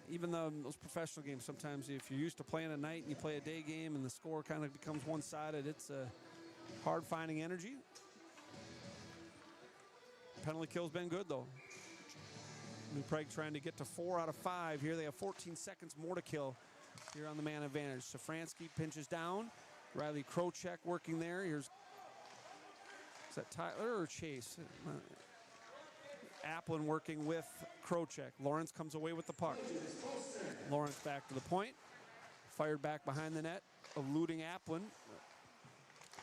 B: even though those professional games, sometimes if you're used to playing at night and you play a day game and the score kind of becomes one-sided, it's hard finding energy. Penalty kill's been good, though. New Prague trying to get to 4 out of 5 here. They have 14 seconds more to kill here on the man advantage. Safransky pinches down. Riley Krocek working there. Is that Tyler or Chase? Applin working with Krocek. Lawrence comes away with the puck. Lawrence back to the point. Fired back behind the net, eluding Applin.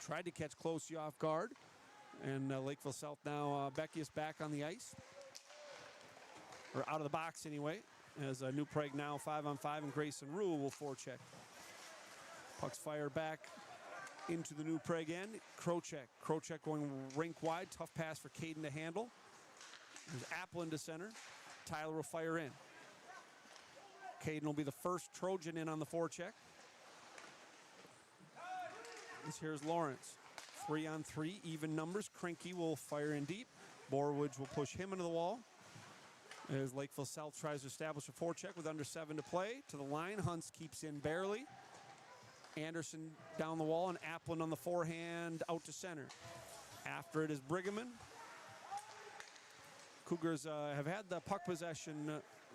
B: Tried to catch Closey off guard. And Lakeville South now, Beckius back on the ice. Or out of the box anyway. As New Prague now 5-on-5 and Grayson Rule will forecheck. Puck's fired back into the New Prague end. Krocek going rink wide. Tough pass for Caden to handle. There's Applin to center. Tyler will fire in. Caden will be the first Trojan in on the forecheck. Here's Lawrence. 3-on-3, even numbers. Krinky will fire in deep. Borwidge will push him into the wall. As Lakeville South tries to establish a forecheck with under 7 to play. To the line, Hunts keeps in barely. Anderson down the wall and Applin on the forehand out to center. After it is Brigham. Cougars have had the puck possession,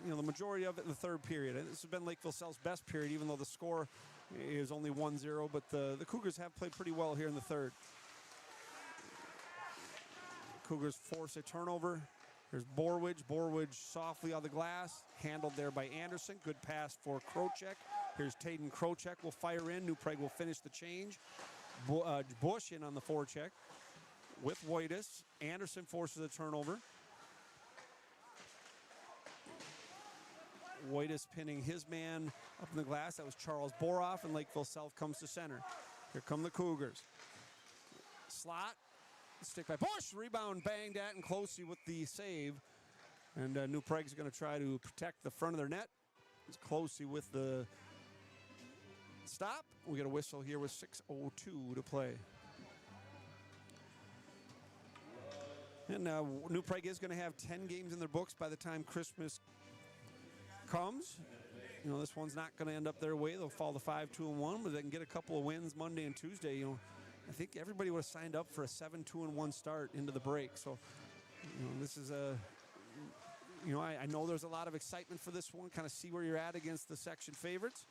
B: the majority of it in the third period. This has been Lakeville South's best period, even though the score is only 1-0. But the Cougars have played pretty well here in the third. Cougars force a turnover. There's Borwidge. Borwidge softly on the glass, handled there by Anderson. Good pass for Krocek. Here's Taden Krocek will fire in. New Prague will finish the change. Bush in on the forecheck with Whitus. Anderson forces a turnover. Whitus pinning his man up in the glass. That was Charles Boroff, and Lakeville South comes to center. Here come the Cougars. Slot. Stick by Bush. Rebound banged at and Closey with the save. And New Prague's going to try to protect the front of their net. It's Closey with the stop. We get a whistle here with 6:02 to play. And New Prague is going to have 10 games in their books by the time Christmas comes. This one's not going to end up their way. They'll fall to 5-2-1, but they can get a couple of wins Monday and Tuesday. I think everybody would have signed up for a 7-2-1 start into the break. So, this is You know, I know there's a lot of excitement for this one. Kind of see where you're at against the section favorites.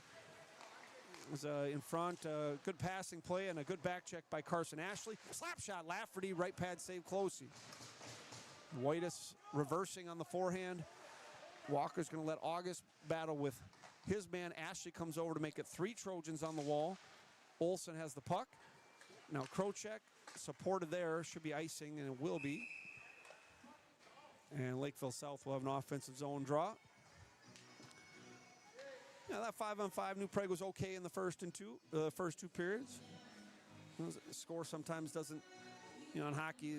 B: It was in front, good passing play and a good back check by Carson Ashley. Slap shot, Lafferty, right pad save, Closey. Whitus reversing on the forehand. Walker's going to let August battle with his man. Ashley comes over to make it 3 Trojans on the wall. Olsen has the puck. Now Krocek supported there, should be icing, and it will be. And Lakeville South will have an offensive zone draw. Yeah, that 5-on-5 New Prague was okay in the first 2 periods. The score sometimes doesn't, you know, in hockey,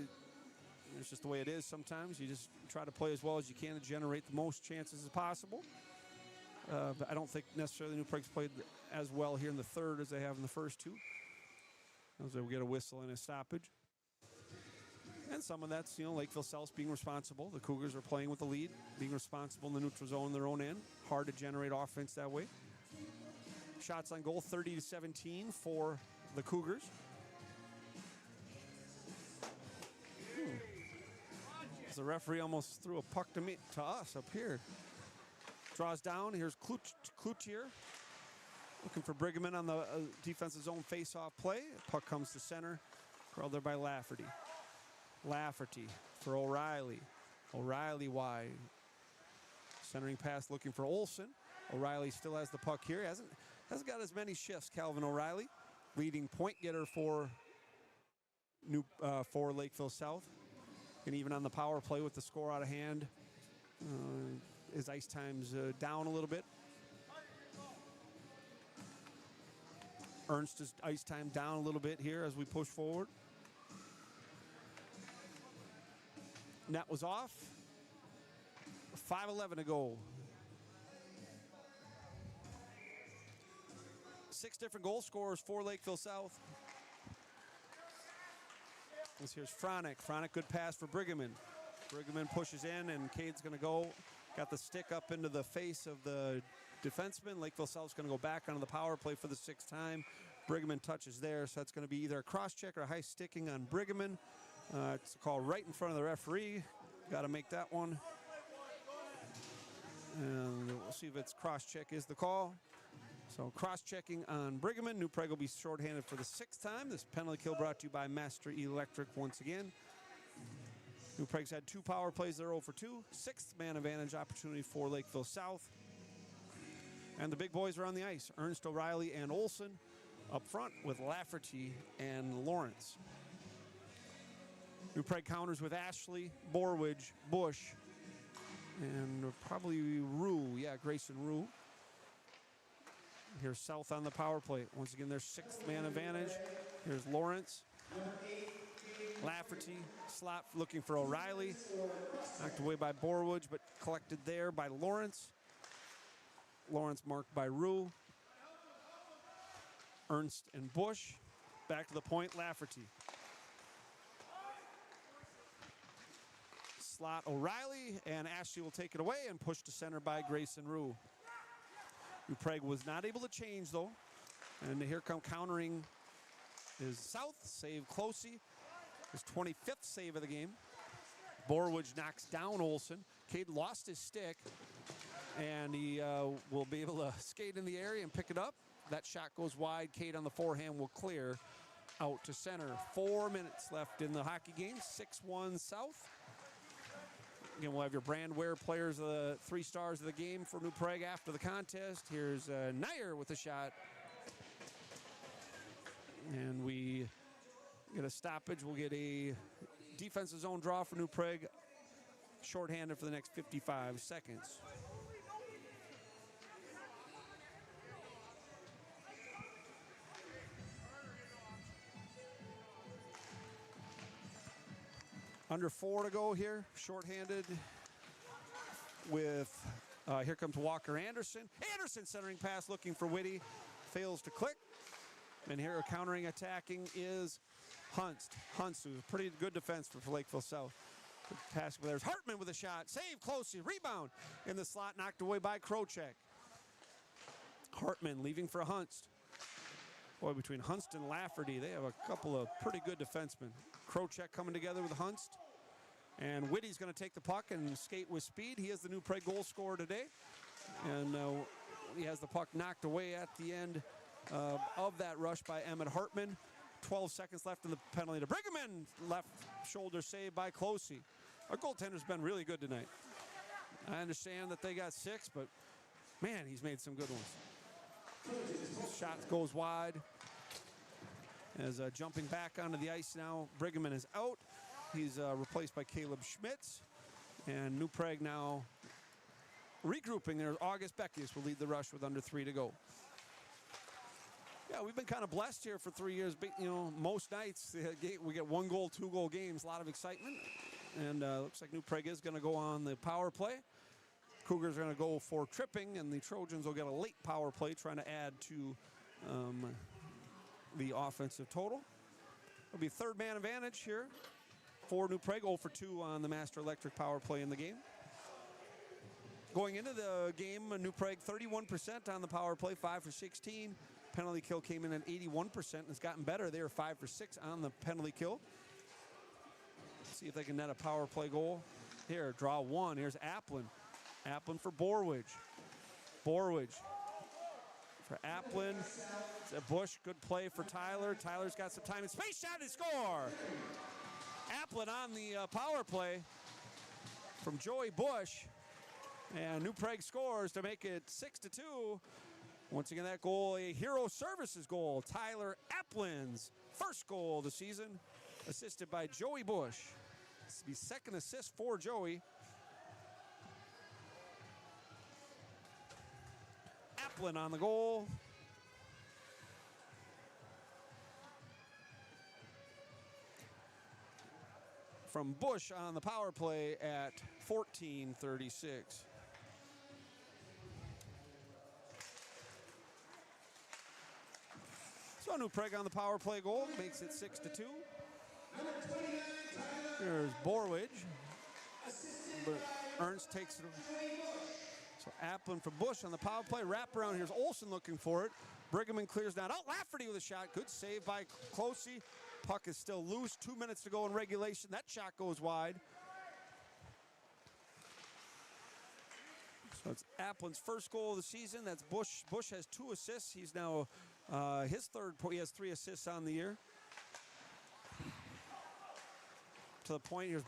B: it's just the way it is sometimes. You just try to play as well as you can to generate the most chances as possible. But I don't think necessarily New Prague's played as well here in the third as they have in the first 2. As they will get a whistle and a stoppage. And some of that's, you know, Lakeville South being responsible. The Cougars are playing with the lead, being responsible in the neutral zone in their own end. Hard to generate offense that way. Shots on goal, 30-17 for the Cougars. The referee almost threw a puck to us up here. Draws down. Here's Cloutier looking for Brigham on the defensive zone face-off play. Puck comes to center. Curled there by Lafferty. Lafferty for O'Reilly. O'Reilly wide. Centering pass looking for Olsen. O'Reilly still has the puck here. Hasn't got as many shifts, Calvin O'Reilly. Leading point getter for Lakeville South. And even on the power play with the score out of hand, his ice time's down a little bit. Ernst's ice time down a little bit here as we push forward. Net was off. 5:11 to go. 6 different goal scorers for Lakeville South. Here's Fronick. Fronick, good pass for Brigham. Brigham pushes in, and Cade's going to go. Got the stick up into the face of the defenseman. Lakeville South's going to go back onto the power play for the 6th time. Brigham touches there, so that's going to be either a cross-check or a high sticking on Brigham. It's a call right in front of the referee. Got to make that one. And we'll see if it's cross-check is the call. So cross-checking on Brigham. New Prague will be shorthanded for the 6th time. This penalty kill brought to you by Master Electric once again. New Prague's had 2 power plays. They're 0 for 2. 6th man advantage opportunity for Lakeville South. And the big boys are on the ice. Ernst, O'Reilly, and Olsen up front with Lafferty and Lawrence. New Prague counters with Ashley, Borwidge, Bush, and probably Rue. Yeah, Grayson Rue. Here's South on the power play. Once again, their 6th man advantage. Here's Lawrence. Lafferty, slot looking for O'Reilly. Knocked away by Borwidge, but collected there by Lawrence. Lawrence marked by Rue. Ernst and Bush. Back to the point, Lafferty. Slot O'Reilly, and Ashley will take it away and push to center by Grayson Rue. New Prague was not able to change, though. And here come countering is South. Save Closey. His 25th save of the game. Borwidge knocks down Olsen. Cade lost his stick, and he will be able to skate in the area and pick it up. That shot goes wide. Cade on the forehand will clear out to center. 4 minutes left in the hockey game. 6-1 South. Again, we'll have your brand wear players, the 3 stars of the game for New Prague after the contest. Here's Nair with a shot. And we get a stoppage. We'll get a defensive zone draw for New Prague. Shorthanded for the next 55 seconds. Under 4 to go here, shorthanded with, here comes Walker Anderson. Anderson centering pass looking for Whitty, fails to click. And here countering attacking is Hunst. Hunst, who's a pretty good defense for Lakeville South. Good pass, there's Hartman with a shot, save Closey, rebound in the slot, knocked away by Krocek. Hartman leaving for Hunst. Boy, between Hunst and Lafferty, they have a couple of pretty good defensemen. Krocek coming together with Hunst. And Whitty's going to take the puck and skate with speed. He is the New Prague goal scorer today. And he has the puck knocked away at the end of that rush by Emmett Hartman. 12 seconds left in the penalty to Brigham. Left shoulder save by Closey. Our goaltender's been really good tonight. I understand that they got 6, but man, he's made some good ones. Shot goes wide. As jumping back onto the ice now, Brigham is out. He's replaced by Caleb Schmitz. And New Prague now regrouping there. August Beckius will lead the rush with under 3 to go. Yeah, we've been kind of blessed here for 3 years. You know, most nights we get 1 goal, 2 goal games, a lot of excitement. And looks like New Prague is going to go on the power play. Cougars are going to go for tripping, and the Trojans will get a late power play trying to add to the offensive total. It'll be third man advantage here for New Prague, 0 for 2 on the Master Electric power play in the game. Going into the game, New Prague 31% on the power play, 5 for 16. Penalty kill came in at 81%, and it's gotten better. They are 5 for 6 on the penalty kill. Let's see if they can net a power play goal. Here, draw 1. Here's Applin. Applin for Borwidge. Borwidge for Applin. Bush, good play for Tyler. Tyler's got some time and space, shot and score. Applin on the power play from Joey Bush. And New Prague scores to make it 6 to 2. Once again, that goal, a Hero Services goal. Tyler Applin's first goal of the season, assisted by Joey Bush. This will be second assist for Joey. Applin on the goal. From Bush on the power play at 14:36. So New Prague on the power play goal makes it 6 to 2. Here's Borwidge. But Ernst takes it. So Applin for Bush on the power play. Wraparound. Here's Olsen looking for it. Brigham clears down. Oh, Lafferty with a shot. Good save by Closey. Puck is still loose. 2 minutes to go in regulation. That shot goes wide. So it's Applin's first goal of the season. That's Bush. Bush has 2 assists. He's now his third. He has 3 assists on the year. To the point, here's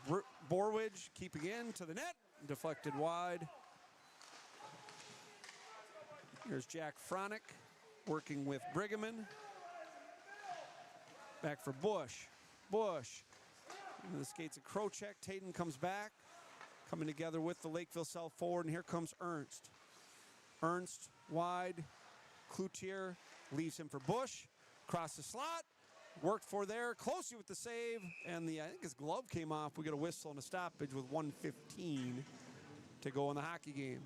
B: Borwidge keeping in to the net. Deflected wide. Here's Jack Fronick working with Brighamman. Back for Bush. Bush. Into the skates of Krochek. Tatum comes back. Coming together with the Lakeville South forward. And here comes Ernst. Ernst wide. Cloutier leaves him for Bush. Across the slot. Worked for there. Closely with the save. And I think his glove came off. We get a whistle and a stoppage with 1:15 to go in the hockey game.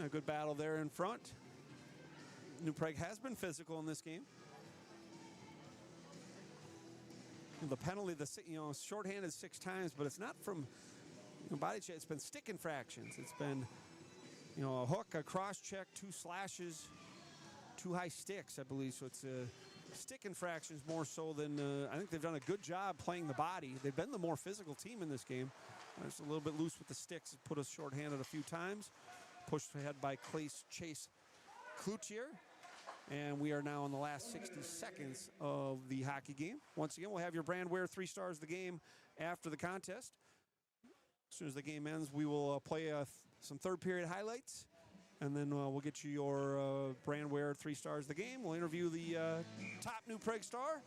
B: A good battle there in front. New Prague has been physical in this game. The penalty, shorthanded 6 times, but it's not from body check. It's been stick infractions. It's been, a hook, a cross check, 2 slashes, 2 high sticks, I believe. So it's stick infractions more so than I think they've done a good job playing the body. They've been the more physical team in this game. It's a little bit loose with the sticks. It put us shorthanded a few times. Pushed ahead by Chase Cloutier. And we are now in the last 60 seconds of the hockey game. Once again, we'll have your Brandware 3 stars of the game after the contest. As soon as the game ends, we will play some third period highlights. And then we'll get you your Brandware 3 stars of the game. We'll interview the top New Prague star.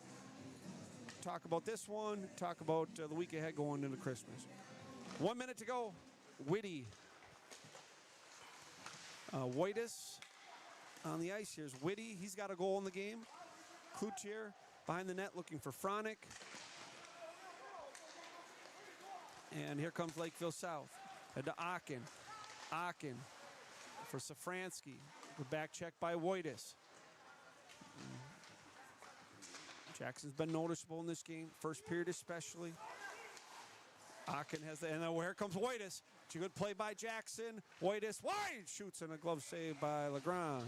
B: Talk about this one. Talk about the week ahead going into Christmas. 1 minute to go. Whitty. Whitus on the ice. Here's Whitty. He's got a goal in the game. Cloutier behind the net looking for Fronick. And here comes Lakeville South. Head to Aachen. Aachen for Safransky. The back check by Whitus. Jackson's been noticeable in this game. First period especially. Aachen has the, and here comes Whitus. It's a good play by Jackson. Whitus wide shoots and a glove save by Legrand.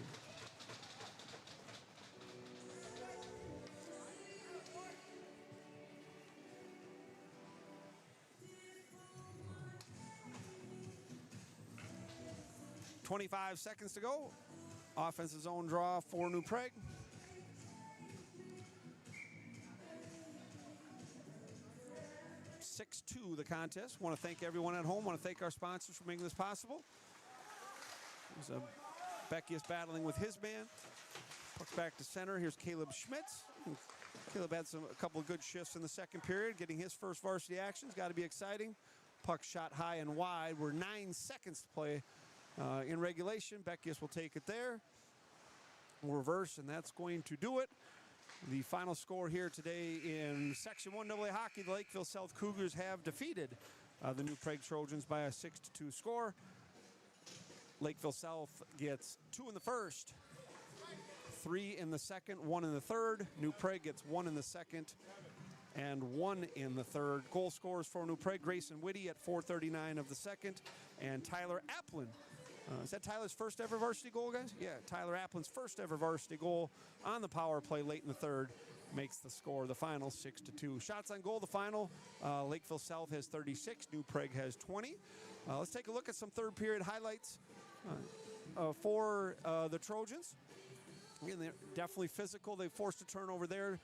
B: 25 seconds to go. Offensive zone draw for New Prague. (6-2) the contest. Want to thank everyone at home. Want to thank our sponsors for making this possible. There's Beckius battling with his man. Puck's back to center. Here's Caleb Schmitz. Caleb had a couple of good shifts in the second period, getting his first varsity action. It's got to be exciting. Puck shot high and wide. We're 9 seconds to play in regulation. Beckius will take it there. We'll reverse, and that's going to do it. The final score here today in Section 1AA hockey, the Lakeville South Cougars have defeated the New Prague Trojans by a 6-2 score. Lakeville South gets 2 in the first, 3 in the second, 1 in the third. New Prague gets 1 in the second and 1 in the third. Goal scorers for New Prague: Grayson Whitty at 4:39 of the second, and Tyler Applin. Is that Tyler's first ever varsity goal, guys? Yeah, Tyler Applin's first ever varsity goal on the power play late in the third makes the score. The final 6-2. Shots on goal, the final. Lakeville South has 36. New Prague has 20. Let's take a look at some third period highlights for the Trojans. Again, they're definitely physical. They forced a turnover there.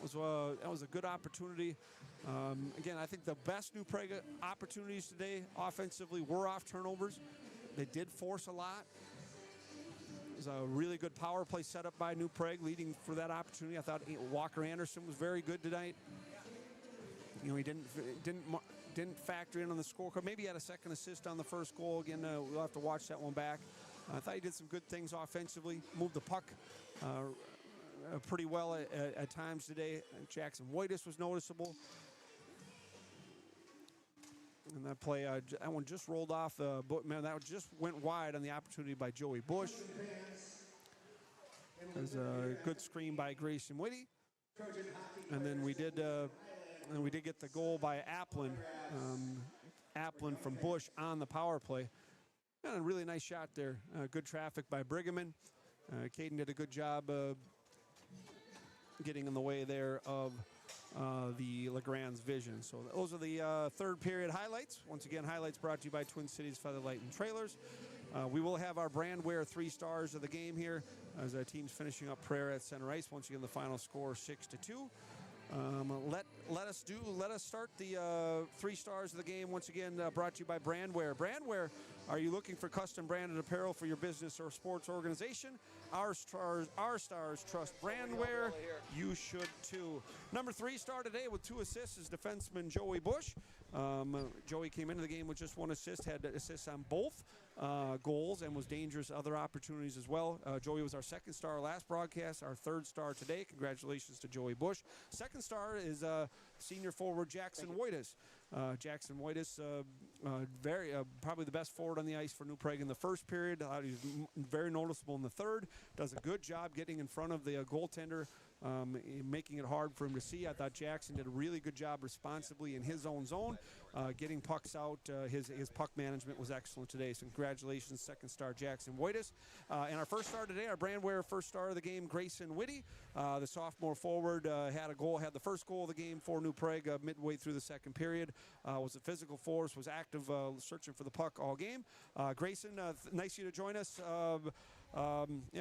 B: That was a good opportunity. Again, I think the best New Prague opportunities today offensively were off turnovers. They did force a lot. It was a really good power play set up by New Prague, leading for that opportunity. I thought Walker Anderson was very good tonight. You know, he didn't factor in on the scorecard. Maybe he had a second assist on the first goal. Again, we'll have to watch that one back. I thought he did some good things offensively. Moved the puck pretty well at times today. Jackson Whitus was noticeable. And that play, that one just rolled off. Man, that just went wide on the opportunity by Joey Bush. There's a good screen by Grayson Whitty. And then we did get the goal by Applin. Applin from Bush on the power play. And a really nice shot there. Good traffic by Brigham. Caden did a good job getting in the way there of the LeGrand's vision. So those are the third period highlights. Once again, highlights brought to you by Twin Cities Featherlight and Trailers. We will have our brand wear 3 stars of the game here as our team's finishing up prayer at center ice. Once again, the final score 6-2. Let us start the 3 stars of the game. Once again, brought to you by Brandwear. Brandwear, are you looking for custom branded apparel for your business or sports organization? Our stars trust Brandwear. You should too. Number 3 star today with 2 assists is defenseman Joey Bush. Joey came into the game with just 1 assist, had assists on both goals, and was dangerous other opportunities as well. Joey was our 2nd star last broadcast, our 3rd star today. Congratulations to Joey Bush. 2nd star is senior forward Jackson Whitus. Jackson Whitus, probably the best forward on the ice for New Prague in the first period. He's very noticeable in the third. Does a good job getting in front of the goaltender, making it hard for him to see. I thought Jackson did a really good job responsibly in his own zone, getting pucks out. His puck management was excellent today. So congratulations, 2nd star Jackson Whitus. And our 1st star today, our Brandwear 1st star of the game, Grayson Whitty. The sophomore forward had the first goal of the game for New Prague midway through the 2nd period. Was a physical force, was active, searching for the puck all game. Grayson, nice of you to join us.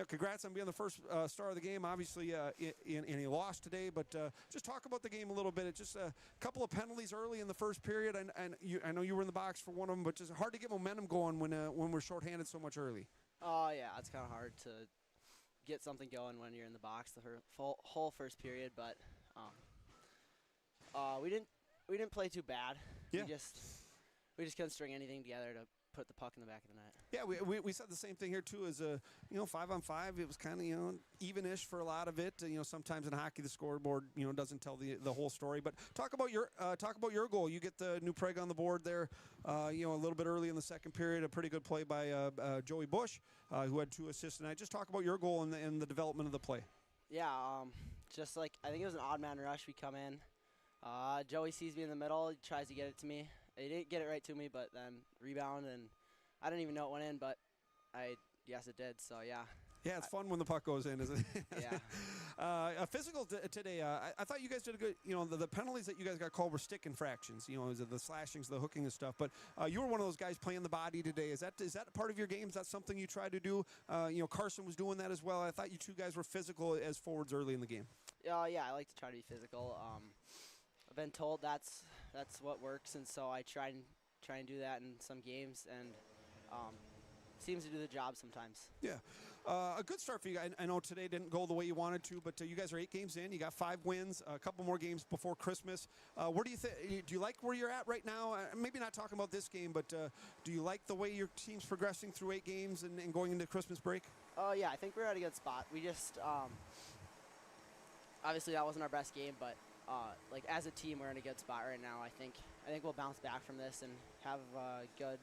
B: Congrats on being the 1st star of the game. Obviously, in a loss today, but just talk about the game a little bit. It's just a couple of penalties early in the first period, and I know you were in the box for one of them, but just hard to get momentum going when we're shorthanded so much early.
P: Oh yeah, it's kind of hard to get something going when you're in the box the whole first period, but we didn't play too bad.
B: Yeah.
P: We just couldn't string anything together to put the puck in the back of the net.
B: Yeah, we said the same thing here too. As 5-on-5, it was kind of even-ish for a lot of it. Sometimes in hockey the scoreboard doesn't tell the whole story. But talk about your goal. You get the New Prague on the board there. A little bit early in the 2nd period, a pretty good play by Joey Bush, who had 2 assists tonight. Just talk about your goal and the development of the play.
P: Yeah, just like I think it was an odd man rush. We come in. Joey sees me in the middle. He tries to get it to me. He didn't get it right to me, but then rebound, and I didn't even know it went in, but yes, it did. So yeah.
B: Yeah, it's fun when the puck goes in, isn't it?
P: Yeah.
B: A physical today. I thought you guys did a good. You know, the penalties that you guys got called were stick infractions. You know, the slashings, the hooking and stuff. But you were one of those guys playing the body today. Is that part of your game? Is that something you try to do? You know, Carson was doing that as well. I thought you two guys were physical as forwards early in the game.
P: Yeah, I like to try to be physical. I've been told that's what works, and so I try and do that in some games, and seems to do the job sometimes.
B: Yeah. A good start for you guys. I know today didn't go the way you wanted to, but you guys are 8 games in. You got 5 wins, a couple more games before Christmas. Where do you think? Do you like where you're at right now? Maybe not talking about this game, but do you like the way your team's progressing through 8 games and going into Christmas break?
P: Oh yeah, I think we're at a good spot. We just obviously that wasn't our best game, but like as a team, we're in a good spot right now. I think we'll bounce back from this and have a good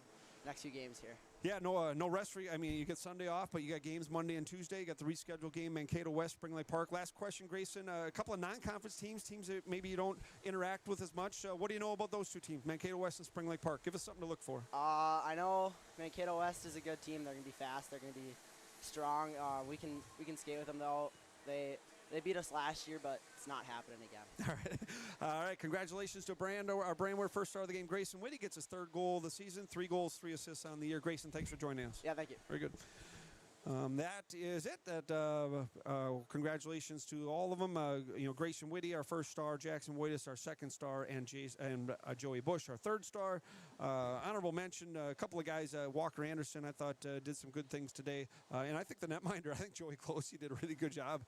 P: next few games here.
B: Yeah, no rest for you. I mean, you get Sunday off, but you got games Monday and Tuesday. You got the rescheduled game, Mankato West, Spring Lake Park. Last question, Grayson. A couple of non-conference teams that maybe you don't interact with as much. What do you know about those 2 teams, Mankato West and Spring Lake Park? Give us something to look for.
P: I know Mankato West is a good team. They're gonna be fast. They're gonna be strong. We can skate with them though. They beat us last year, but it's not happening again.
B: All right. Congratulations to our Brandware first star of the game. Grayson Whitty gets his 3rd goal of the season. 3 goals, 3 assists on the year. Grayson, thanks for joining us.
P: Yeah, thank you.
B: Very good. That is it. Congratulations to all of them. You know, Grayson Whitty, our first star, Jackson Waitis, our 2nd star, and Joey Bush, our 3rd star. Honorable mention, a couple of guys, Walker Anderson, I thought did some good things today. And I think the netminder, I think Joey Closey did a really good job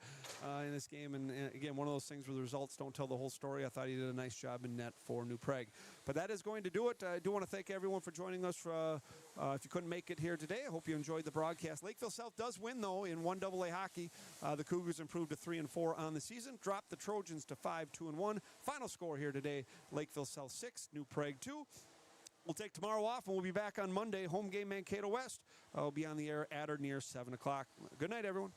B: in this game. And again, one of those things where the results don't tell the whole story. I thought he did a nice job in net for New Prague. But that is going to do it. I do want to thank everyone for joining us. If you couldn't make it here today, I hope you enjoyed the broadcast. Lakeville South does win, though, in 1AA hockey. The Cougars improved to 3-4 on the season, dropped the Trojans to 5-2-1. Final score here today, Lakeville South 6, New Prague 2. We'll take tomorrow off, and we'll be back on Monday. Home game, Mankato West. We'll be on the air at or near 7 o'clock. Good night, everyone.